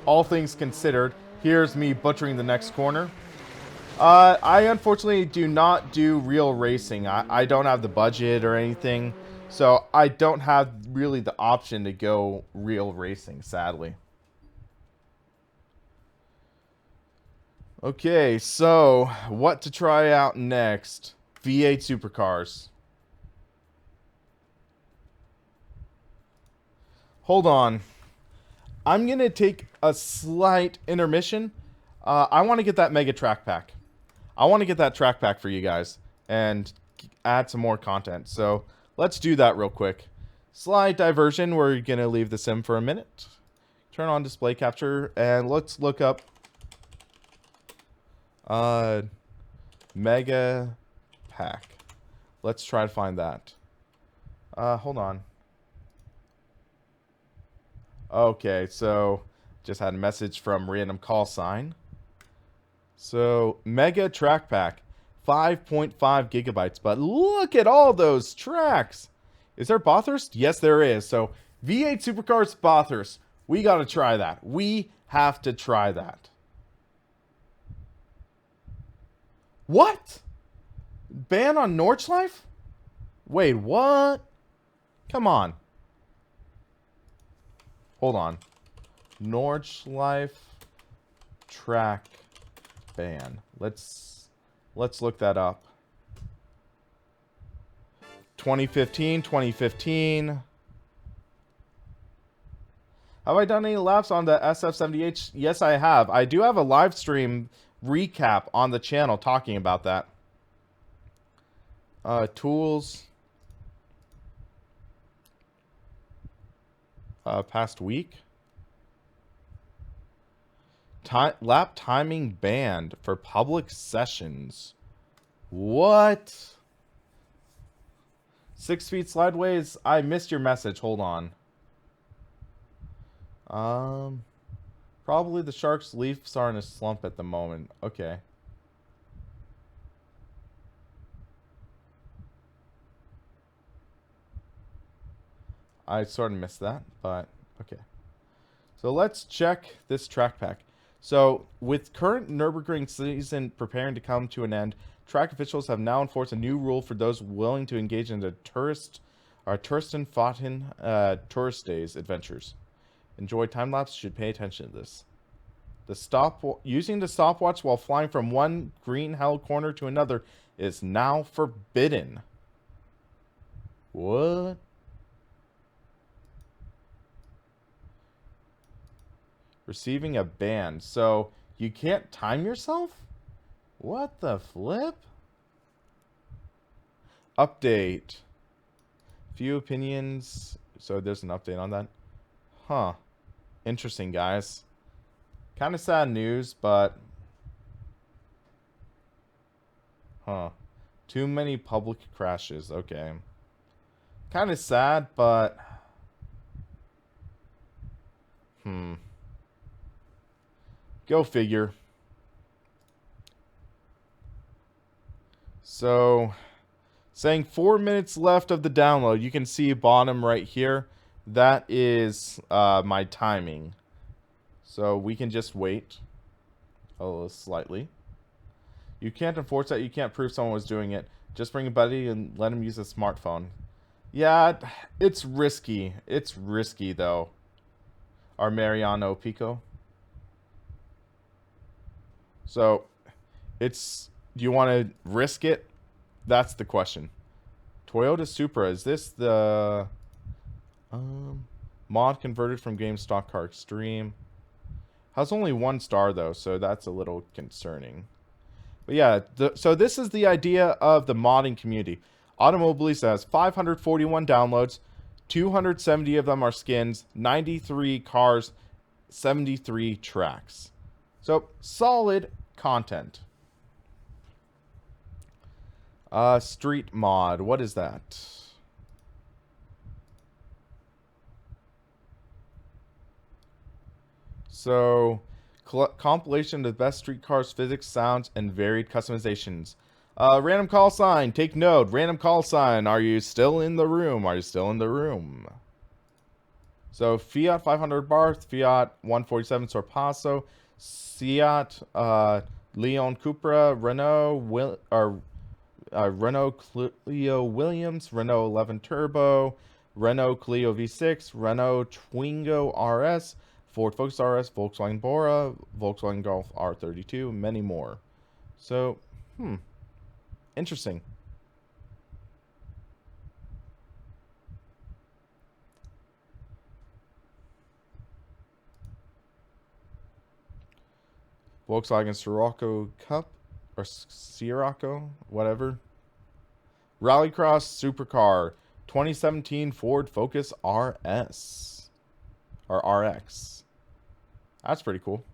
all things considered. Here's me butchering the next corner. I unfortunately do not do real racing. I don't have the budget or anything. So I don't have really the option to go real racing, sadly. Okay, so what to try out next? V8 supercars. Hold on. I'm going to take a slight intermission. I want to get that mega track pack. I want to get that track pack for you guys and add some more content. So let's do that real quick. Slight diversion. We're going to leave the sim for a minute. Turn on display capture and let's look up mega pack. Let's try to find that. Hold on. Okay, so just had a message from random call sign. So mega track pack, 5.5 gigabytes, but look at all those tracks. Is there Bathurst? Yes, there is. So V8 Supercars Bathurst. We got to try that. We have to try that. What? Ban on Nordschleife? Wait, what? Come on. Hold on. Nordschleife track ban. Let's look that up. 2015. Have I done any laps on the SF78? Yes, I have. I do have a live stream recap on the channel talking about that. Tools. Past week. Lap timing banned for public sessions. What? 6 feet slideways. I missed your message. Hold on. Probably the Sharks' Leafs are in a slump at the moment. Okay. I sort of missed that, but okay. So let's check this track pack. So with current Nürburgring season preparing to come to an end, track officials have now enforced a new rule for those willing to engage in the Touristenfahrten tourist days adventures. Enjoy time-lapse, should pay attention to this. Using the stopwatch while flying from one green hell corner to another is now forbidden. What? Receiving a ban. So You can't time yourself? What the flip? Update. Few opinions. So there's an update on that. Huh. Interesting, guys. Kind of sad news, but... Huh. Too many public crashes. Okay. Kind of sad, but... Go figure. So, saying 4 minutes left of the download. You can see bottom right here. That is my timing. So we can just wait. Slightly. You can't enforce that. You can't prove someone was doing it. Just bring a buddy and let him use a smartphone. Yeah, it's risky. It's risky, though. Our Mariano Pico. So, it's... Do you want to risk it? That's the question. Toyota Supra. Is this the... mod converted from game stock car extreme? Has only 1 star, though, so that's a little concerning. But yeah, so this is the idea of the modding community. Automobilista has 541 downloads. 270 of them are skins. 93 cars. 73 tracks. So, solid content. Street mod. What is that? So, compilation of the best street cars, physics, sounds, and varied customizations. Random call sign. Take note. Random call sign. Are you still in the room? Are you still in the room? So, Fiat 500 Barth, Fiat 147 Sorpasso, Seat, Leon Cupra, Renault, Renault Clio Williams, Renault 11 Turbo, Renault Clio V6, Renault Twingo RS, Ford Focus RS, Volkswagen Bora, Volkswagen Golf R32, many more. So, interesting. Volkswagen Scirocco Cup, or Scirocco, whatever. Rallycross Supercar, 2017 Ford Focus RS, or RX. That's pretty cool.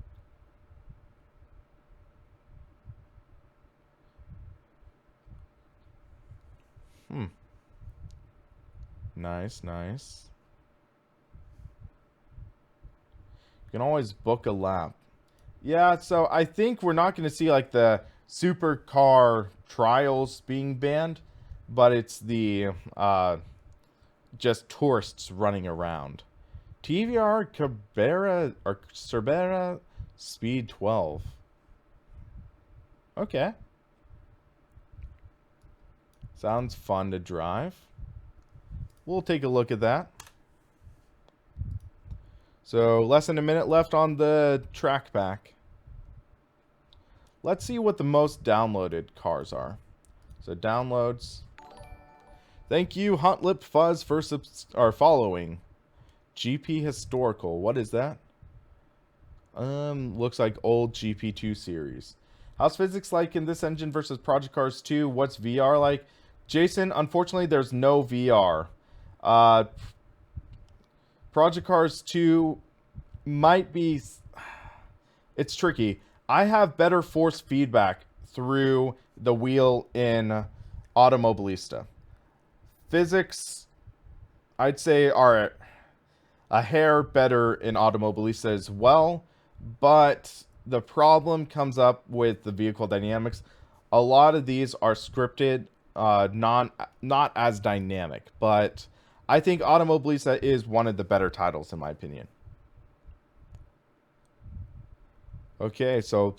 Nice, nice. You can always book a lap. Yeah, so I think we're not going to see like the supercar trials being banned, but it's the just tourists running around. TVR Cabrera or Cervera Speed 12. Okay. Sounds fun to drive. We'll take a look at that. So, less than a minute left on the track back. Let's see what the most downloaded cars are. So, downloads. Thank you, Huntlip Fuzz, for following. GP Historical. What is that? Looks like old GP2 series. How's physics like in this engine versus Project Cars 2? What's VR like? Jason, unfortunately, there's no VR. Project Cars 2 might be... It's tricky. I have better force feedback through the wheel in Automobilista. Physics, I'd say, are a hair better in Automobilista as well, but the problem comes up with the vehicle dynamics. A lot of these are scripted, not as dynamic, but I think Automobilista is one of the better titles in my opinion. Okay, so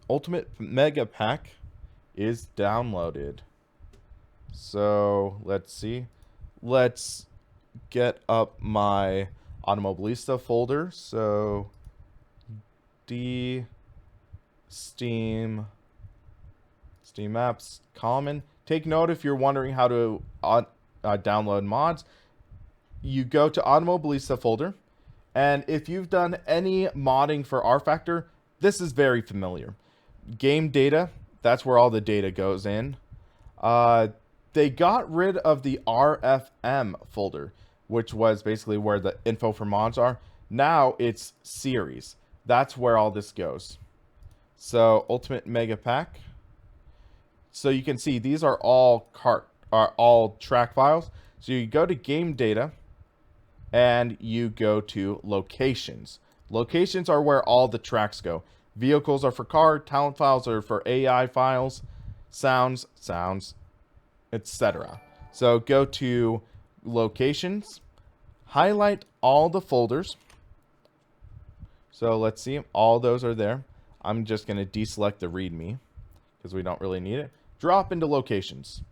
Ultimate Mega Pack is downloaded. So, let's see. Let's get up my Automobilista folder. So, Steam Apps, Common. Take note if you're wondering how to download mods. You go to Automobilista folder, and if you've done any modding for R Factor, this is very familiar. Game data, that's where all the data goes in. They got rid of the RFM folder, which was basically where the info for mods are. Now it's series. That's where all this goes. So Ultimate Mega Pack. So you can see these are all track files. So you go to game data and you go to locations. Locations are where all the tracks go. Vehicles are for car, talent files are for AI files, sounds, etc. So go to locations, highlight all the folders. So let's see, all those are there. I'm just going to deselect the README because we don't really need it. Drop into locations.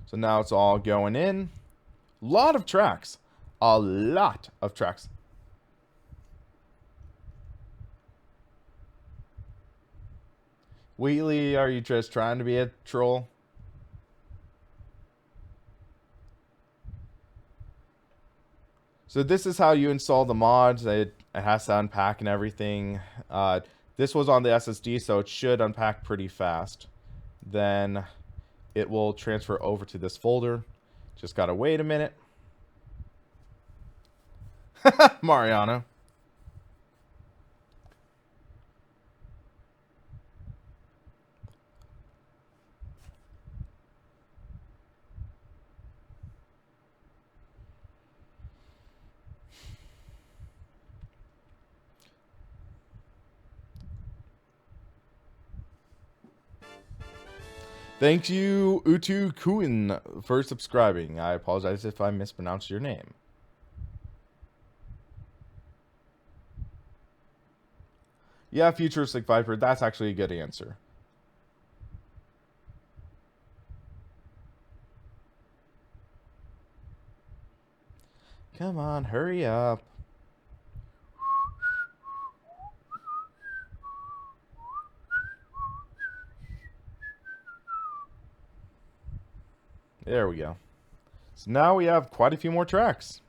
So now it's all going in. A lot of tracks. A lot of tracks. Wheatley, are you just trying to be a troll? So this is how you install the mods. It has to unpack and everything. This was on the SSD, so it should unpack pretty fast. Then it will transfer over to this folder. Just gotta wait a minute. Mariano. Thank you, Utu Kuin, for subscribing. I apologize if I mispronounced your name. Yeah, Futuristic Viper, that's actually a good answer. Come on, hurry up. There we go. So now we have quite a few more tracks.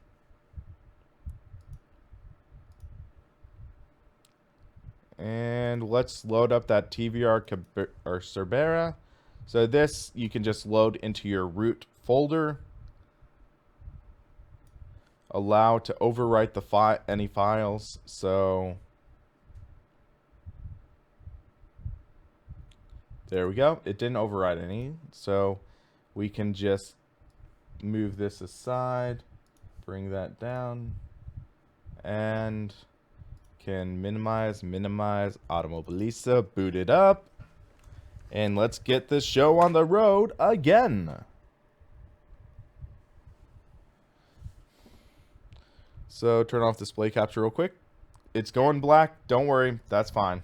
And let's load up that TVR Cerberra. So this you can just load into your root folder. Allow to overwrite any files. So there we go. It didn't overwrite any. So we can just move this aside, bring that down, and can minimize Automobilista, boot it up, and let's get this show on the road again. So turn off display capture real quick. It's going black. Don't worry. That's fine.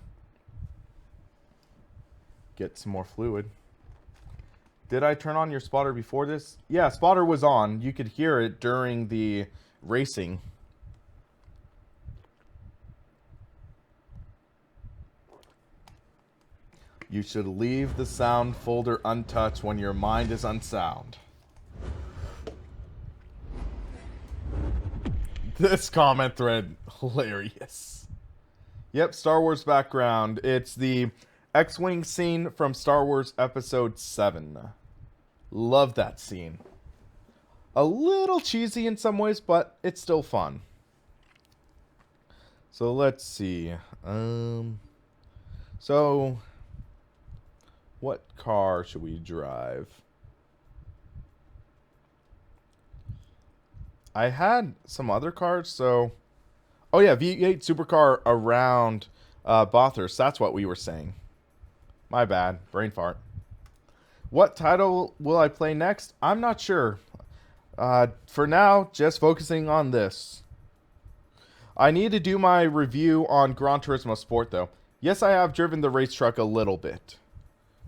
Get some more fluid. Did I turn on your spotter before this? Yeah, spotter was on. You could hear it during the racing. You should leave the sound folder untouched when your mind is unsound. This comment thread, hilarious. Yep, Star Wars background. It's the X-Wing scene from Star Wars Episode 7. Love that scene. A little cheesy in some ways, but it's still fun. So let's see. So what car should we drive? I had some other cars, so... Oh yeah, V8 supercar around Bathurst. That's what we were saying. My bad. Brain fart. What title will I play next? I'm not sure. For now, just focusing on this. I need to do my review on Gran Turismo Sport, though. Yes, I have driven the race truck a little bit.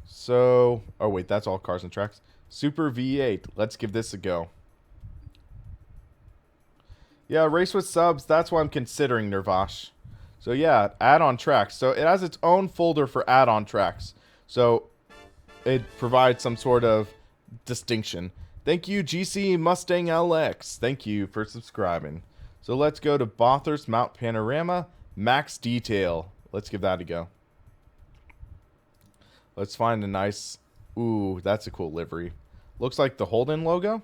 So... Oh, wait, that's all cars and tracks. Super V8. Let's give this a go. Yeah, race with subs. That's what I'm considering, Nirvash. So yeah, add-on tracks. So it has its own folder for add-on tracks. So it provides some sort of distinction. Thank you, GC Mustang LX. Thank you for subscribing. So let's go to Bathurst Mount Panorama Max Detail. Let's give that a go. Let's find a nice... Ooh, that's a cool livery. Looks like the Holden logo.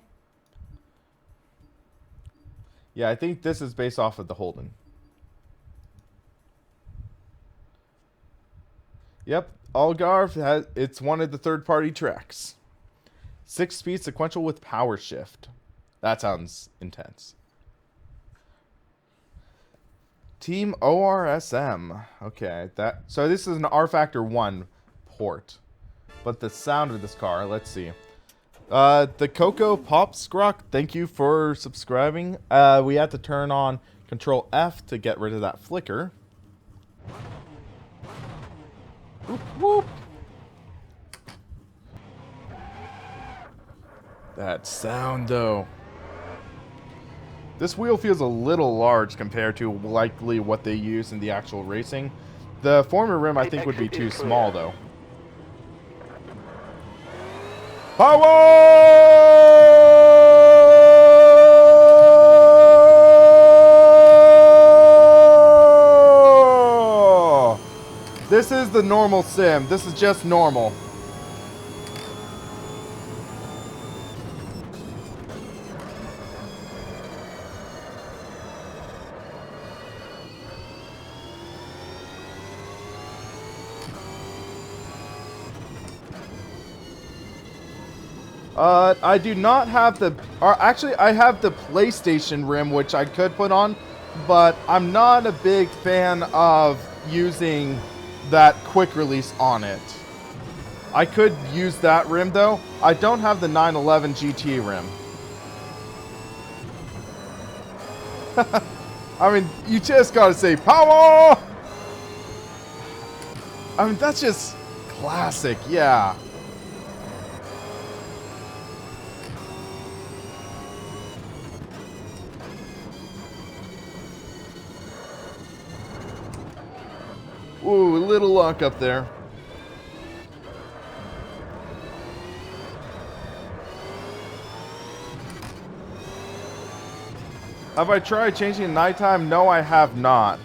Yeah, I think this is based off of the Holden. Yep, Algarve it's one of the third-party tracks. 6-speed sequential with power shift. That sounds intense. Team ORSM. Okay, so this is an R Factor 1 port. But the sound of this car, let's see. The Coco Pop Scrock, thank you for subscribing. We had to turn on Control F to get rid of that flicker. Whoop, whoop. That sound, though. This wheel feels a little large compared to likely what they use in the actual racing. The former rim, I think, would be too small, though. Power! This is the normal sim. This is just normal. I do not have the... actually, I have the PlayStation rim, which I could put on, but I'm not a big fan of using that quick release on it. I could use that rim, though. I don't have the 911 GT rim. I mean, you just gotta say, power! I mean, that's just classic, yeah. Ooh, a little luck up there. Have I tried changing nighttime? No, I have not.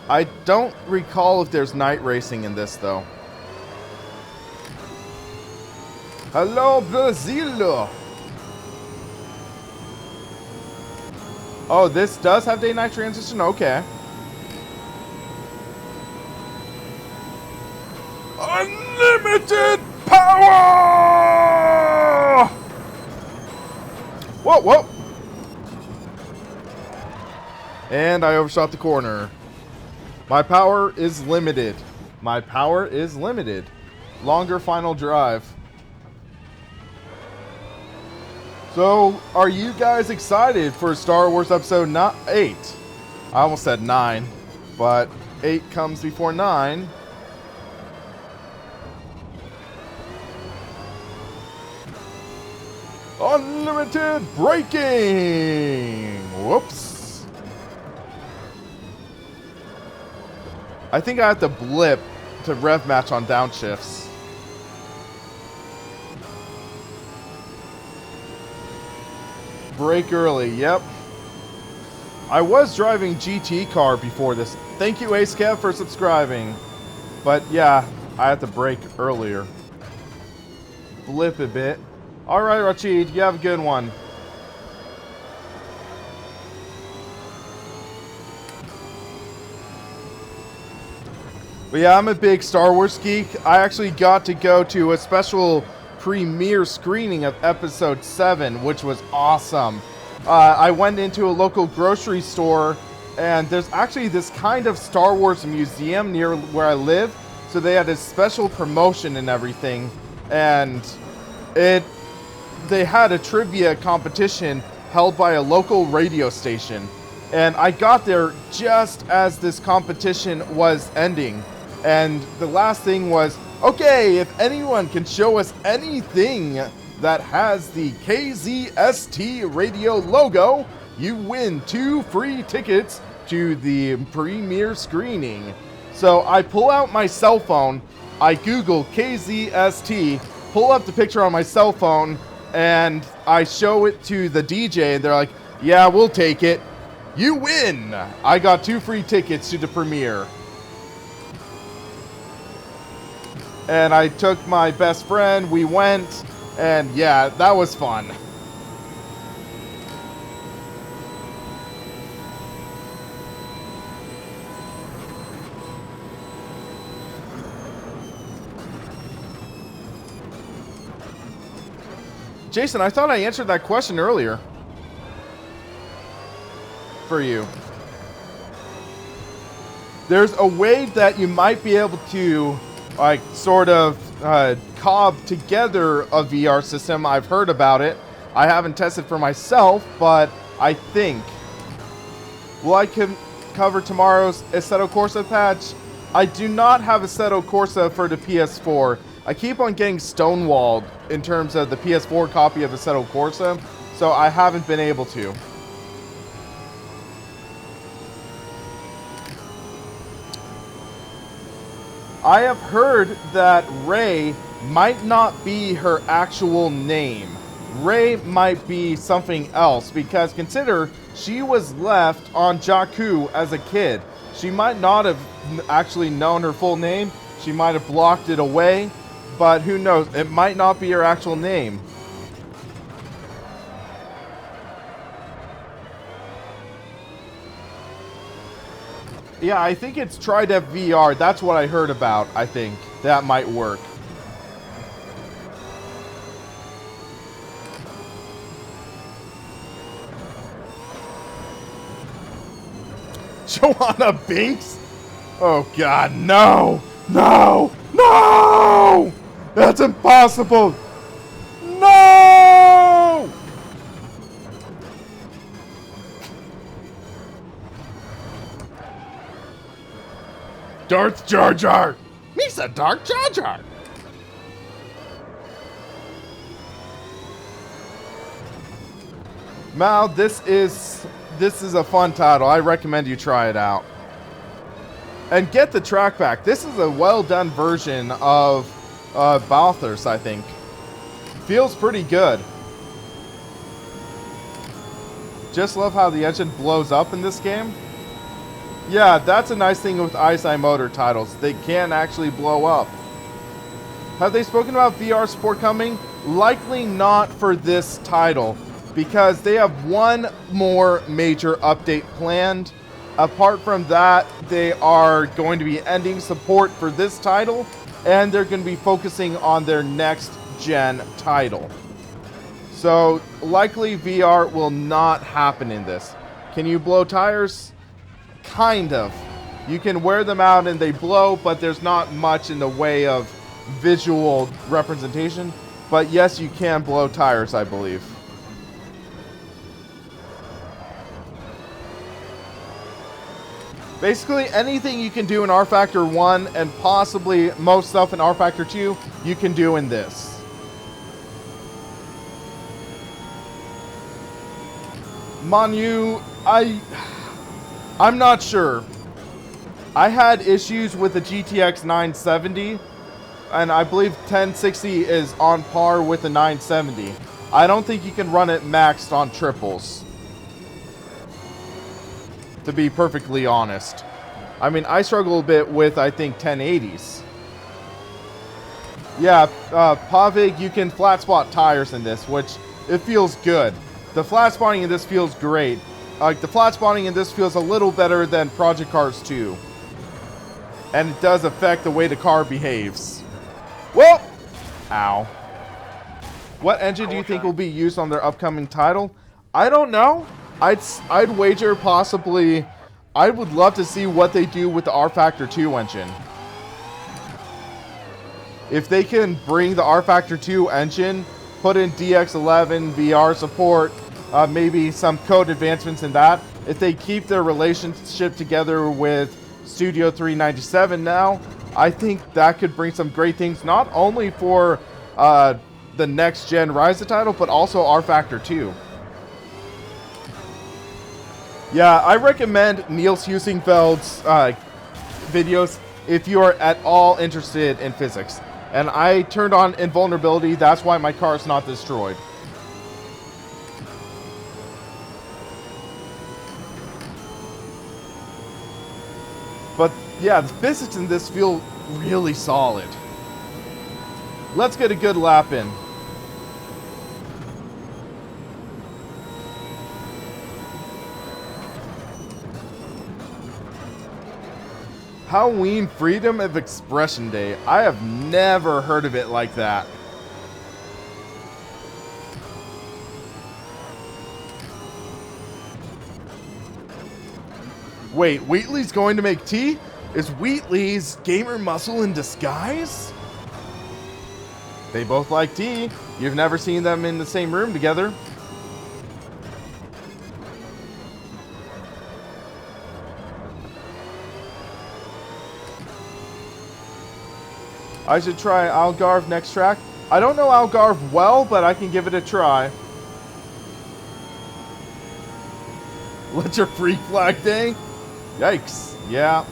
I don't recall if there's night racing in this, though. Hello, Brazil! Oh, this does have day-night transition? Okay. Unlimited power! Whoa, whoa! And I overshot the corner. My power is limited. My power is limited. Longer final drive. So, are you guys excited for Star Wars Episode 8? I almost said 9, but 8 comes before 9. Unlimited braking! Whoops. I think I have to blip to rev match on downshifts. Brake early, yep. I was driving GT car before this. Thank you, Ace Kev, for subscribing. But yeah, I had to brake earlier. Blip a bit. Alright, Rachid, you have a good one. But yeah, I'm a big Star Wars geek. I actually got to go to a special premiere screening of Episode 7, which was awesome. I went into a local grocery store, and there's actually this kind of Star Wars museum near where I live. So they had a special promotion and everything, and they had a trivia competition held by a local radio station. And I got there just as this competition was ending. And the last thing was, okay, if anyone can show us anything that has the KZST radio logo, you win 2 free tickets to the premiere screening. So I pull out my cell phone, I Google KZST, pull up the picture on my cell phone, and I show it to the DJ, and they're like, yeah, we'll take it. You win! I got 2 free tickets to the premiere. And I took my best friend, we went, and yeah, that was fun. Jason, I thought I answered that question earlier. For you. There's a way that you might be able to, like, sort of cob together a VR system. I've heard about it. I haven't tested for myself, but I think. Will I cover tomorrow's Assetto Corsa patch? I do not have Assetto Corsa for the PS4. I keep on getting stonewalled in terms of the PS4 copy of Assetto Corsa, so I haven't been able to. I have heard that Ray might not be her actual name. Ray might be something else, because consider she was left on Jakku as a kid. She might not have actually known her full name. She might have blocked it away, but who knows? It might not be her actual name. Yeah, I think it's TriDev VR. That's what I heard about, I think. That might work. Joanna Binks? Oh god, no! No! No! That's impossible! No! Darth Jar Jar! Misa Darth Jar Jar! Mal, this is a fun title. I recommend you try it out. And get the track back. This is a well done version of Bathurst, I think. Feels pretty good. Just love how the engine blows up in this game. Yeah, that's a nice thing with ISI Motor titles. They can actually blow up. Have they spoken about VR support coming? Likely not for this title, because they have one more major update planned. Apart from that, they are going to be ending support for this title, and they're going to be focusing on their next gen title. So likely VR will not happen in this. Can you blow tires? Kind of. You can wear them out and they blow, but there's not much in the way of visual representation. But yes, you can blow tires, I believe. Basically, anything you can do in R Factor 1 and possibly most stuff in R Factor 2, you can do in this. Manu, I'm not sure. I had issues with the GTX 970, and I believe 1060 is on par with the 970. I don't think you can run it maxed on triples, to be perfectly honest. I mean, I struggle a bit with, I think, 1080s. Yeah, Pavig, you can flat spot tires in this, which it feels good. The flat spotting in this feels great. Like, the flat spotting in this feels a little better than Project Cars 2. And it does affect the way the car behaves. Well, ow. What engine do you think will be used on their upcoming title? I don't know. I'd wager possibly. I would love to see what they do with the R Factor 2 engine. If they can bring the R Factor 2 engine, put in DX11 VR support, maybe some code advancements in that. If they keep their relationship together with Studio 397 now, I think that could bring some great things, not only for the next gen Ryza title, but also R Factor 2. Yeah, I recommend Niels Husingfeld's videos if you are at all interested in physics. And I turned on invulnerability, that's why my car is not destroyed. Yeah, the physics in this feel really solid. Let's get a good lap in. Halloween Freedom of Expression Day. I have never heard of it like that. Wait, Wheatley's going to make tea? Is Wheatley's gamer muscle in disguise? They both like tea. You've never seen them in the same room together. I should try Algarve next track. I don't know Algarve well, but I can give it a try. Let your freak flag day? Yikes. Yeah.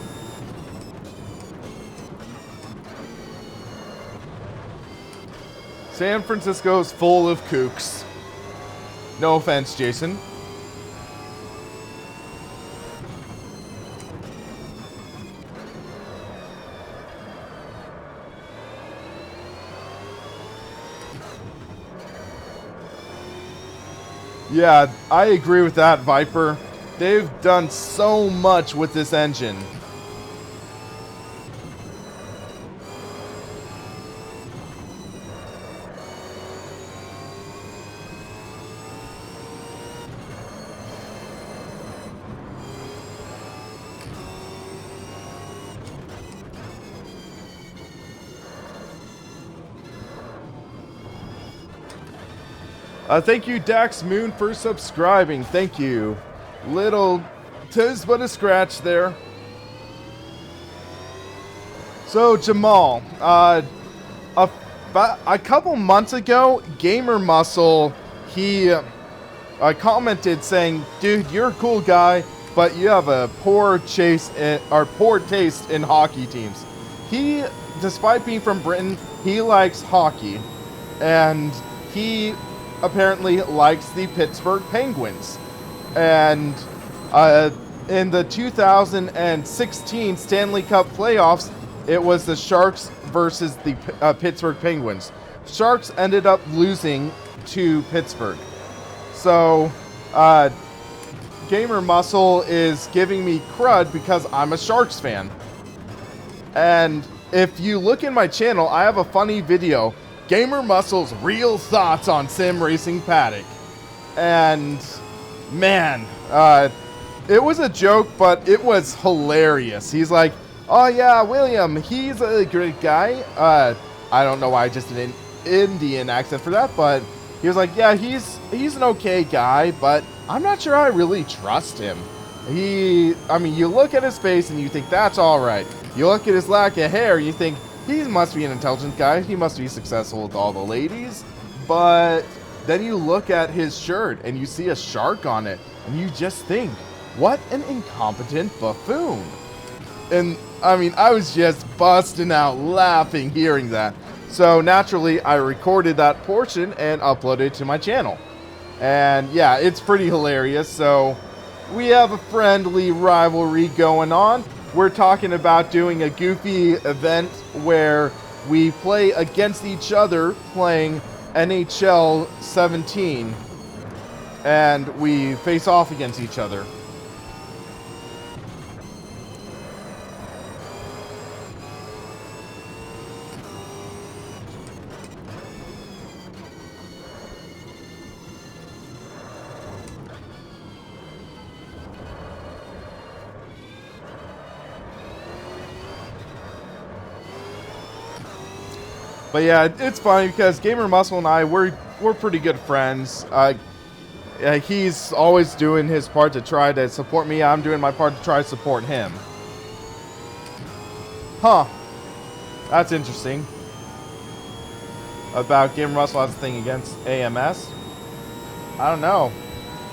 San Francisco's full of kooks. No offense, Jason. Yeah, I agree with that, Viper. They've done so much with this engine. Thank you, Dax Moon, for subscribing. Thank you. Little, 'tis but a scratch there. So, Jamal, a couple months ago, Gamer Muscle, he commented saying, "Dude, you're a cool guy, but you have a poor taste in hockey teams." He, despite being from Britain, he likes hockey, and he apparently likes the Pittsburgh Penguins. And in the 2016 Stanley Cup playoffs, it was the Sharks versus the Pittsburgh Penguins. Sharks ended up losing to Pittsburgh. So, Gamer Muscle is giving me crud because I'm a Sharks fan. And if you look in my channel, I have a funny video, Gamer Muscle's real thoughts on sim racing paddock. And man, it was a joke, but it was hilarious. He's like, "Oh yeah, William, he's a great guy." I don't know why I just did an Indian accent for that, but he was like, "Yeah, he's an okay guy, but I'm not sure I really trust him." I mean, you look at his face and you think that's all right. You look at his lack of hair, you think he must be an intelligent guy. He must be successful with all the ladies. But then you look at his shirt and you see a shark on it, and you just think, what an incompetent buffoon. And I mean, I was just busting out laughing hearing that. So naturally, I recorded that portion and uploaded it to my channel. And yeah, it's pretty hilarious. So we have a friendly rivalry going on. We're talking about doing a goofy event where we play against each other playing NHL 17, and we face off against each other. But yeah, it's funny because Gamer Muscle and I, we're pretty good friends. He's always doing his part to try to support me. I'm doing my part to try to support him. Huh. That's interesting. About Gamer Muscle has a thing against AMS. I don't know.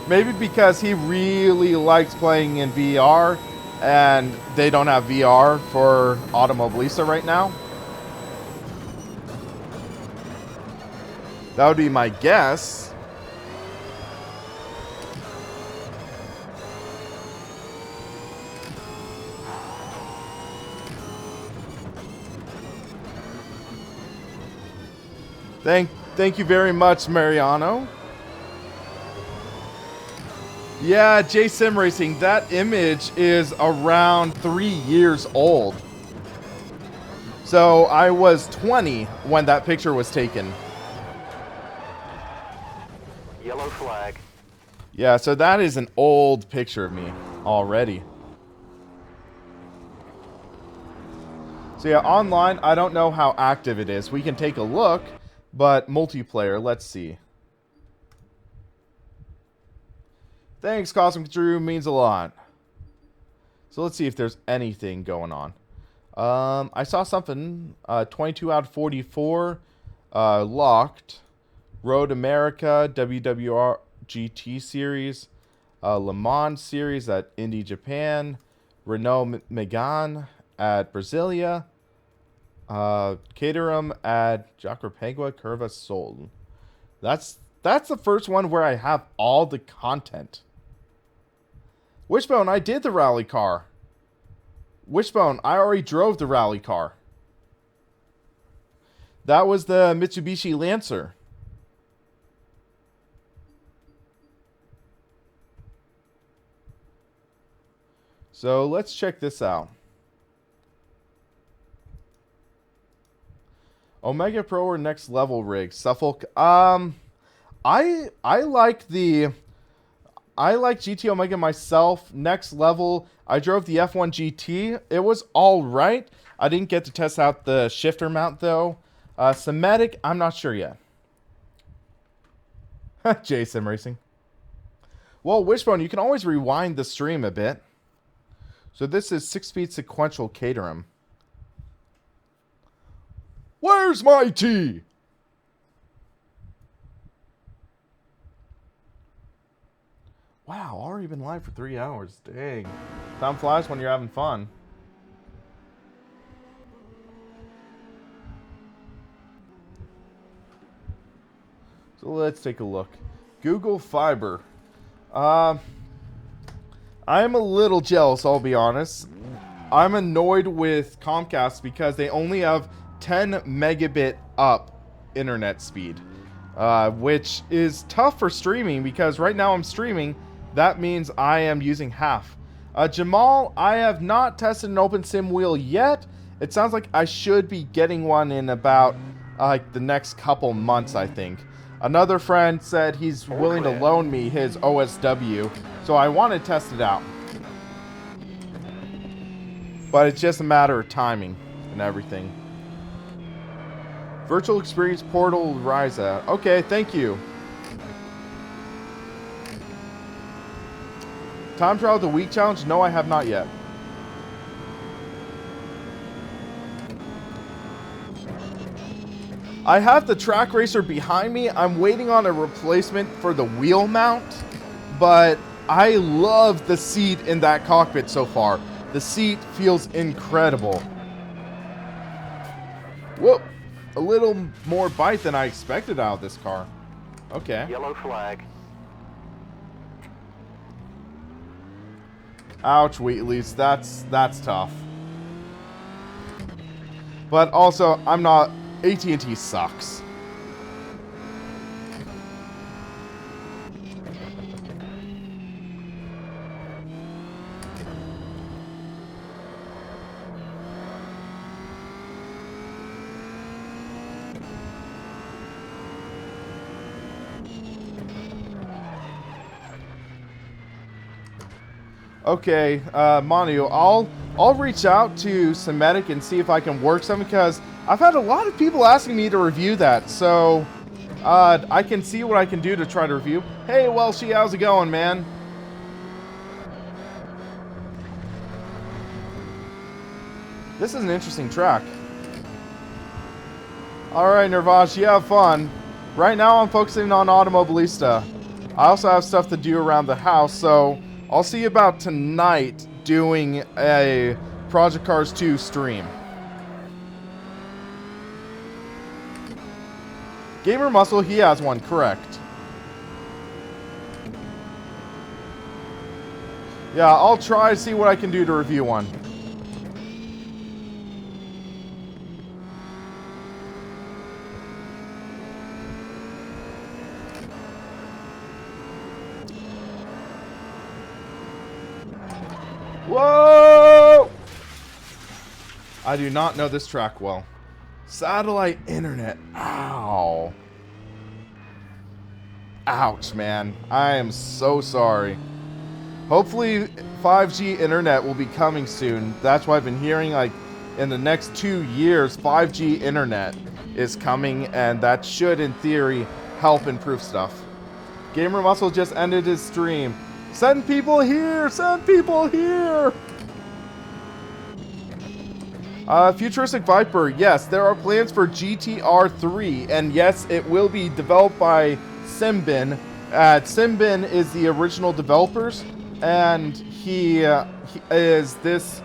Maybe because he really likes playing in VR, and they don't have VR for Automobilista right now. That would be my guess. Thank you very much, Mariano. Yeah, J Sim Racing, that image is around 3 years old. So I was 20 when that picture was taken. Yellow flag. Yeah, so that is an old picture of me already. So yeah, online, I don't know how active it is. We can take a look, but multiplayer, let's see. Thanks, Cosmic Drew, means a lot. So let's see if there's anything going on. I saw something, 22 out of 44, locked. Road America, WWR GT Series, Le Mans Series at Indy Japan, Renault Megane at Brasilia, Caterham at Jacarpagua Curva Sol. That's the first one where I have all the content. Wishbone, I did the rally car. Wishbone, I already drove the rally car. That was the Mitsubishi Lancer. So let's check this out. Omega Pro or Next Level rig, Suffolk. I like GT Omega myself. Next Level, I drove the F1 GT. It was all right. I didn't get to test out the shifter mount though. Semitic, I'm not sure yet. J Sim Racing. Well, Wishbone, you can always rewind the stream a bit. So this is 6-speed sequential Caterham. Where's my tea? Wow, already been live for 3 hours. Dang. Time flies when you're having fun. So let's take a look. Google Fiber. I'm a little jealous, I'll be honest. I'm annoyed with Comcast because they only have 10 megabit up internet speed, which is tough for streaming because right now I'm streaming. That means I am using half. Jamal, I have not tested an OpenSim wheel yet. It sounds like I should be getting one in about the next couple months, I think. Another friend said he's willing to loan me his OSW, so I want to test it out. But it's just a matter of timing and everything. Virtual Experience Portal Ryza. Okay, thank you. Time Trial the Week Challenge? No, I have not yet. I have the track racer behind me. I'm waiting on a replacement for the wheel mount, but I love the seat in that cockpit so far. The seat feels incredible. Whoop. A little more bite than I expected out of this car. Okay. Yellow flag. Ouch, Wheatley's. That's tough. But also, I'm not... AT&T sucks. Okay, Manu, I'll reach out to Semitic and see if I can work something because I've had a lot of people asking me to review that, so I can see what I can do to try to review. Hey, Welshie, how's it going, man? This is an interesting track. Alright, Nirvaj, you have fun. Right now I'm focusing on Automobilista. I also have stuff to do around the house, so I'll see about tonight doing a Project Cars 2 stream. Gamer Muscle, he has one, correct. Yeah, I'll try to see what I can do to review one. Whoa! I do not know this track well. Satellite internet. Ow. Ouch, man. I am so sorry. Hopefully 5G internet will be coming soon. That's what I've been hearing, like, in the next 2 years, 5G internet is coming, and that should, in theory, help improve stuff. Gamer Muscle just ended his stream. Send people here! Send people here! Futuristic Viper, yes, there are plans for GTR 3, and yes, it will be developed by Simbin. Simbin is the original developers, and he is this...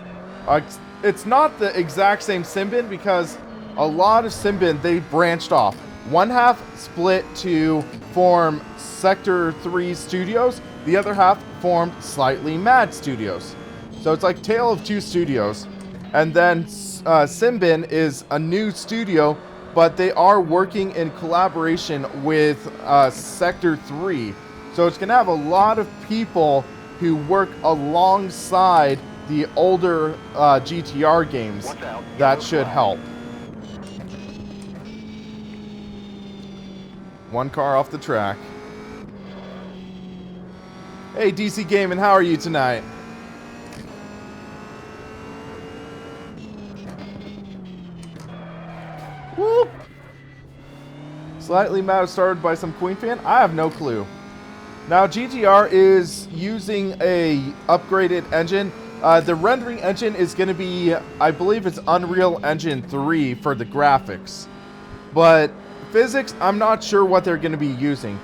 it's not the exact same Simbin, because a lot of Simbin, they branched off. One half split to form Sector 3 Studios, the other half formed Slightly Mad Studios. So it's like Tale of Two Studios. And then Simbin is a new studio, but they are working in collaboration with Sector 3. So it's going to have a lot of people who work alongside the older GTR games. That should help. One car off the track. Hey, DC Gaming, how are you tonight? Whoop! Slightly Mad started by some Queen fan? I have no clue. Now, GTR is using a upgraded engine. The rendering engine is going to be, I believe it's Unreal Engine 3 for the graphics. But physics, I'm not sure what they're going to be using.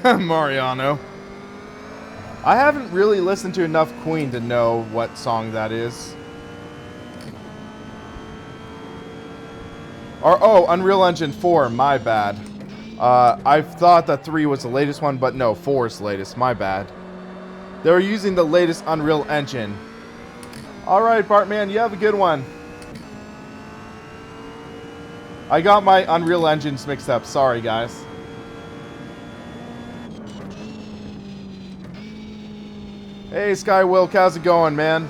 Mariano. I haven't really listened to enough Queen to know what song that is. Or, oh, Unreal Engine 4, my bad. I thought that 3 was the latest one, but no, 4 is the latest, my bad. They were using the latest Unreal Engine. Alright, Bartman, you have a good one. I got my Unreal Engines mixed up, sorry guys. Hey, Sky Wilk, how's it going, man?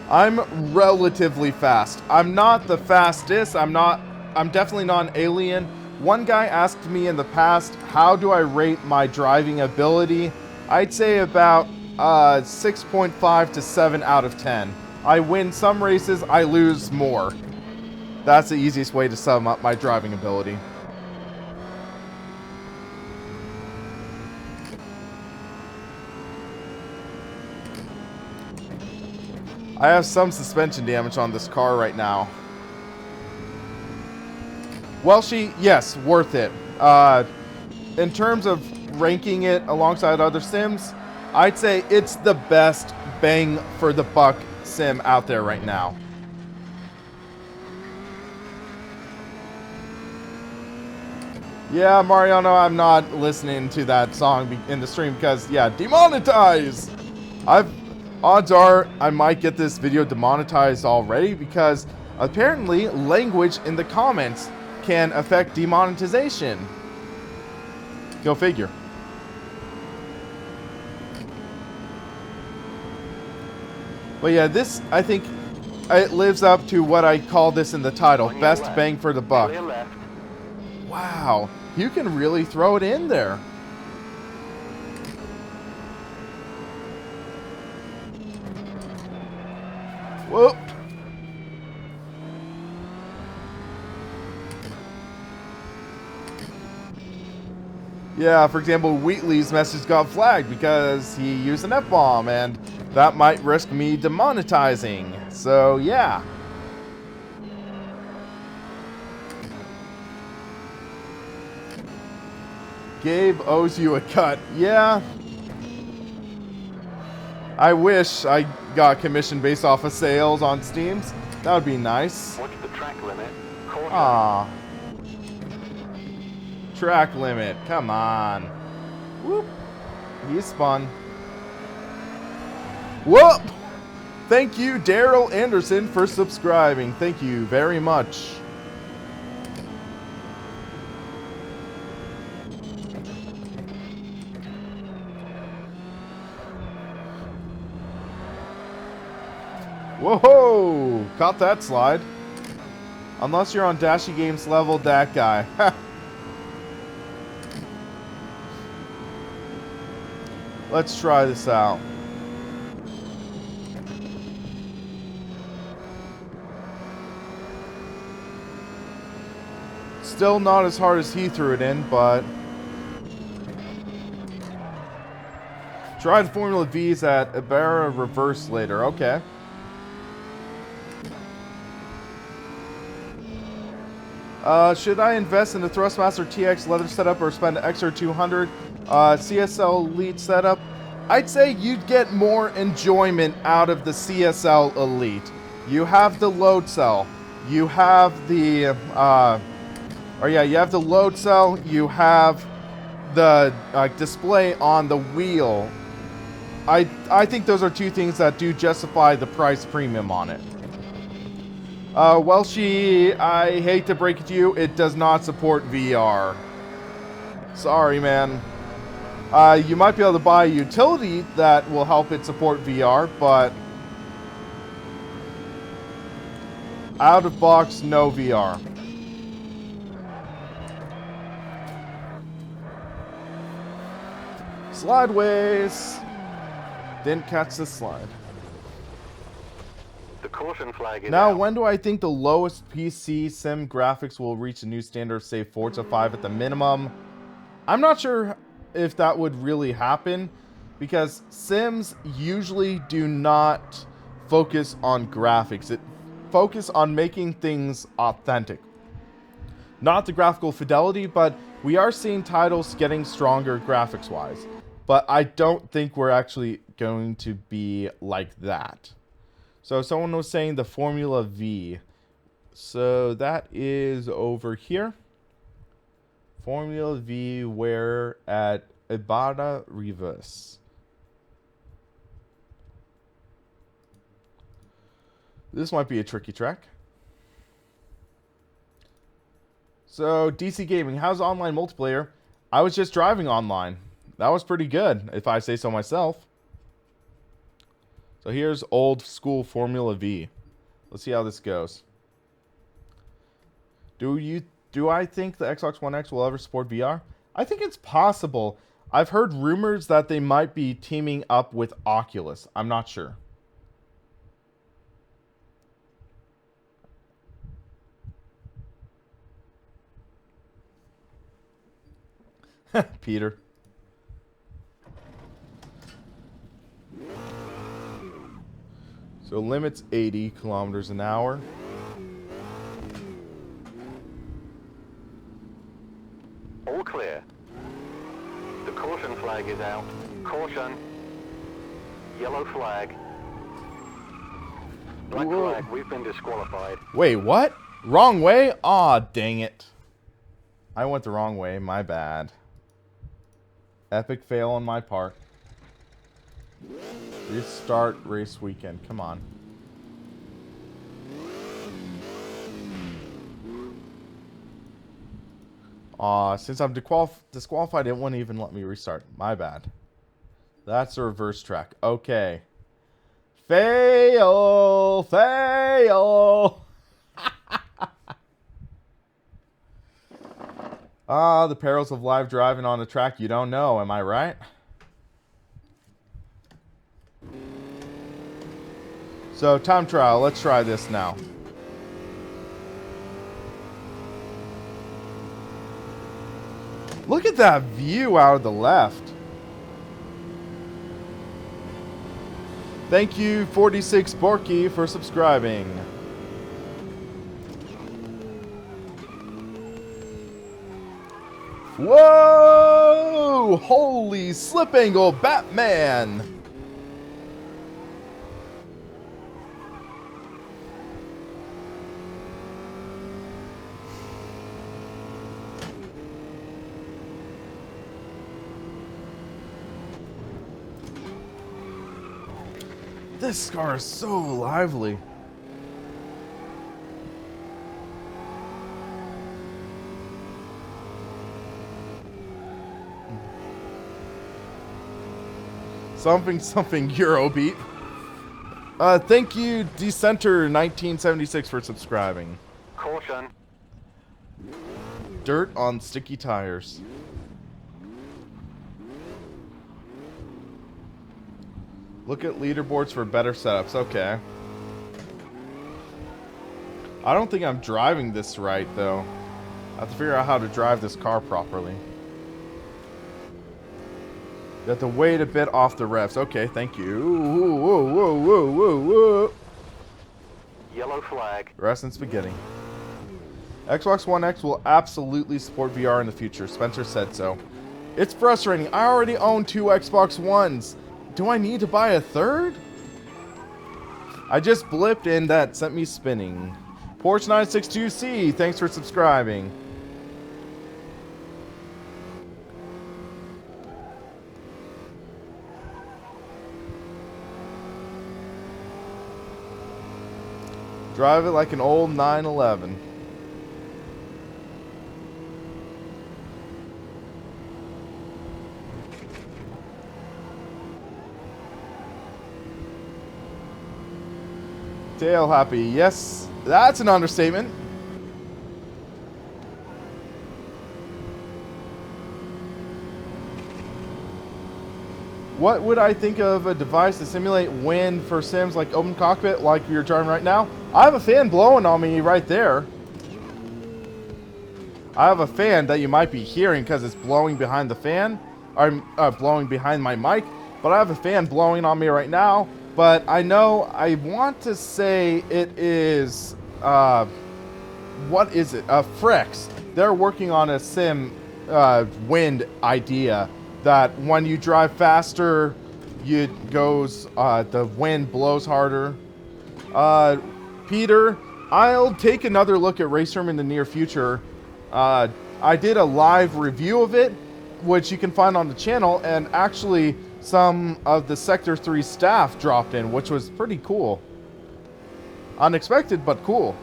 I'm relatively fast. I'm not the fastest. I'm definitely not an alien. One guy asked me in the past, how do I rate my driving ability? I'd say about 6.5 to 7 out of 10. I win some races, I lose more. That's the easiest way to sum up my driving ability. I have some suspension damage on this car right now. Welshie, yes, worth it. In terms of ranking it alongside other sims, I'd say it's the best bang for the buck sim out there right now. Yeah, Mariano, I'm not listening to that song in the stream because, yeah, demonetize! Odds are I might get this video demonetized already because apparently language in the comments can affect demonetization. Go figure. But yeah, this, I think, it lives up to what I call this in the title, best bang for the buck. Wow, you can really throw it in there. Whoop. Yeah, for example, Wheatley's message got flagged because he used an F-bomb, and that might risk me demonetizing. So, yeah. Gabe owes you a cut. Yeah. I wish I got commission based off of sales on Steams. That would be nice. Watch the track limit. Caution. Ah. Track limit. Come on. Whoop. He spun. Whoop! Thank you, Daryl Anderson, for subscribing. Thank you very much. Whoa! Caught that slide. Unless you're on Dashy Games level, that guy. Let's try this out. Still not as hard as he threw it in, but... Tried Formula V's at Ibarra Reverse later. Okay. Should I invest in the Thrustmaster TX leather setup or spend an extra 200 CSL Elite setup? I'd say you'd get more enjoyment out of the CSL Elite. You have the load cell. You have the you have the load cell. You have the display on the wheel. I think those are two things that do justify the price premium on it. Welshie, I hate to break it to you, it does not support VR. Sorry, man. You might be able to buy a utility that will help it support VR, but out of box, no VR. Slideways. Didn't catch the slide. The caution flag is Now, out. when do I think the lowest PC sim graphics will reach a new standard of, say, Forza 5 at the minimum? I'm not sure if that would really happen, because sims usually do not focus on graphics. It focus on making things authentic. Not the graphical fidelity, but we are seeing titles getting stronger graphics-wise. But I don't think we're actually going to be like that. So someone was saying the Formula V. So that is over here. Formula V, where at Ibarra Reverse. This might be a tricky track. So DC Gaming, how's online multiplayer? I was just driving online. That was pretty good, if I say so myself. So here's old school Formula V. Let's see how this goes. Do I think the Xbox One X will ever support VR? I think it's possible. I've heard rumors that they might be teaming up with Oculus. I'm not sure. Peter. So limit's 80 kilometers an hour. All clear. The caution flag is out. Caution. Yellow flag. Black Whoa. flag, we've been disqualified. Wait, what? Wrong way? Aw, dang it. I went the wrong way, my bad. Epic fail on my part. Restart race weekend, come on. Since I'm disqualified, it wouldn't even let me restart. My bad. That's a reverse track. Okay. Fail! Fail! The perils of live driving on a track you don't know, am I right? So, time trial. Let's try this now. Look at that view out of the left. Thank you, 46 Borky, for subscribing. Whoa! Holy slip angle, Batman! This car is so lively. Something Eurobeat. Thank you, Decenter1976 for subscribing. Caution. Dirt on sticky tires. Look at leaderboards for better setups. Okay. I don't think I'm driving this right, though. I have to figure out how to drive this car properly. You have to wait a bit off the revs. Okay, thank you. Whoa, whoa, whoa, whoa, whoa, whoa. Yellow flag. Rest and spaghetti. Xbox One X will absolutely support VR in the future. Spencer said so. It's frustrating. I already own 2 Xbox Ones. Do I need to buy a third? I just blipped and that sent me spinning. Porch962C, thanks for subscribing. Drive it like an old 911. Tail happy. Yes, that's an understatement. What would I think of a device to simulate wind for sims like open cockpit like you're driving right now? I have a fan blowing on me right there. I have a fan that you might be hearing because it's blowing behind the fan. Or blowing behind my mic. But I have a fan blowing on me right now. But I know, I want to say it is, what is it? Frex. They're working on a sim wind idea that when you drive faster, the wind blows harder. Peter, I'll take another look at Race Room in the near future. I did a live review of it, which you can find on the channel, and actually some of the Sector 3 staff dropped in, which was pretty cool. Unexpected, but cool.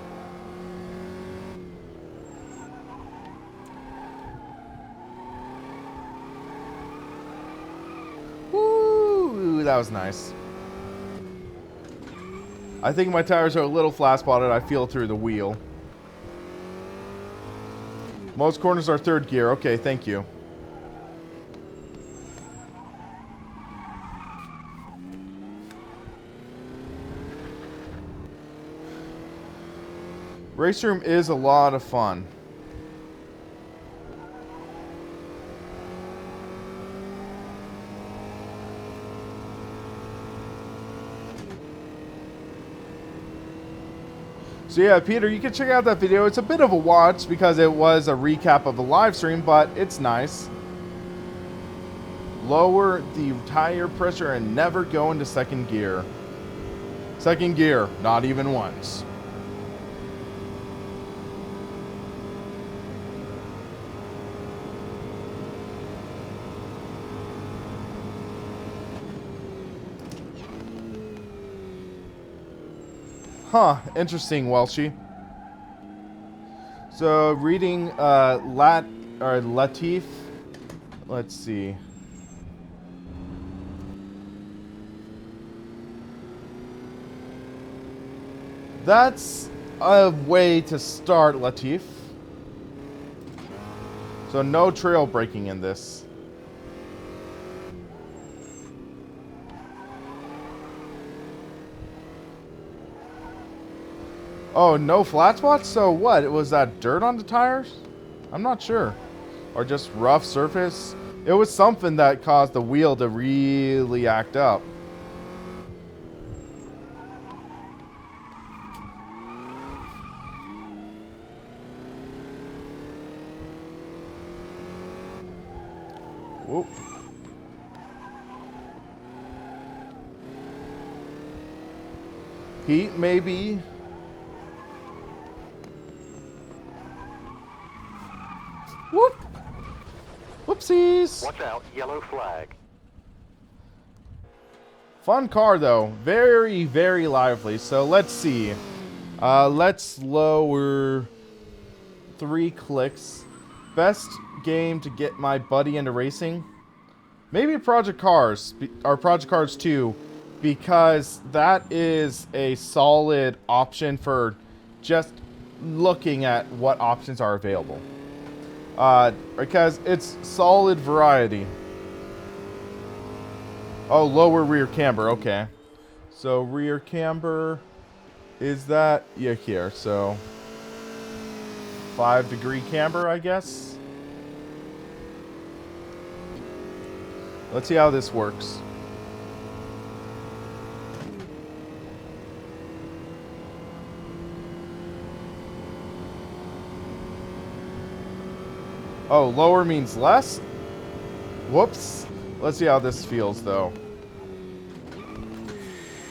Woo, that was nice. I think my tires are a little flat spotted. I feel through the wheel. Most corners are third gear. Okay, thank you. Race Room is a lot of fun. So yeah, Peter, you can check out that video. It's a bit of a watch because it was a recap of a live stream, but it's nice. Lower the tire pressure and never go into second gear. Second gear, not even once. Huh, interesting, Welshie. So, reading Latif. Let's see. That's a way to start, Latif. So, no trail braking in this. Oh, no flat spots? So what? Was that dirt on the tires? I'm not sure. Or just rough surface? It was something that caused the wheel to really act up. Whoop. Heat, maybe. Whoop! Whoopsies! Watch out, yellow flag. Fun car, though. Very, very lively. So let's see. Let's lower 3 clicks. Best game to get my buddy into racing? Maybe Project Cars, or Project Cars 2, because that is a solid option for just looking at what options are available. Because it's solid variety. Oh, lower rear camber, okay. So rear camber, is that, yeah, here, so 5-degree camber, I guess. Let's see how this works. Oh, lower means less? Whoops. Let's see how this feels, though.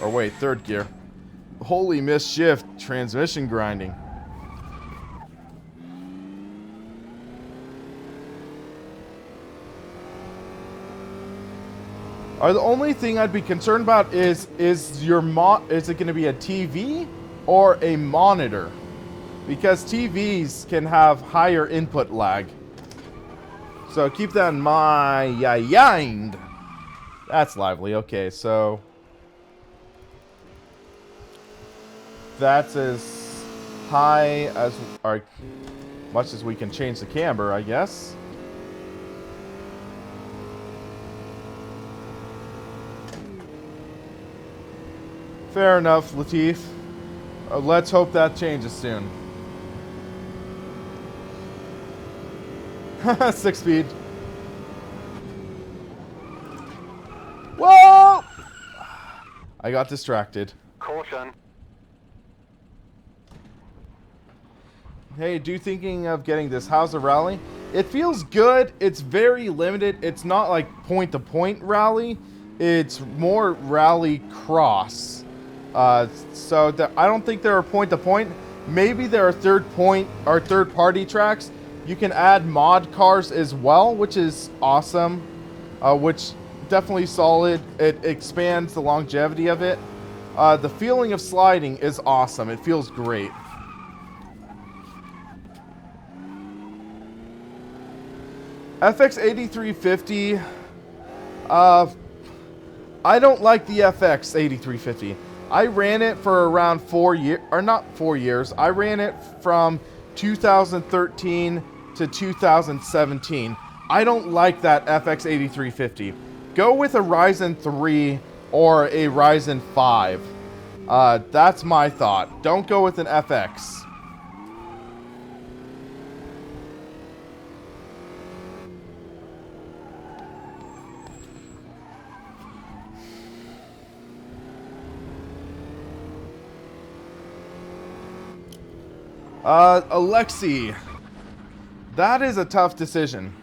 Or wait, 3rd gear. Holy mischief, transmission grinding. The only thing I'd be concerned about is it going to be a TV or a monitor? Because TVs can have higher input lag. So keep that in mind. That's lively. Okay, so that's as high as, or much as we can change the camber, I guess. Fair enough, Latif. Let's hope that changes soon. 6 speed. Whoa! I got distracted. Caution. Hey, thinking of getting this How's the Rally? It feels good. It's very limited. It's not like point-to-point rally. It's more Rallycross. So I don't think there are point-to-point. Maybe there are third-party tracks. You can add mod cars as well, which is awesome. Which definitely solid. It expands the longevity of it. The feeling of sliding is awesome. It feels great. FX8350. I don't like the FX8350. I ran it for around 4 years, or not 4 years. I ran it from 2013 to 2017. I don't like that FX8350. Go with a Ryzen 3 or a Ryzen 5. That's my thought. Don't go with an FX. Alexi, that is a tough decision.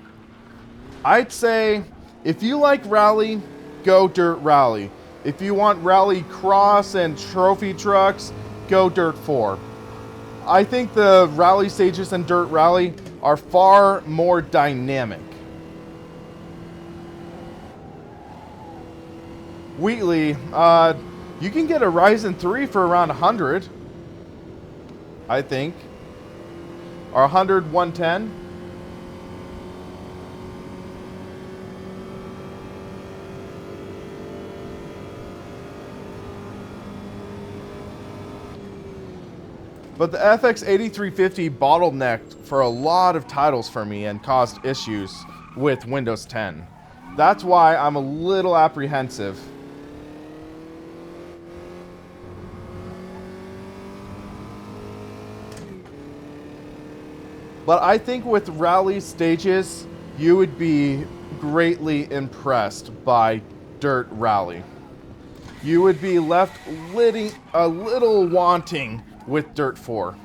I'd say if you like rally, go dirt rally. If you want Rallycross and trophy trucks, go dirt 4. I think the rally stages in dirt rally are far more dynamic. Wheatley, you can get a Ryzen 3 for around 100, I think. Or 100, 110. But the FX8350 bottlenecked for a lot of titles for me and caused issues with Windows 10. That's why I'm a little apprehensive. But I think with rally stages, you would be greatly impressed by dirt rally. You would be left a little wanting with dirt 4.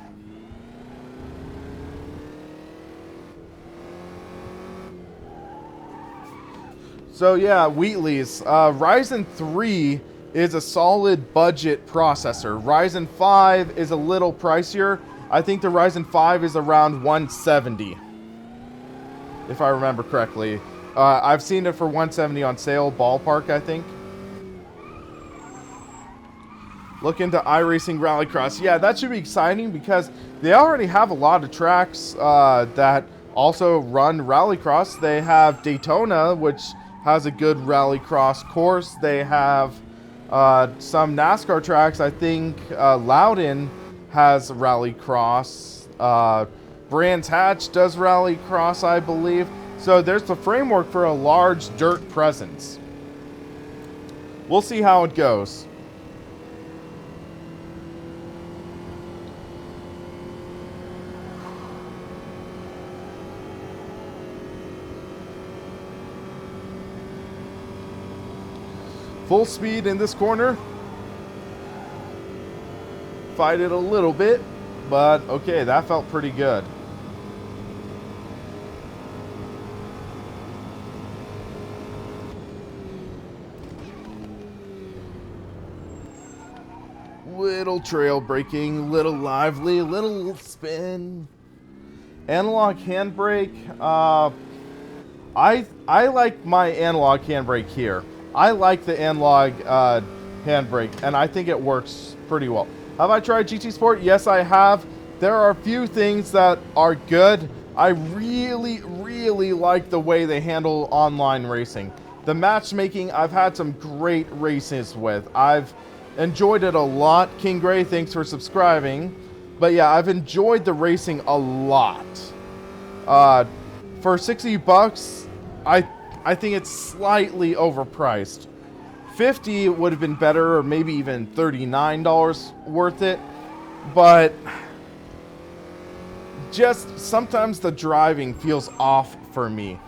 So yeah, Wheatley's Ryzen 3 is a solid budget processor. Ryzen 5 is a little pricier. I think the Ryzen 5 is around 170, if I remember correctly. I've seen it for 170 on sale, ballpark, I think. look into iRacing Rallycross. Yeah, that should be exciting because they already have a lot of tracks that also run Rallycross. They have Daytona, which has a good Rallycross course. They have some NASCAR tracks. I think Loudon has Rallycross. Brands Hatch does Rallycross, I believe. So there's the framework for a large dirt presence. We'll see how it goes. Full speed in this corner. Fight it a little bit, but okay, that felt pretty good. Little trail braking, little lively, little spin. Analog handbrake. I like my analog handbrake here. I like the analog handbrake, and I think it works pretty well. Have I tried GT Sport? Yes, I have. There are a few things that are good. I really, really like the way they handle online racing. The matchmaking, I've had some great races with. I've enjoyed it a lot. King Gray, thanks for subscribing. But yeah, I've enjoyed the racing a lot. For 60 bucks, I think it's slightly overpriced. 50 would have been better, or maybe even $39 worth it. But just sometimes the driving feels off for me.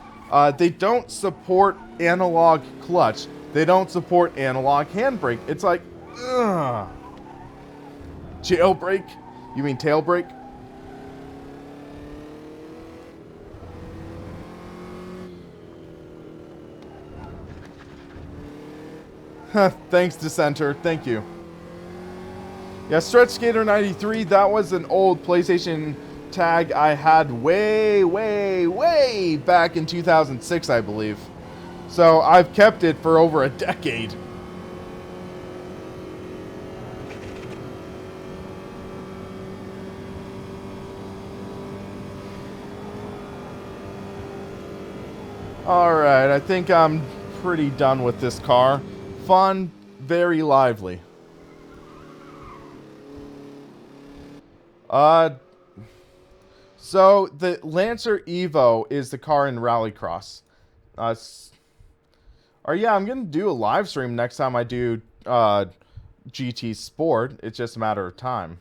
They don't support analog clutch. They don't support analog handbrake. It's like, ugh. Jailbrake? You mean tail brake? Thanks, Dissenter. Thank you. Yeah, Stretch Skater 93, that was an old PlayStation tag I had way, way, way back in 2006, I believe. So I've kept it for over a decade. Alright, I think I'm pretty done with this car. Fun, very lively. So the Lancer Evo is the car in Rallycross. Or yeah, I'm gonna do a live stream next time I do GT Sport. It's just a matter of time.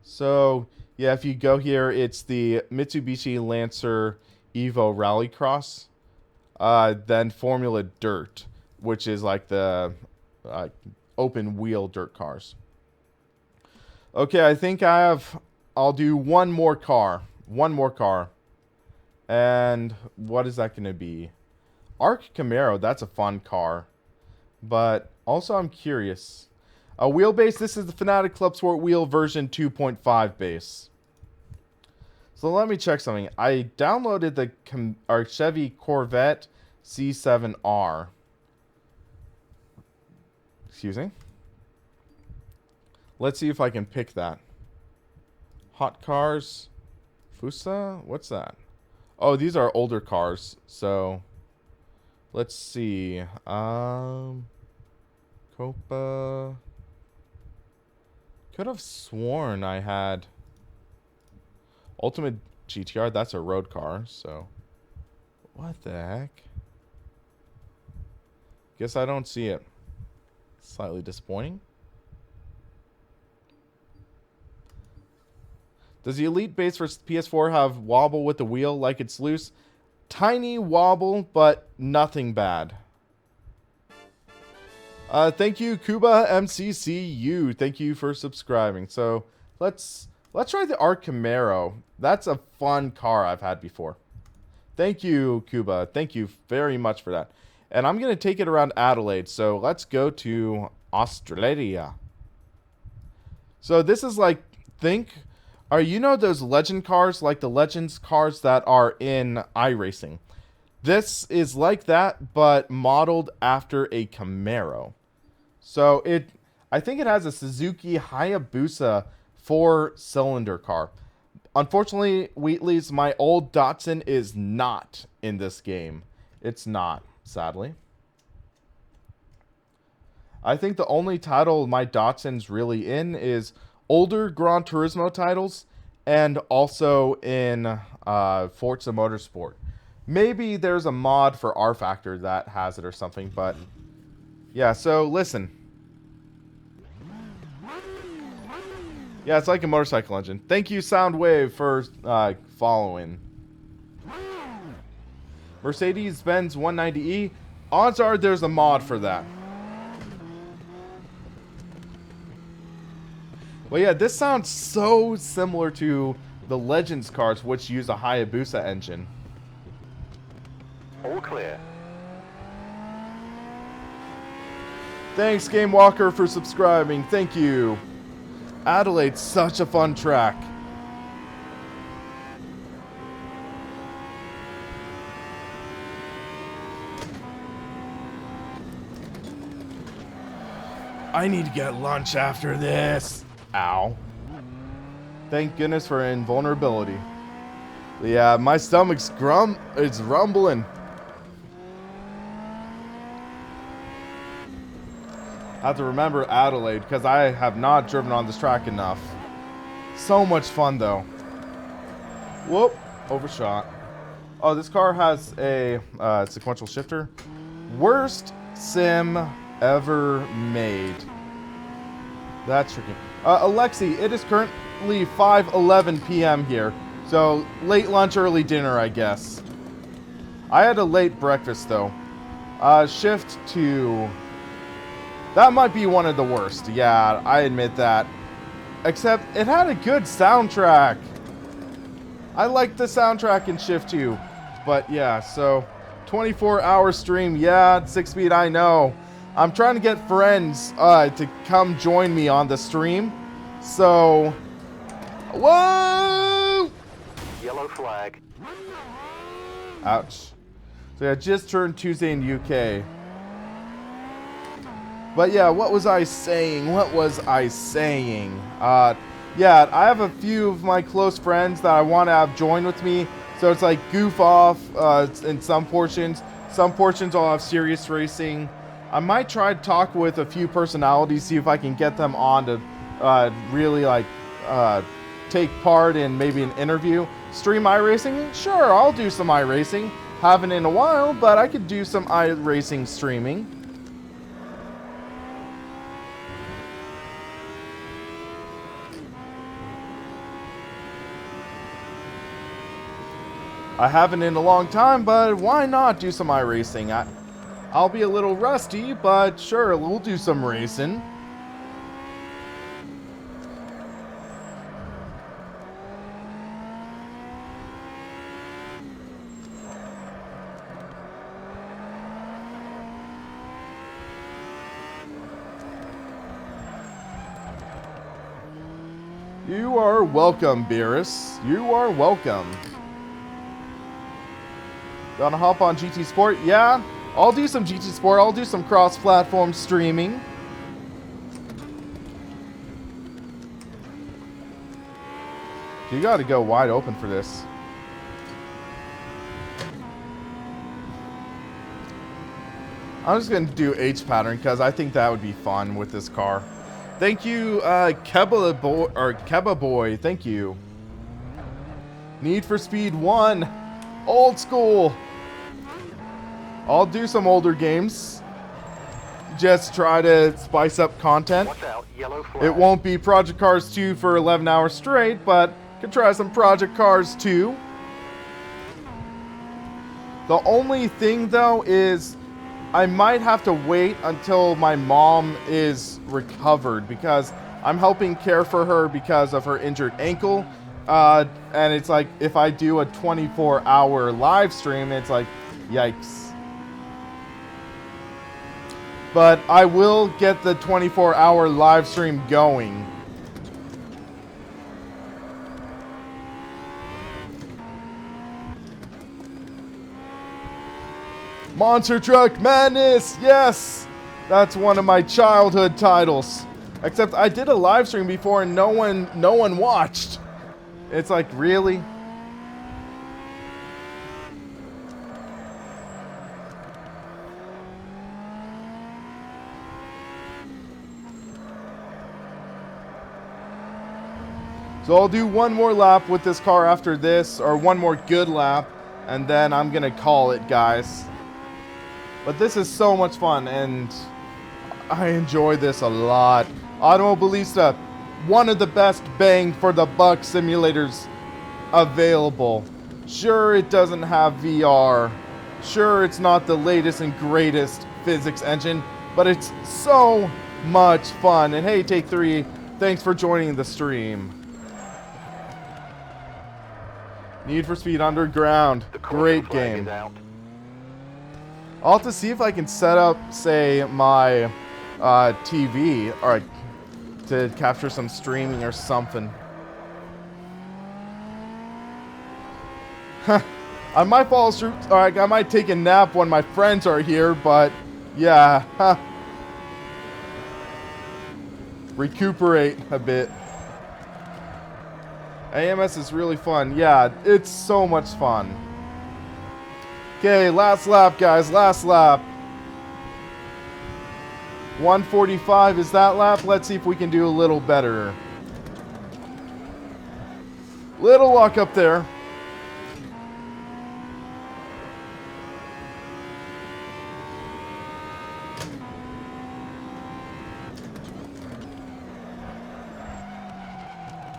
So yeah, if you go here, it's the Mitsubishi Lancer Evo Rallycross. Then Formula Dirt, which is like the open wheel dirt cars. Okay, I think I'll do one more car. One more car. And what is that going to be? Arc Camaro, that's a fun car. But also I'm curious. Wheelbase, this is the Fanatic Club Sport Wheel version 2.5 base. So let me check something. I downloaded the Chevy Corvette C7R. Excuse me. Let's see if I can pick that. Hot Cars. Fusa? What's that? Oh, these are older cars. So, let's see. Copa. Could have sworn I had Ultimate GTR. That's a road car. So, what the heck? Guess I don't see it. Slightly disappointing. Does the Elite base for PS4 have wobble with the wheel like it's loose? Tiny wobble, but nothing bad. Thank you, Kuba MCCU. Thank you for subscribing. So let's try the Arc Camaro. That's a fun car I've had before. Thank you, Kuba. Thank you very much for that. And I'm going to take it around Adelaide. So let's go to Australia. So this is like, you know those legend cars, like the Legends cars that are in iRacing? This is like that, but modeled after a Camaro. So I think it has a Suzuki Hayabusa 4-cylinder car. Unfortunately, Wheatley's, my old Datsun is not in this game. It's not, sadly. I think the only title my Datsun's really in is older Gran Turismo titles and also in Forza Motorsport. Maybe there's a mod for R Factor that has it or something, but yeah, so listen. Yeah, it's like a motorcycle engine. Thank you, Soundwave, for following. Mercedes-Benz 190E. Odds are there's a mod for that. Well, yeah, this sounds so similar to the Legends cars, which use a Hayabusa engine. All clear. Thanks, Game Walker, for subscribing. Thank you. Adelaide's such a fun track. I need to get lunch after this. Ow. Thank goodness for invulnerability. Yeah, my stomach's it's rumbling. I have to remember Adelaide because I have not driven on this track enough. So much fun though. Whoop, overshot. Oh, this car has a sequential shifter. Worst sim ever made. That's tricky. Alexi, it is currently 5:11 p.m. here. So late lunch, early dinner, I guess. I had a late breakfast though. Shift to... That might be one of the worst. Yeah, I admit that. Except it had a good soundtrack. I liked the soundtrack in Shift 2. But yeah, so 24-hour stream. Yeah, 6-speed, I know. I'm trying to get friends to come join me on the stream. So, whoa! Yellow flag. Ouch. So yeah, just turned Tuesday in UK. But yeah, what was I saying? Yeah, I have a few of my close friends that I want to have join with me. So it's like goof off in some portions. Some portions I'll have serious racing. I might try to talk with a few personalities, see if I can get them on to really like take part in maybe an interview. Stream iRacing? Sure, I'll do some iRacing. Haven't in a while, but I could do some iRacing streaming. I haven't in a long time, but why not do some iRacing? I'll be a little rusty, but sure, we'll do some racing. You are welcome, Beerus. You are welcome. Gonna hop on GT Sport? Yeah, I'll do some GT Sport. I'll do some cross-platform streaming. You gotta go wide open for this. I'm just gonna do H pattern because I think that would be fun with this car. Thank you, Keba Boy. Thank you. Need for Speed 1. Old school. I'll do some older games. Just try to spice up content. Watch out, yellow flag. It won't be Project Cars 2 for 11 hours straight, but could try some Project Cars 2. The only thing though is I might have to wait until my mom is recovered because I'm helping care for her because of her injured ankle. And it's like if I do a 24-hour live stream, it's like, yikes. But I will get the 24-hour live stream going. Monster Truck Madness, yes! That's one of my childhood titles. Except I did a live stream before and no one watched. It's like, really? So I'll do one more lap with this car after this, or one more good lap, and then I'm gonna call it, guys. But this is so much fun, and I enjoy this a lot. Automobilista, one of the best bang for the buck simulators available. Sure, it doesn't have VR. Sure, it's not the latest and greatest physics engine, but it's so much fun. And hey, Take 3, thanks for joining the stream. Need for Speed Underground. Great game. I'll have to see if I can set up, say, my TV or to capture some streaming or something. I might fall asleep, or I might take a nap when my friends are here, but yeah. Recuperate a bit. AMS is really fun. Yeah, it's so much fun. Okay, last lap, guys. Last lap. 145 is that lap. Let's see if we can do a little better. Little luck up there.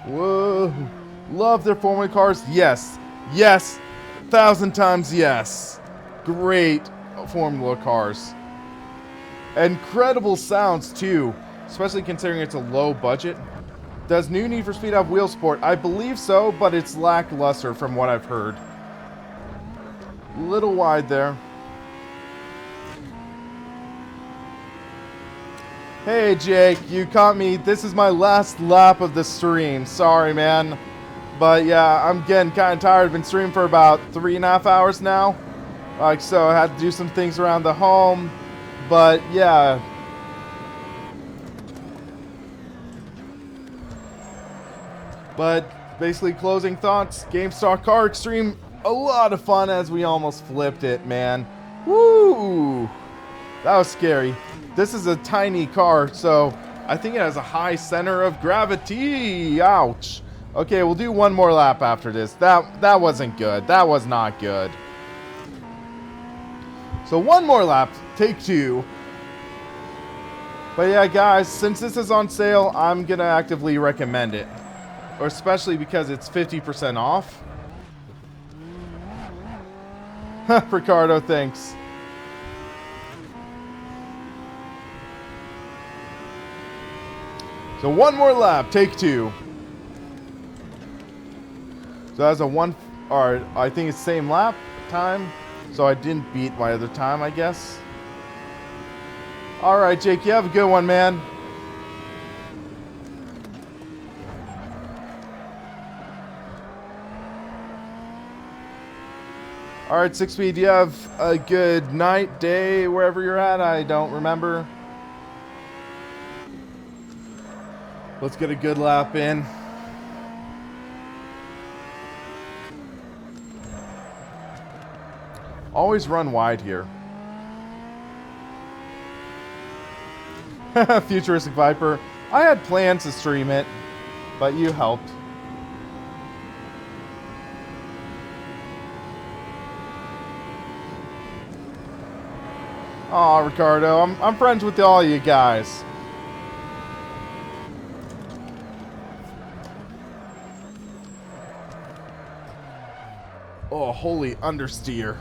Whoa. Love their Formula cars. Yes. Yes. 1,000 times yes. Great Formula cars. Incredible sounds too, especially considering it's a low budget. Does new Need for Speed have wheel sport? I believe so, but it's lackluster from what I've heard. Little wide there. Hey Jake, you caught me. This is my last lap of the stream. Sorry, man. But yeah, I'm getting kind of tired. I've been streaming for about 3.5 hours now. So I had to do some things around the home. But yeah. But basically closing thoughts. GameStar Car Extreme, a lot of fun as we almost flipped it, man. Woo! That was scary. This is a tiny car, so I think it has a high center of gravity. Ouch. Okay, we'll do one more lap after this. That wasn't good. That was not good. So one more lap, take 2. But yeah, guys, since this is on sale, I'm gonna actively recommend it. Or especially because it's 50% off. Ricardo, thanks. So one more lap, take 2. So that's a one, or I think it's same lap time. So I didn't beat my other time, I guess. All right, Jake, you have a good one, man. All right, 6Speed, do you have a good night, day, wherever you're at? I don't remember. Let's get a good lap in. Always run wide here. Futuristic Viper. I had plans to stream it, but you helped. Aw, Ricardo, I'm friends with all you guys. Oh, holy understeer.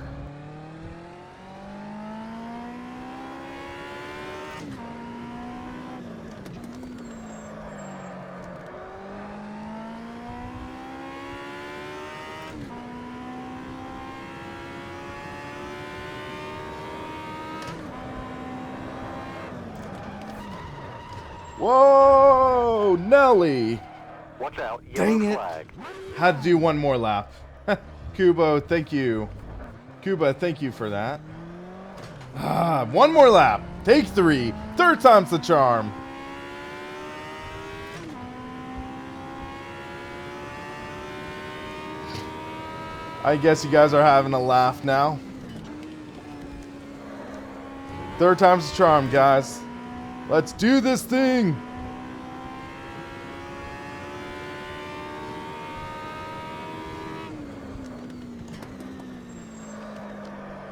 Whoa, Nelly. Watch out, Dang yellow it. flag. Had to do one more lap. Kubo, thank you. Kuba, thank you for that. One more lap. Take 3. Third time's the charm. I guess you guys are having a laugh now. Third time's the charm, guys. Let's do this thing.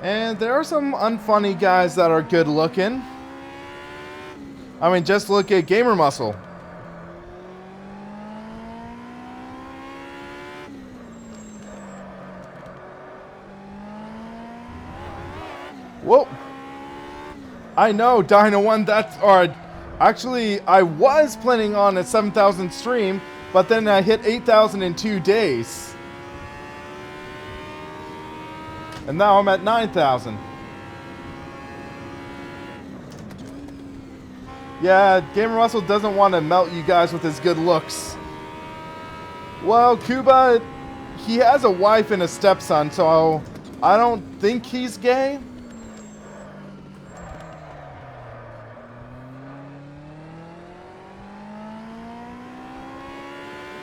And there are some unfunny guys that are good looking. I mean, just look at Gamer Muscle. Whoa. I know, Dino 1, that's... Or, actually, I was planning on a 7,000 stream, but then I hit 8,000 in 2 days. And now I'm at 9,000. Yeah, Gamer Russell doesn't want to melt you guys with his good looks. Well, Kuba, he has a wife and a stepson, so I don't think he's gay.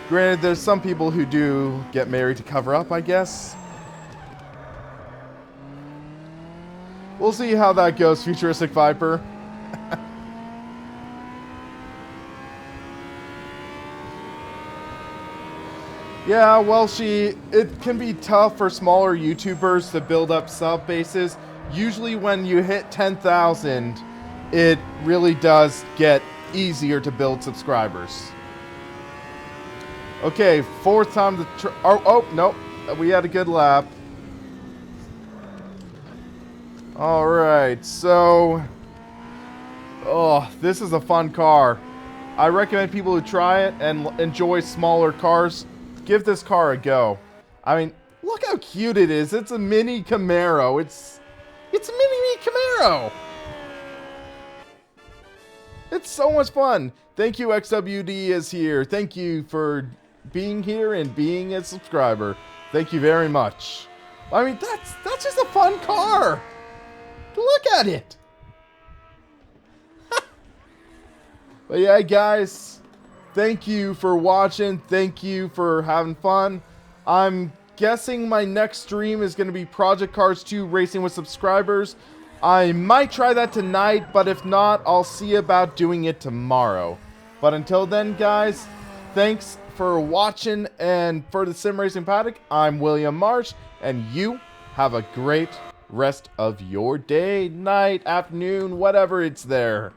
Granted, there's some people who do get married to cover up, I guess. We'll see how that goes, Futuristic Viper. Yeah, well, it can be tough for smaller YouTubers to build up sub bases. Usually when you hit 10,000, it really does get easier to build subscribers. Okay, fourth time to oh, nope. We had a good lap. Alright, so... Oh, this is a fun car. I recommend people who try it and enjoy smaller cars, give this car a go. I mean, look how cute it is. It's a mini Camaro. It's a mini Camaro. It's so much fun. Thank you, XWD is here. Thank you for being here and being a subscriber. Thank you very much. I mean, that's just a fun car. Look at it. But yeah, guys, thank you for watching. Thank you for having fun. I'm guessing my next stream is going to be Project Cars 2 Racing with Subscribers. I might try that tonight, but if not, I'll see about doing it tomorrow. But until then, guys, thanks for watching, and for the Sim Racing Paddock, I'm William Marsh, and you have a great rest of your day, night, afternoon, whatever it's there.